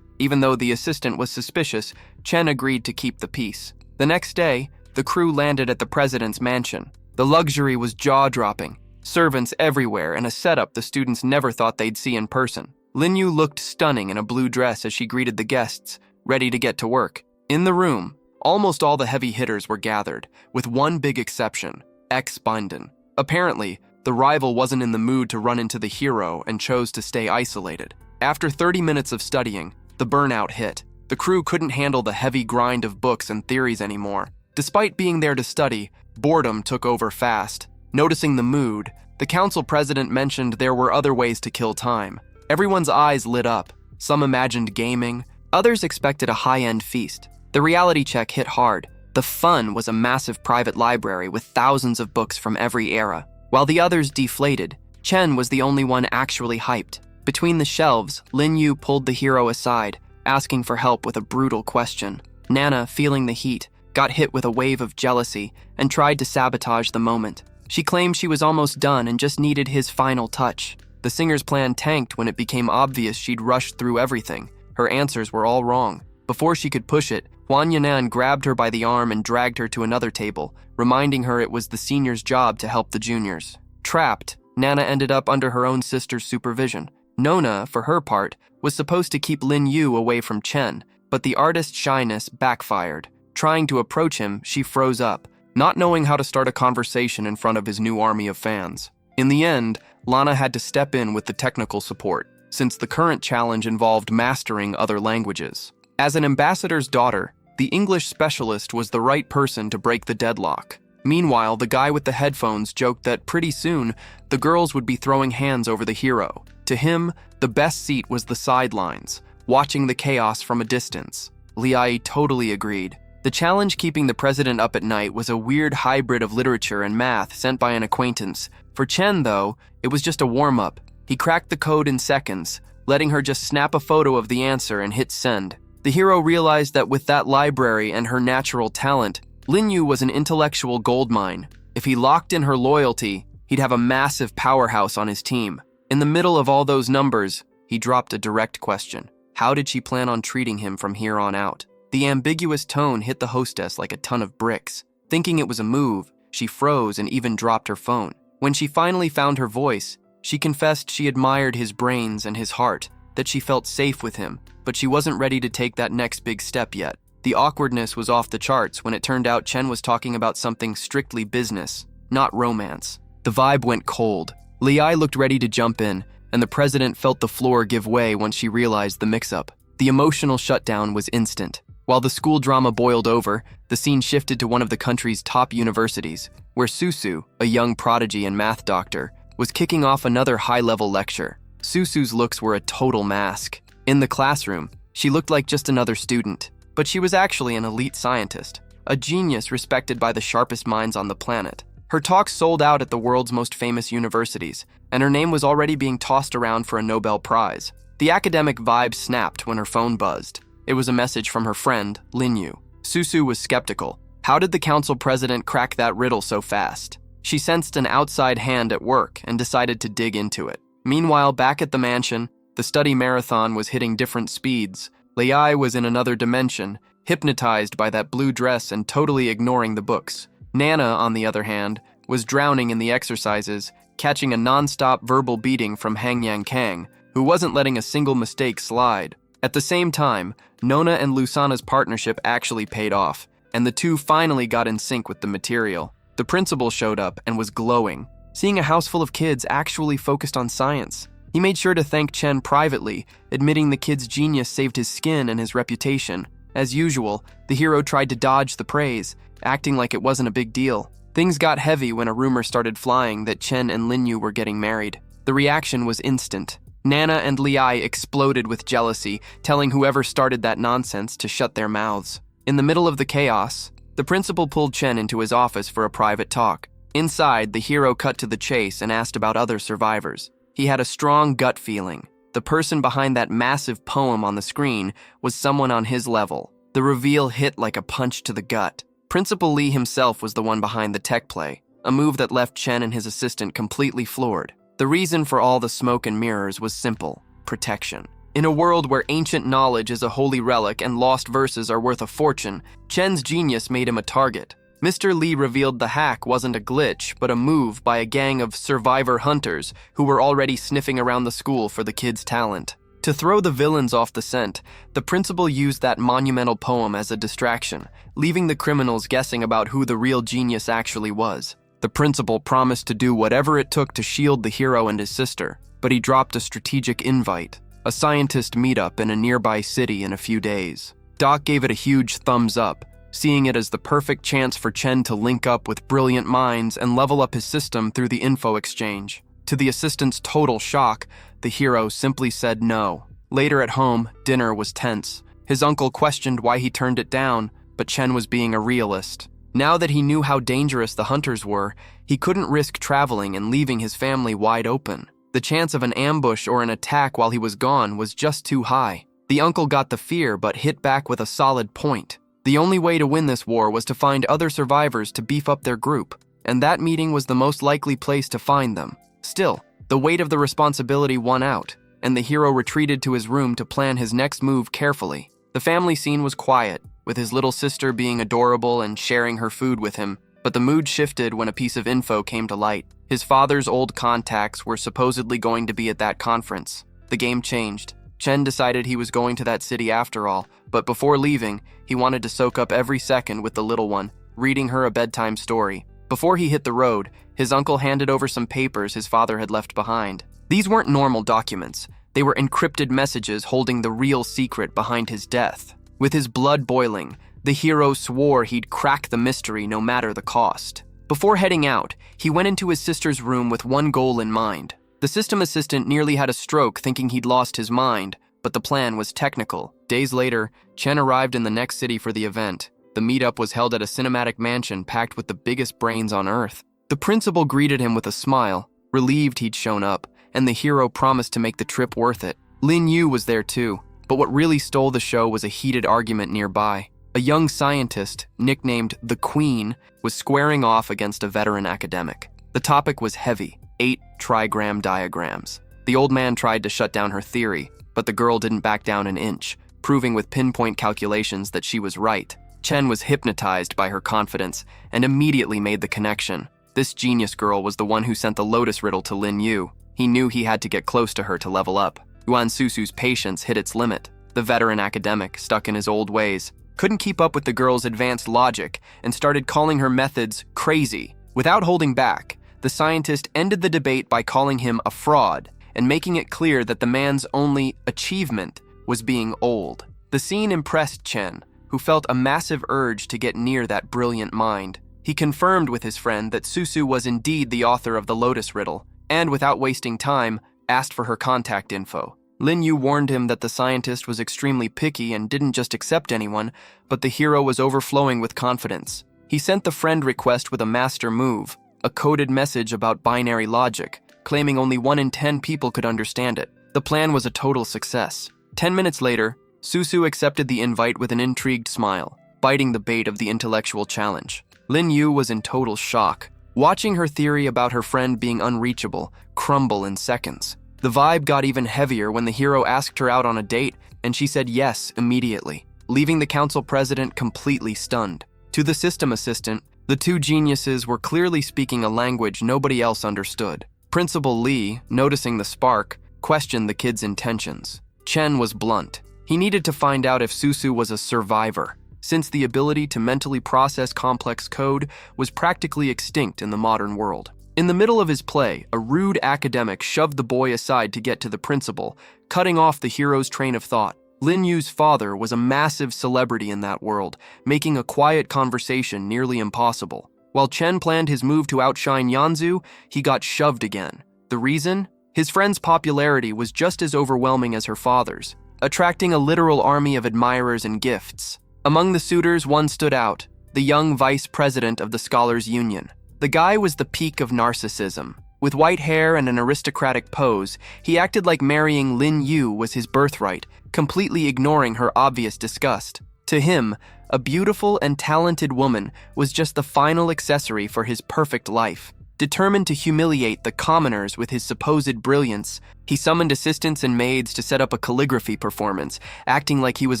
Even though the assistant was suspicious, Chen agreed to keep the peace. The next day, the crew landed at the president's mansion. The luxury was jaw-dropping. Servants everywhere and a setup the students never thought they'd see in person. Lin Yu looked stunning in a blue dress as she greeted the guests, ready to get to work. In the room, almost all the heavy hitters were gathered, with one big exception, X-Binden. Apparently, the rival wasn't in the mood to run into the hero and chose to stay isolated. After 30 minutes of studying, the burnout hit. The crew couldn't handle the heavy grind of books and theories anymore. Despite being there to study, boredom took over fast. Noticing the mood, the council president mentioned there were other ways to kill time. Everyone's eyes lit up. Some imagined gaming, others expected a high-end feast. The reality check hit hard. The fun was a massive private library with thousands of books from every era. While the others deflated, Chen was the only one actually hyped. Between the shelves, Lin Yu pulled the hero aside, asking for help with a brutal question. Nana, feeling the heat, got hit with a wave of jealousy and tried to sabotage the moment. She claimed she was almost done and just needed his final touch. The singer's plan tanked when it became obvious she'd rushed through everything. Her answers were all wrong. Before she could push it, Huan Yanan grabbed her by the arm and dragged her to another table, reminding her it was the senior's job to help the juniors. Trapped, Nana ended up under her own sister's supervision. Nona, for her part, was supposed to keep Lin Yu away from Chen, but the artist's shyness backfired. Trying to approach him, she froze up, not knowing how to start a conversation in front of his new army of fans. In the end, Lana had to step in with the technical support, since the current challenge involved mastering other languages. As an ambassador's daughter, the English specialist was the right person to break the deadlock. Meanwhile, the guy with the headphones joked that pretty soon, the girls would be throwing hands over the hero. To him, the best seat was the sidelines, watching the chaos from a distance. Liai totally agreed. The challenge keeping the president up at night was a weird hybrid of literature and math sent by an acquaintance. For Chen, though, it was just a warm-up. He cracked the code in seconds, letting her just snap a photo of the answer and hit send. The hero realized that with that library and her natural talent, Lin Yu was an intellectual goldmine. If he locked in her loyalty, he'd have a massive powerhouse on his team. In the middle of all those numbers, he dropped a direct question. How did she plan on treating him from here on out? The ambiguous tone hit the hostess like a ton of bricks. Thinking it was a move, she froze and even dropped her phone. When she finally found her voice, she confessed she admired his brains and his heart, that she felt safe with him, but she wasn't ready to take that next big step yet. The awkwardness was off the charts when it turned out Chen was talking about something strictly business, not romance. The vibe went cold. Li Ai looked ready to jump in, and the president felt the floor give way once she realized the mix-up. The emotional shutdown was instant. While the school drama boiled over, the scene shifted to one of the country's top universities, where Susu, a young prodigy and math doctor, was kicking off another high-level lecture. Susu's looks were a total mask. In the classroom, she looked like just another student, but she was actually an elite scientist, a genius respected by the sharpest minds on the planet. Her talk sold out at the world's most famous universities, and her name was already being tossed around for a Nobel Prize. The academic vibe snapped when her phone buzzed. It was a message from her friend, Lin Yu. Susu was skeptical. How did the council president crack that riddle so fast? She sensed an outside hand at work and decided to dig into it. Meanwhile, back at the mansion, the study marathon was hitting different speeds. Li Ai was in another dimension, hypnotized by that blue dress and totally ignoring the books. Nana, on the other hand, was drowning in the exercises, catching a non-stop verbal beating from Hang Yang Kang, who wasn't letting a single mistake slide. At the same time, Nona and Lusana's partnership actually paid off, and the two finally got in sync with the material. The principal showed up and was glowing, seeing a house full of kids actually focused on science. He made sure to thank Chen privately, admitting the kid's genius saved his skin and his reputation. As usual, the hero tried to dodge the praise, acting like it wasn't a big deal. Things got heavy when a rumor started flying that Chen and Lin Yu were getting married. The reaction was instant. Nana and Li Ai exploded with jealousy, telling whoever started that nonsense to shut their mouths. In the middle of the chaos, the principal pulled Chen into his office for a private talk. Inside, the hero cut to the chase and asked about other survivors. He had a strong gut feeling. The person behind that massive poem on the screen was someone on his level. The reveal hit like a punch to the gut. Principal Lee himself was the one behind the tech play, a move that left Chen and his assistant completely floored. The reason for all the smoke and mirrors was simple: protection. In a world where ancient knowledge is a holy relic and lost verses are worth a fortune, Chen's genius made him a target. Mr. Lee revealed the hack wasn't a glitch, but a move by a gang of survivor hunters who were already sniffing around the school for the kid's talent. To throw the villains off the scent, the principal used that monumental poem as a distraction, leaving the criminals guessing about who the real genius actually was. The principal promised to do whatever it took to shield the hero and his sister, but he dropped a strategic invite, a scientist meetup in a nearby city in a few days. Doc gave it a huge thumbs up, seeing it as the perfect chance for Chen to link up with brilliant minds and level up his system through the info exchange. To the assistant's total shock, the hero simply said no. Later at home, dinner was tense. His uncle questioned why he turned it down, but Chen was being a realist. Now that he knew how dangerous the hunters were, he couldn't risk traveling and leaving his family wide open. The chance of an ambush or an attack while he was gone was just too high. The uncle got the fear but hit back with a solid point. The only way to win this war was to find other survivors to beef up their group, and that meeting was the most likely place to find them. Still, the weight of the responsibility won out, and the hero retreated to his room to plan his next move carefully. The family scene was quiet, with his little sister being adorable and sharing her food with him, but the mood shifted when a piece of info came to light. His father's old contacts were supposedly going to be at that conference. The game changed. Chen decided he was going to that city after all, but before leaving, he wanted to soak up every second with the little one, reading her a bedtime story. Before he hit the road, his uncle handed over some papers his father had left behind. These weren't normal documents. They were encrypted messages holding the real secret behind his death. With his blood boiling, the hero swore he'd crack the mystery no matter the cost. Before heading out, he went into his sister's room with one goal in mind. The system assistant nearly had a stroke thinking he'd lost his mind, but the plan was technical. Days later, Chen arrived in the next city for the event. The meetup was held at a cinematic mansion packed with the biggest brains on Earth. The principal greeted him with a smile, relieved he'd shown up, and the hero promised to make the trip worth it. Lin Yu was there too, but what really stole the show was a heated argument nearby. A young scientist, nicknamed the Queen, was squaring off against a veteran academic. The topic was heavy, 8 trigram diagrams. The old man tried to shut down her theory, but the girl didn't back down an inch, proving with pinpoint calculations that she was right. Chen was hypnotized by her confidence and immediately made the connection. This genius girl was the one who sent the lotus riddle to Lin Yu. He knew he had to get close to her to level up. Yuan Susu's patience hit its limit. The veteran academic, stuck in his old ways, couldn't keep up with the girl's advanced logic and started calling her methods crazy. Without holding back, the scientist ended the debate by calling him a fraud and making it clear that the man's only achievement was being old. The scene impressed Chen, who felt a massive urge to get near that brilliant mind. He confirmed with his friend that Susu was indeed the author of the Lotus Riddle, and without wasting time, asked for her contact info. Lin Yu warned him that the scientist was extremely picky and didn't just accept anyone, but the hero was overflowing with confidence. He sent the friend request with a master move, a coded message about binary logic, claiming only 1 in 10 people could understand it. The plan was a total success. 10 minutes later, Susu accepted the invite with an intrigued smile, biting the bait of the intellectual challenge. Lin Yu was in total shock, watching her theory about her friend being unreachable crumble in seconds. The vibe got even heavier when the hero asked her out on a date, and she said yes immediately, leaving the council president completely stunned. To the system assistant, the two geniuses were clearly speaking a language nobody else understood. Principal Li, noticing the spark, questioned the kid's intentions. Chen was blunt. He needed to find out if Susu was a survivor, since the ability to mentally process complex code was practically extinct in the modern world. In the middle of his play, a rude academic shoved the boy aside to get to the principal, cutting off the hero's train of thought. Lin Yu's father was a massive celebrity in that world, making a quiet conversation nearly impossible. While Chen planned his move to outshine Yanzu, he got shoved again. The reason? His friend's popularity was just as overwhelming as her father's, attracting a literal army of admirers and gifts. Among the suitors, one stood out, the young vice president of the Scholars' Union. The guy was the peak of narcissism. With white hair and an aristocratic pose, he acted like marrying Lin Yu was his birthright, completely ignoring her obvious disgust. To him, a beautiful and talented woman was just the final accessory for his perfect life. Determined to humiliate the commoners with his supposed brilliance, he summoned assistants and maids to set up a calligraphy performance, acting like he was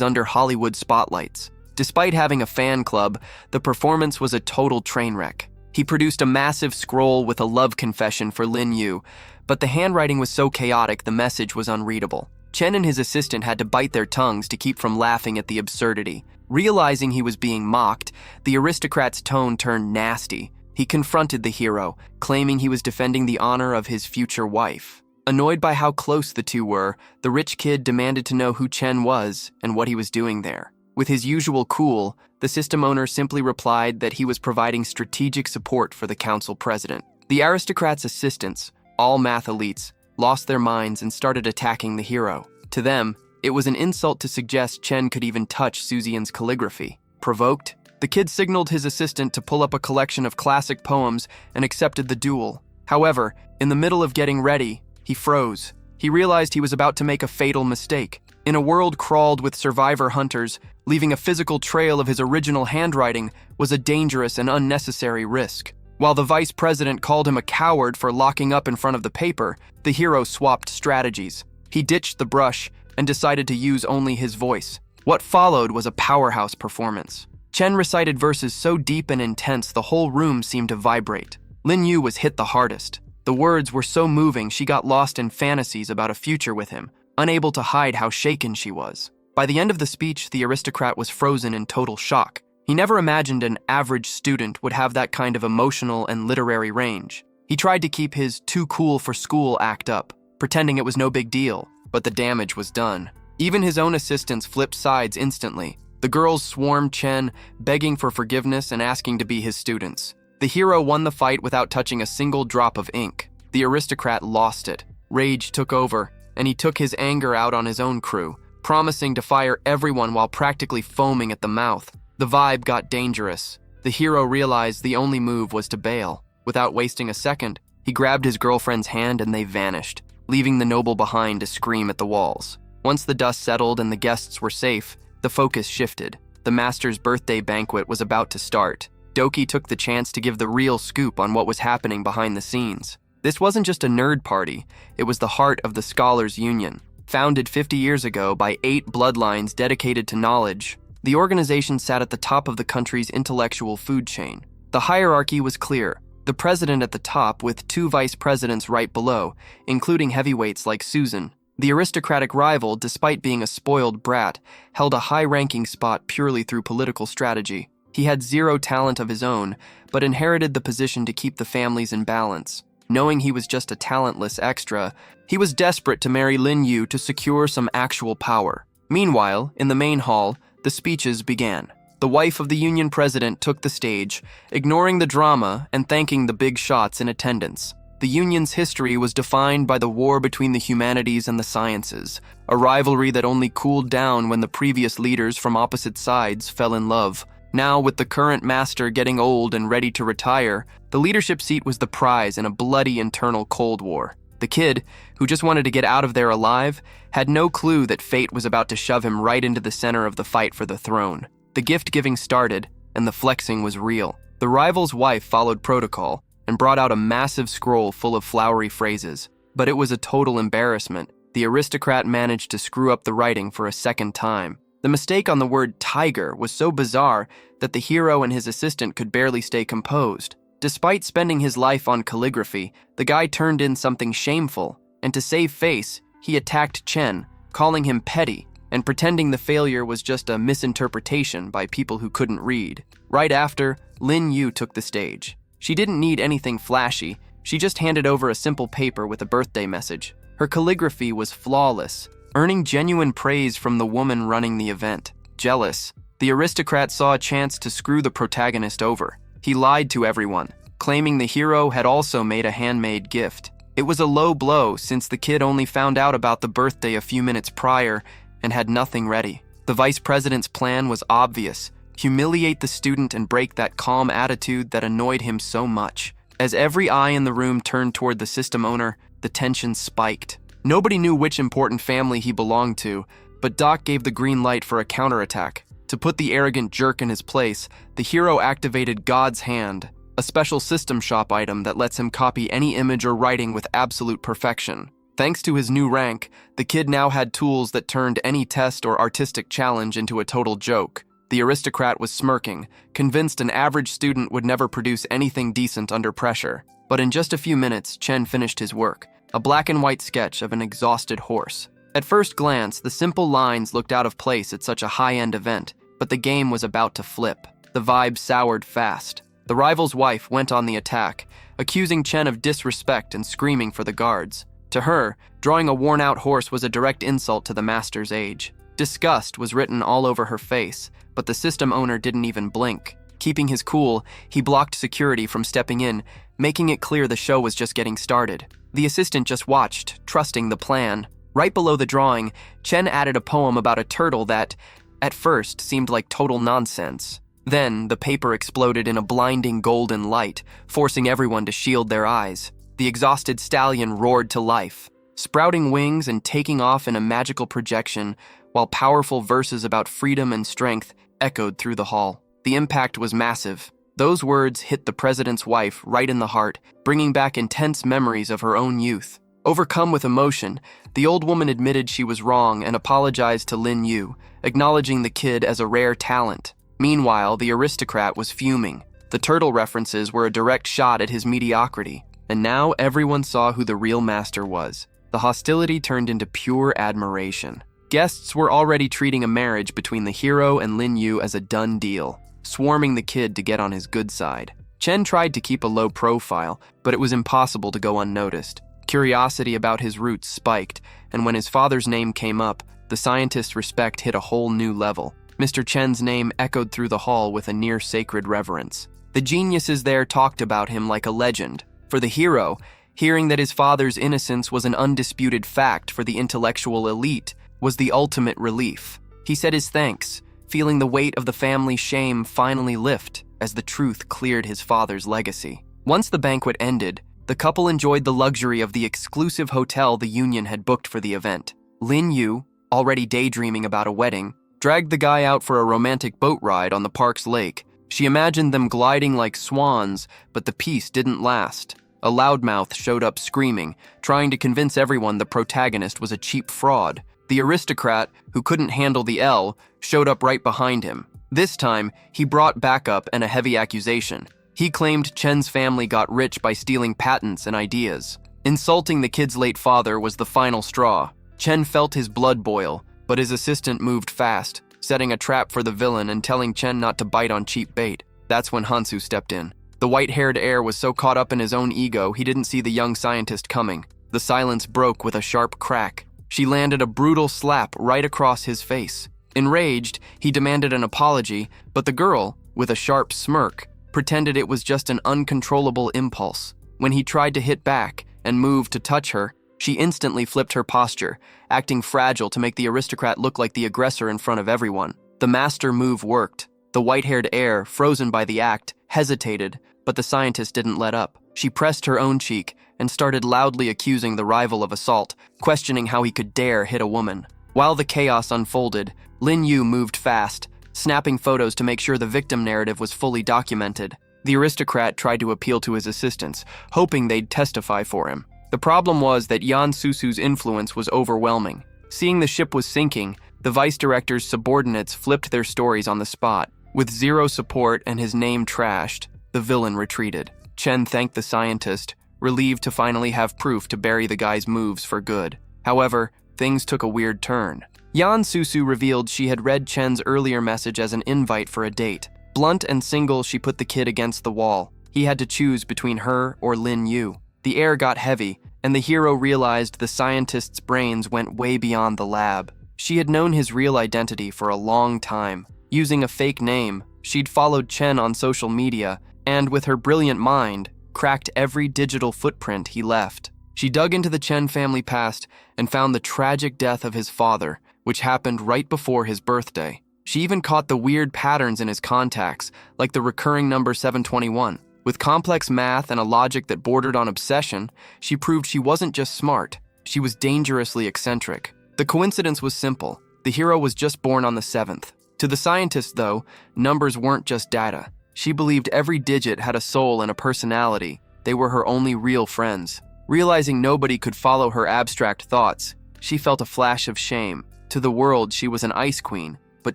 under Hollywood spotlights. Despite having a fan club, the performance was a total train wreck. He produced a massive scroll with a love confession for Lin Yu, but the handwriting was so chaotic the message was unreadable. Chen and his assistant had to bite their tongues to keep from laughing at the absurdity. Realizing he was being mocked, the aristocrat's tone turned nasty. He confronted the hero, claiming he was defending the honor of his future wife. Annoyed by how close the two were, the rich kid demanded to know who Chen was and what he was doing there. With his usual cool, the system owner simply replied that he was providing strategic support for the council president. The aristocrat's assistants, all math elites, lost their minds and started attacking the hero. To them, it was an insult to suggest Chen could even touch Suzian's calligraphy. Provoked, the kid signaled his assistant to pull up a collection of classic poems and accepted the duel. However, in the middle of getting ready, he froze. He realized he was about to make a fatal mistake. In a world crawled with survivor hunters, leaving a physical trail of his original handwriting was a dangerous and unnecessary risk. While the vice president called him a coward for locking up in front of the paper, the hero swapped strategies. He ditched the brush and decided to use only his voice. What followed was a powerhouse performance. Chen recited verses so deep and intense the whole room seemed to vibrate. Lin Yu was hit the hardest. The words were so moving she got lost in fantasies about a future with him, unable to hide how shaken she was. By the end of the speech, the aristocrat was frozen in total shock. He never imagined an average student would have that kind of emotional and literary range. He tried to keep his too cool for school act up, pretending it was no big deal, but the damage was done. Even his own assistants flipped sides instantly. The girls swarmed Chen, begging for forgiveness and asking to be his students. The hero won the fight without touching a single drop of ink. The aristocrat lost it. Rage took over, and he took his anger out on his own crew, promising to fire everyone while practically foaming at the mouth. The vibe got dangerous. The hero realized the only move was to bail. Without wasting a second, he grabbed his girlfriend's hand and they vanished, leaving the noble behind to scream at the walls. Once the dust settled and the guests were safe, the focus shifted. the master's birthday banquet was about to start. Doki took the chance to give the real scoop on what was happening behind the scenes. This wasn't just a nerd party, it was the heart of the Scholars Union. Founded 50 years ago by 8 bloodlines dedicated to knowledge, the organization sat at the top of the country's intellectual food chain. The hierarchy was clear, the president at the top with 2 vice presidents right below, including heavyweights like Susan. The aristocratic rival, despite being a spoiled brat, held a high-ranking spot purely through political strategy. He had 0 talent of his own, but inherited the position to keep the families in balance. Knowing he was just a talentless extra, he was desperate to marry Lin Yu to secure some actual power. Meanwhile, in the main hall, the speeches began. The wife of the union president took the stage, ignoring the drama and thanking the big shots in attendance. The union's history was defined by the war between the humanities and the sciences, a rivalry that only cooled down when the previous leaders from opposite sides fell in love. Now, with the current master getting old and ready to retire, the leadership seat was the prize in a bloody internal Cold War. The kid, who just wanted to get out of there alive, had no clue that fate was about to shove him right into the center of the fight for the throne. The gift-giving started, and the flexing was real. The rival's wife followed protocol and brought out a massive scroll full of flowery phrases. But it was a total embarrassment. The aristocrat managed to screw up the writing for a second time. The mistake on the word tiger was so bizarre that the hero and his assistant could barely stay composed. Despite spending his life on calligraphy, the guy turned in something shameful, and to save face, he attacked Chen, calling him petty, and pretending the failure was just a misinterpretation by people who couldn't read. Right after, Lin Yu took the stage. She didn't need anything flashy, she just handed over a simple paper with a birthday message. Her calligraphy was flawless, earning genuine praise from the woman running the event. Jealous, the aristocrat saw a chance to screw the protagonist over. He lied to everyone, claiming the hero had also made a handmade gift. It was a low blow since the kid only found out about the birthday a few minutes prior and had nothing ready. The vice president's plan was obvious: humiliate the student and break that calm attitude that annoyed him so much. As every eye in the room turned toward the system owner, the tension spiked. Nobody knew which important family he belonged to, but Doc gave the green light for a counterattack. To put the arrogant jerk in his place, the hero activated God's Hand, a special system shop item that lets him copy any image or writing with absolute perfection. Thanks to his new rank, the kid now had tools that turned any test or artistic challenge into a total joke. The aristocrat was smirking, convinced an average student would never produce anything decent under pressure. But in just a few minutes, Chen finished his work, a black and white sketch of an exhausted horse. At first glance, the simple lines looked out of place at such a high-end event, but the game was about to flip. The vibe soured fast. The rival's wife went on the attack, accusing Chen of disrespect and screaming for the guards. To her, drawing a worn-out horse was a direct insult to the master's age. Disgust was written all over her face, but the system owner didn't even blink. Keeping his cool, he blocked security from stepping in, making it clear the show was just getting started. The assistant just watched, trusting the plan. Right below the drawing, Chen added a poem about a turtle that, at first, seemed like total nonsense. Then, the paper exploded in a blinding golden light, forcing everyone to shield their eyes. The exhausted stallion roared to life, sprouting wings and taking off in a magical projection, while powerful verses about freedom and strength echoed through the hall. The impact was massive. Those words hit the president's wife right in the heart, bringing back intense memories of her own youth. Overcome with emotion, the old woman admitted she was wrong and apologized to Lin Yu, acknowledging the kid as a rare talent. Meanwhile, the aristocrat was fuming. The turtle references were a direct shot at his mediocrity, and now everyone saw who the real master was. The hostility turned into pure admiration. Guests were already treating a marriage between the hero and Lin Yu as a done deal, swarming the kid to get on his good side. Chen tried to keep a low profile, but it was impossible to go unnoticed. Curiosity about his roots spiked, and when his father's name came up, the scientist's respect hit a whole new level. Mr. Chen's name echoed through the hall with a near-sacred reverence. The geniuses there talked about him like a legend. For the hero, hearing that his father's innocence was an undisputed fact for the intellectual elite was the ultimate relief. He said his thanks, feeling the weight of the family's shame finally lift as the truth cleared his father's legacy. Once the banquet ended, the couple enjoyed the luxury of the exclusive hotel the union had booked for the event. Lin Yu, already daydreaming about a wedding, dragged the guy out for a romantic boat ride on the park's lake. She imagined them gliding like swans, but the peace didn't last. A loudmouth showed up screaming, trying to convince everyone the protagonist was a cheap fraud. The aristocrat, who couldn't handle the L, showed up right behind him. This time, he brought backup and a heavy accusation. He claimed Chen's family got rich by stealing patents and ideas. Insulting the kid's late father was the final straw. Chen felt his blood boil, but his assistant moved fast, setting a trap for the villain and telling Chen not to bite on cheap bait. That's when Hansu stepped in. The white-haired heir was so caught up in his own ego he didn't see the young scientist coming. The silence broke with a sharp crack. She landed a brutal slap right across his face. Enraged, he demanded an apology, but the girl, with a sharp smirk, pretended it was just an uncontrollable impulse. When he tried to hit back and move to touch her, she instantly flipped her posture, acting fragile to make the aristocrat look like the aggressor in front of everyone. The master move worked. The white-haired heir, frozen by the act, hesitated, but the scientist didn't let up. She pressed her own cheek and started loudly accusing the rival of assault, questioning how he could dare hit a woman. While the chaos unfolded, Lin Yu moved fast, snapping photos to make sure the victim narrative was fully documented. The aristocrat tried to appeal to his assistants, hoping they'd testify for him. The problem was that Yan Susu's influence was overwhelming. Seeing the ship was sinking, the vice director's subordinates flipped their stories on the spot. With zero support and his name trashed, the villain retreated. Chen thanked the scientist, relieved to finally have proof to bury the guy's moves for good. However, things took a weird turn. Yan Susu revealed she had read Chen's earlier message as an invite for a date. Blunt and single, she put the kid against the wall. He had to choose between her or Lin Yu. The air got heavy, and the hero realized the scientist's brains went way beyond the lab. She had known his real identity for a long time. Using a fake name, she'd followed Chen on social media, and with her brilliant mind, cracked every digital footprint he left. She dug into the Chen family past and found the tragic death of his father, which happened right before his birthday. She even caught the weird patterns in his contacts, like the recurring number 721. With complex math and a logic that bordered on obsession, she proved she wasn't just smart, she was dangerously eccentric. The coincidence was simple. The hero was just born on the 7th. To the scientist, though, numbers weren't just data. She believed every digit had a soul and a personality. They were her only real friends. Realizing nobody could follow her abstract thoughts, she felt a flash of shame. To the world, she was an ice queen, but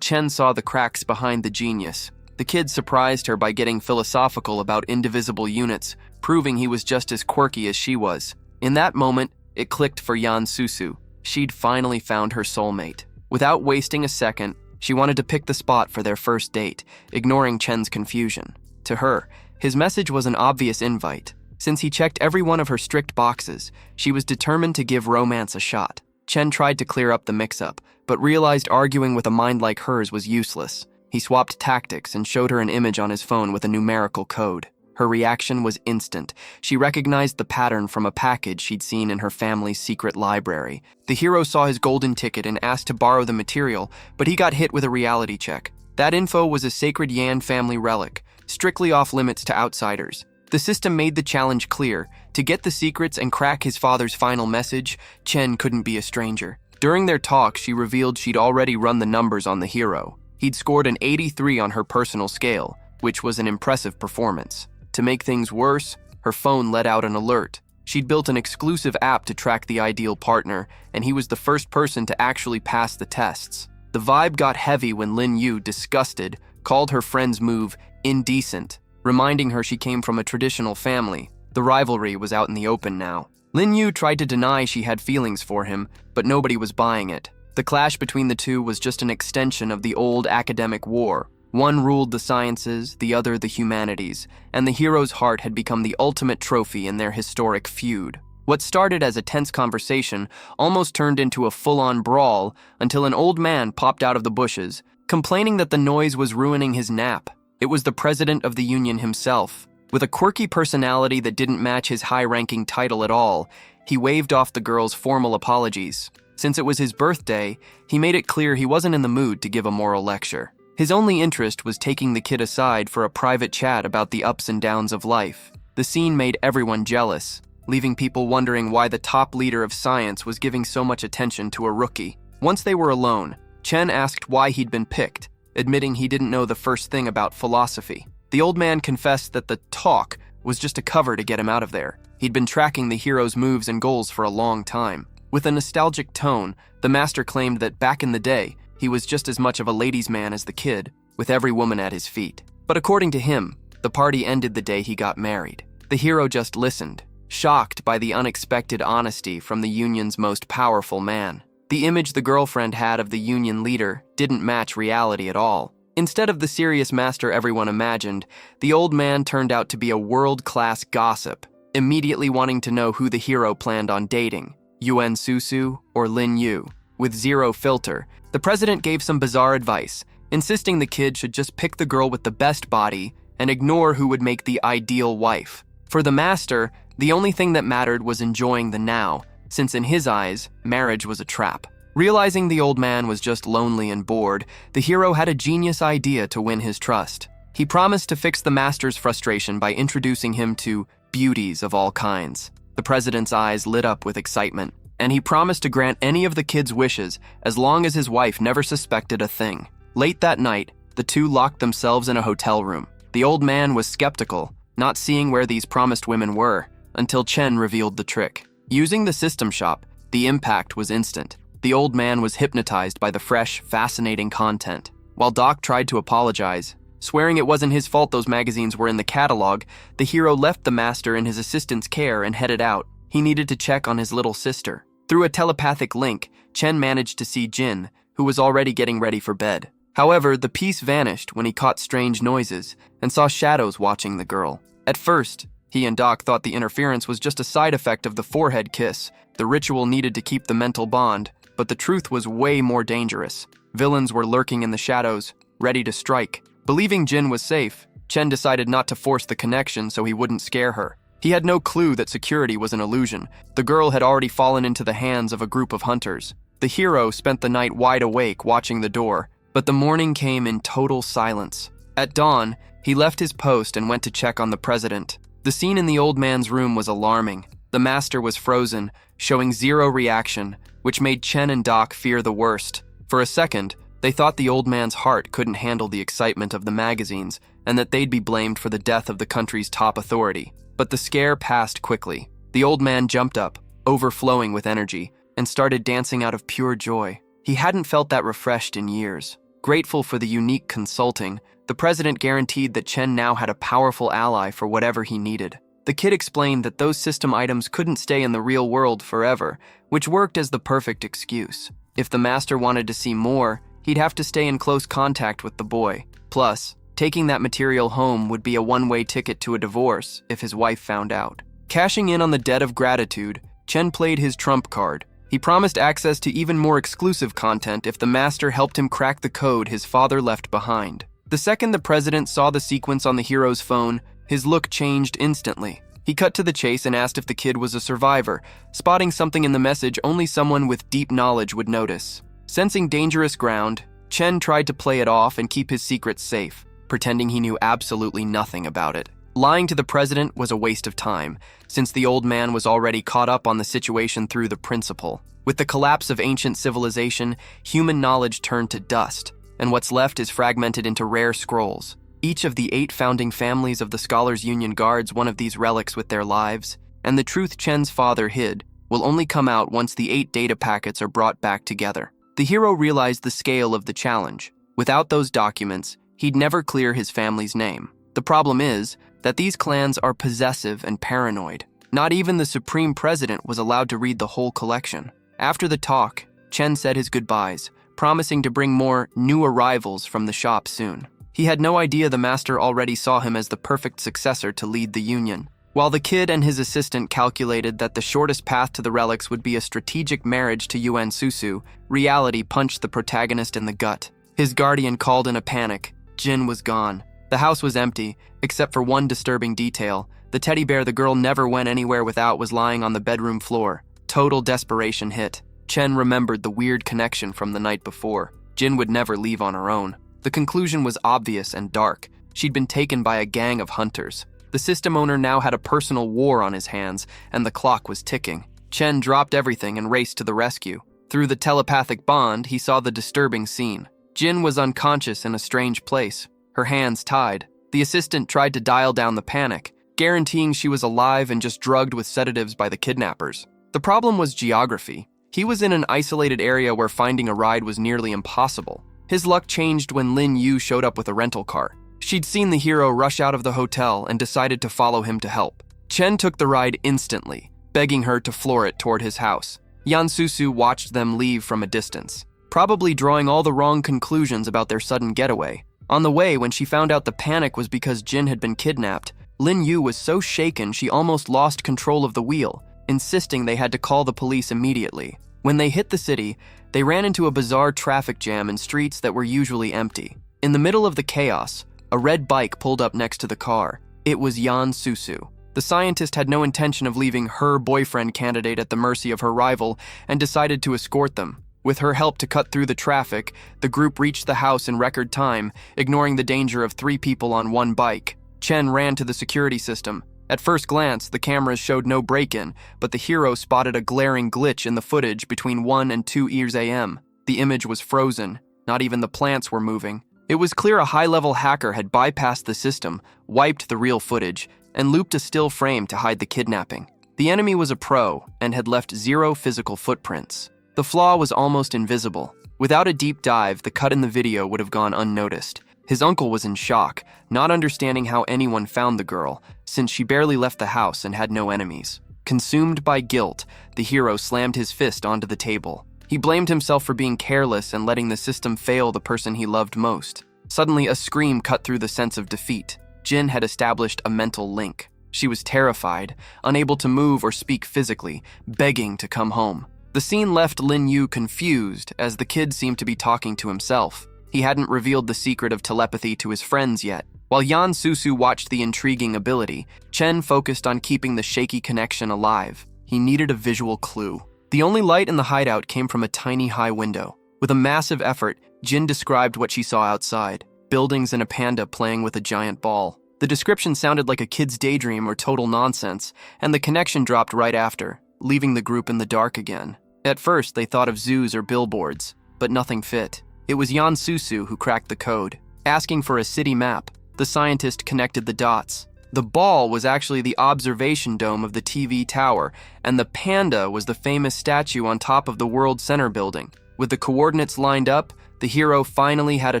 Chen saw the cracks behind the genius. The kid surprised her by getting philosophical about indivisible units, proving he was just as quirky as she was. In that moment, it clicked for Yan Susu. She'd finally found her soulmate. Without wasting a second, she wanted to pick the spot for their first date, ignoring Chen's confusion. To her, his message was an obvious invite. Since he checked every one of her strict boxes, she was determined to give romance a shot. Chen tried to clear up the mix-up, but realized arguing with a mind like hers was useless. He swapped tactics and showed her an image on his phone with a numerical code. Her reaction was instant. She recognized the pattern from a package she'd seen in her family's secret library. The hero saw his golden ticket and asked to borrow the material, but he got hit with a reality check. That info was a sacred Yan family relic, strictly off-limits to outsiders. The system made the challenge clear. To get the secrets and crack his father's final message, Chen couldn't be a stranger. During their talk, she revealed she'd already run the numbers on the hero. He'd scored an 83 on her personal scale, which was an impressive performance. To make things worse, her phone let out an alert. She'd built an exclusive app to track the ideal partner, and he was the first person to actually pass the tests. The vibe got heavy when Lin Yu, disgusted, called her friend's move indecent, reminding her she came from a traditional family. The rivalry was out in the open now. Lin Yu tried to deny she had feelings for him, but nobody was buying it. The clash between the two was just an extension of the old academic war. One ruled the sciences, the other the humanities, and the hero's heart had become the ultimate trophy in their historic feud. What started as a tense conversation almost turned into a full-on brawl until an old man popped out of the bushes, complaining that the noise was ruining his nap. It was the president of the union himself. With a quirky personality that didn't match his high-ranking title at all, he waved off the girl's formal apologies. Since it was his birthday, he made it clear he wasn't in the mood to give a moral lecture. His only interest was taking the kid aside for a private chat about the ups and downs of life. The scene made everyone jealous, leaving people wondering why the top leader of science was giving so much attention to a rookie. Once they were alone, Chen asked why he'd been picked, admitting he didn't know the first thing about philosophy. The old man confessed that the talk was just a cover to get him out of there. He'd been tracking the hero's moves and goals for a long time. With a nostalgic tone, the master claimed that back in the day, he was just as much of a ladies' man as the kid, with every woman at his feet. But according to him, the party ended the day he got married. The hero just listened, shocked by the unexpected honesty from the Union's most powerful man. The image the girlfriend had of the Union leader didn't match reality at all. Instead of the serious master everyone imagined, the old man turned out to be a world-class gossip, immediately wanting to know who the hero planned on dating, Yuan Susu or Lin Yu. With zero filter, the president gave some bizarre advice, insisting the kid should just pick the girl with the best body and ignore who would make the ideal wife. For the master, the only thing that mattered was enjoying the now, since in his eyes, marriage was a trap. Realizing the old man was just lonely and bored, the hero had a genius idea to win his trust. He promised to fix the master's frustration by introducing him to beauties of all kinds. The president's eyes lit up with excitement, and he promised to grant any of the kid's wishes as long as his wife never suspected a thing. Late that night, the two locked themselves in a hotel room. The old man was skeptical, not seeing where these promised women were, until Chen revealed the trick. Using the system shop, the impact was instant. The old man was hypnotized by the fresh, fascinating content. While Doc tried to apologize, swearing it wasn't his fault those magazines were in the catalog, the hero left the master in his assistant's care and headed out. He needed to check on his little sister. Through a telepathic link, Chen managed to see Jin, who was already getting ready for bed. However, the peace vanished when he caught strange noises and saw shadows watching the girl. At first, he and Doc thought the interference was just a side effect of the forehead kiss, the ritual needed to keep the mental bond, but the truth was way more dangerous. Villains were lurking in the shadows, ready to strike. Believing Jin was safe, Chen decided not to force the connection so he wouldn't scare her. He had no clue that security was an illusion. The girl had already fallen into the hands of a group of hunters. The hero spent the night wide awake watching the door, but the morning came in total silence. At dawn, he left his post and went to check on the president. The scene in the old man's room was alarming. The master was frozen, showing zero reaction, which made Chen and Doc fear the worst. For a second, they thought the old man's heart couldn't handle the excitement of the magazines, and that they'd be blamed for the death of the country's top authority. But the scare passed quickly. The old man jumped up, overflowing with energy, and started dancing out of pure joy. He hadn't felt that refreshed in years. Grateful for the unique consulting, the president guaranteed that Chen now had a powerful ally for whatever he needed. The kid explained that those system items couldn't stay in the real world forever, which worked as the perfect excuse. If the master wanted to see more, he'd have to stay in close contact with the boy. Plus, taking that material home would be a one-way ticket to a divorce if his wife found out. Cashing in on the debt of gratitude, Chen played his trump card. He promised access to even more exclusive content if the master helped him crack the code his father left behind. The second the president saw the sequence on the hero's phone, his look changed instantly. He cut to the chase and asked if the kid was a survivor, spotting something in the message only someone with deep knowledge would notice. Sensing dangerous ground, Chen tried to play it off and keep his secrets safe, pretending he knew absolutely nothing about it. Lying to the president was a waste of time, since the old man was already caught up on the situation through the principle. With the collapse of ancient civilization, human knowledge turned to dust, and what's left is fragmented into rare scrolls. Each of the 8 founding families of the Scholars Union guards one of these relics with their lives, and the truth Chen's father hid will only come out once the 8 data packets are brought back together. The hero realized the scale of the challenge. Without those documents, he'd never clear his family's name. The problem is that these clans are possessive and paranoid. Not even the Supreme President was allowed to read the whole collection. After the talk, Chen said his goodbyes, promising to bring more new arrivals from the shop soon. He had no idea the master already saw him as the perfect successor to lead the Union. While the kid and his assistant calculated that the shortest path to the relics would be a strategic marriage to Yuan Susu, reality punched the protagonist in the gut. His guardian called in a panic. Jin was gone. The house was empty, except for one disturbing detail. The teddy bear the girl never went anywhere without was lying on the bedroom floor. Total desperation hit. Chen remembered the weird connection from the night before. Jin would never leave on her own. The conclusion was obvious and dark. She'd been taken by a gang of hunters. The system owner now had a personal war on his hands, and the clock was ticking. Chen dropped everything and raced to the rescue. Through the telepathic bond, he saw the disturbing scene. Jin was unconscious in a strange place, her hands tied. The assistant tried to dial down the panic, guaranteeing she was alive and just drugged with sedatives by the kidnappers. The problem was geography. He was in an isolated area where finding a ride was nearly impossible. His luck changed when Lin Yu showed up with a rental car. She'd seen the hero rush out of the hotel and decided to follow him to help. Chen took the ride instantly, begging her to floor it toward his house. Yan Susu watched them leave from a distance, probably drawing all the wrong conclusions about their sudden getaway. On the way, when she found out the panic was because Jin had been kidnapped, Lin Yu was so shaken she almost lost control of the wheel, insisting they had to call the police immediately. When they hit the city, they ran into a bizarre traffic jam in streets that were usually empty. In the middle of the chaos, a red bike pulled up next to the car. It was Yan Susu. The scientist had no intention of leaving her boyfriend candidate at the mercy of her rival and decided to escort them. With her help to cut through the traffic, the group reached the house in record time, ignoring the danger of 3 people on one bike. Chen ran to the security system. At first glance, the cameras showed no break-in, but the hero spotted a glaring glitch in the footage between 1 and 2 a.m. The image was frozen. Not even the plants were moving. It was clear a high-level hacker had bypassed the system, wiped the real footage, and looped a still frame to hide the kidnapping. The enemy was a pro and had left 0 physical footprints. The flaw was almost invisible. Without a deep dive, the cut in the video would have gone unnoticed. His uncle was in shock, not understanding how anyone found the girl, since she barely left the house and had no enemies. Consumed by guilt, the hero slammed his fist onto the table. He blamed himself for being careless and letting the system fail the person he loved most. Suddenly, a scream cut through the sense of defeat. Jin had established a mental link. She was terrified, unable to move or speak physically, begging to come home. The scene left Lin Yu confused, as the kid seemed to be talking to himself. He hadn't revealed the secret of telepathy to his friends yet. While Yan Susu watched the intriguing ability, Chen focused on keeping the shaky connection alive. He needed a visual clue. The only light in the hideout came from a tiny high window. With a massive effort, Jin described what she saw outside: buildings and a panda playing with a giant ball. The description sounded like a kid's daydream or total nonsense, and the connection dropped right after, leaving the group in the dark again. At first, they thought of zoos or billboards, but nothing fit. It was Yan Susu who cracked the code. Asking for a city map, the scientist connected the dots. The ball was actually the observation dome of the TV tower, and the panda was the famous statue on top of the World Center building. With the coordinates lined up, the hero finally had a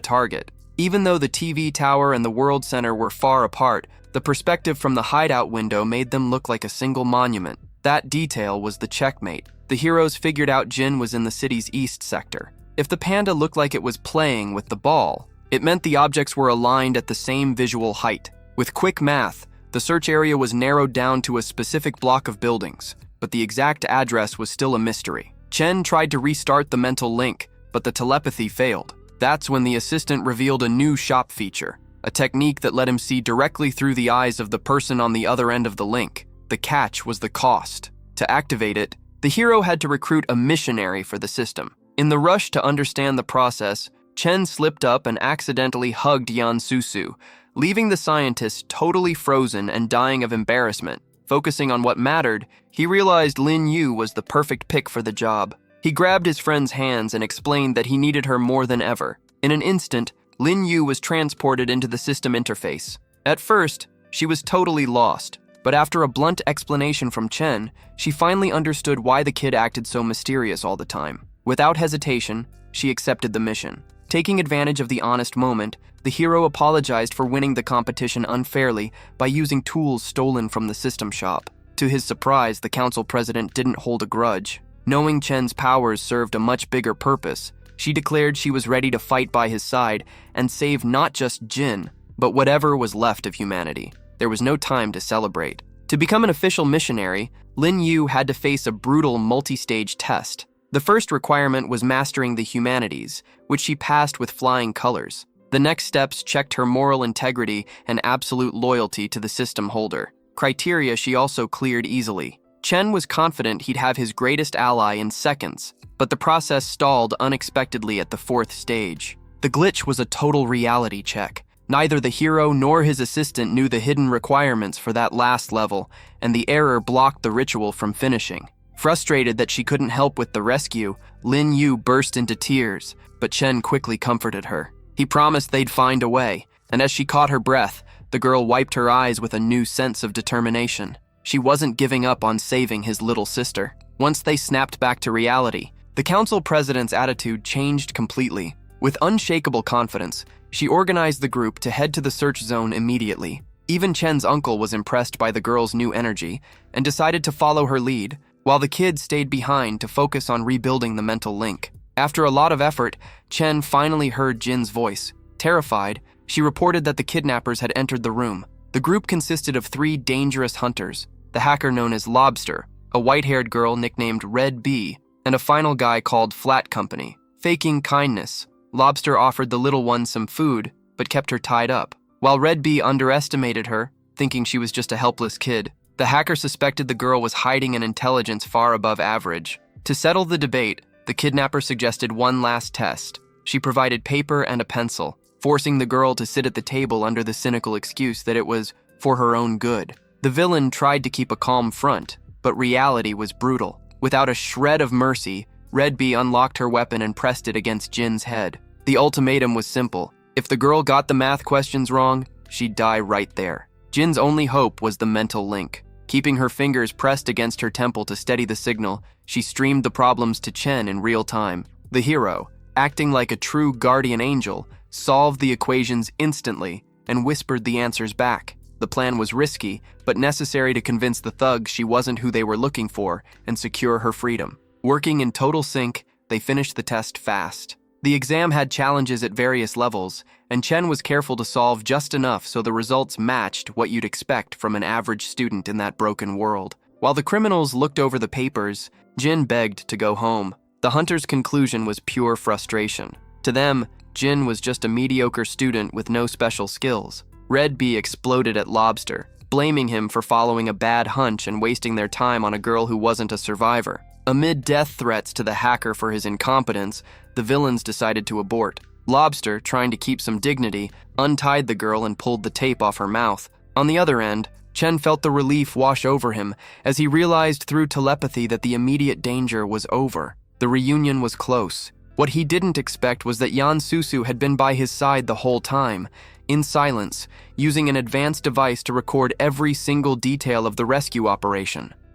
target. Even though the TV tower and the World Center were far apart, the perspective from the hideout window made them look like a single monument. That detail was the checkmate. The heroes figured out Jin was in the city's east sector. If the panda looked like it was playing with the ball, it meant the objects were aligned at the same visual height. With quick math, the search area was narrowed down to a specific block of buildings, but the exact address was still a mystery. Chen tried to restart the mental link, but the telepathy failed. That's when the assistant revealed a new shop feature, a technique that let him see directly through the eyes of the person on the other end of the link. The catch was the cost. To activate it, the hero had to recruit a missionary for the system. In the rush to understand the process, Chen slipped up and accidentally hugged Yan Susu, leaving the scientist totally frozen and dying of embarrassment. Focusing on what mattered, he realized Lin Yu was the perfect pick for the job. He grabbed his friend's hands and explained that he needed her more than ever. In an instant, Lin Yu was transported into the system interface. At first, she was totally lost, but after a blunt explanation from Chen, she finally understood why the kid acted so mysterious all the time. Without hesitation, she accepted the mission. Taking advantage of the honest moment, the hero apologized for winning the competition unfairly by using tools stolen from the system shop. To his surprise, the council president didn't hold a grudge. Knowing Chen's powers served a much bigger purpose, she declared she was ready to fight by his side and save not just Jin, but whatever was left of humanity. There was no time to celebrate. To become an official missionary, Lin Yu had to face a brutal multi-stage test. The first requirement was mastering the humanities, which she passed with flying colors. The next steps checked her moral integrity and absolute loyalty to the system holder. Criteria she also cleared easily. Chen was confident he'd have his greatest ally in seconds, but the process stalled unexpectedly at the 4th stage. The glitch was a total reality check. Neither the hero nor his assistant knew the hidden requirements for that last level, and the error blocked the ritual from finishing. Frustrated that she couldn't help with the rescue, Lin Yu burst into tears, but Chen quickly comforted her. He promised they'd find a way, and as she caught her breath, the girl wiped her eyes with a new sense of determination. She wasn't giving up on saving his little sister. Once they snapped back to reality, the council president's attitude changed completely. With unshakable confidence, she organized the group to head to the search zone immediately. Even Chen's uncle was impressed by the girl's new energy and decided to follow her lead, while the kids stayed behind to focus on rebuilding the mental link. After a lot of effort, Chen finally heard Jin's voice. Terrified, she reported that the kidnappers had entered the room. The group consisted of 3 dangerous hunters, the hacker known as Lobster, a white-haired girl nicknamed Red Bee, and a final guy called Flat Company. Faking kindness, Lobster offered the little one some food, but kept her tied up. While Red Bee underestimated her, thinking she was just a helpless kid, the hacker suspected the girl was hiding an intelligence far above average. To settle the debate, the kidnapper suggested one last test. She provided paper and a pencil, forcing the girl to sit at the table under the cynical excuse that it was for her own good. The villain tried to keep a calm front, but reality was brutal. Without a shred of mercy, Red Bee unlocked her weapon and pressed it against Jin's head. The ultimatum was simple. If the girl got the math questions wrong, she'd die right there. Jin's only hope was the mental link. Keeping her fingers pressed against her temple to steady the signal, she streamed the problems to Chen in real time. The hero, acting like a true guardian angel, solved the equations instantly and whispered the answers back. The plan was risky, but necessary to convince the thugs she wasn't who they were looking for and secure her freedom. Working in total sync, they finished the test fast. The exam had challenges at various levels, and Chen was careful to solve just enough so the results matched what you'd expect from an average student in that broken world. While the criminals looked over the papers, Jin begged to go home. The hunter's conclusion was pure frustration. To them, Jin was just a mediocre student with no special skills. Red Bee exploded at Lobster, blaming him for following a bad hunch and wasting their time on a girl who wasn't a survivor. Amid death threats to the hacker for his incompetence, the villains decided to abort. Lobster, trying to keep some dignity, untied the girl and pulled the tape off her mouth. On the other end, Chen felt the relief wash over him as he realized through telepathy that the immediate danger was over. The reunion was close. What he didn't expect was that Yan Susu had been by his side the whole time, in silence, using an advanced device to record every single detail of the rescue operation.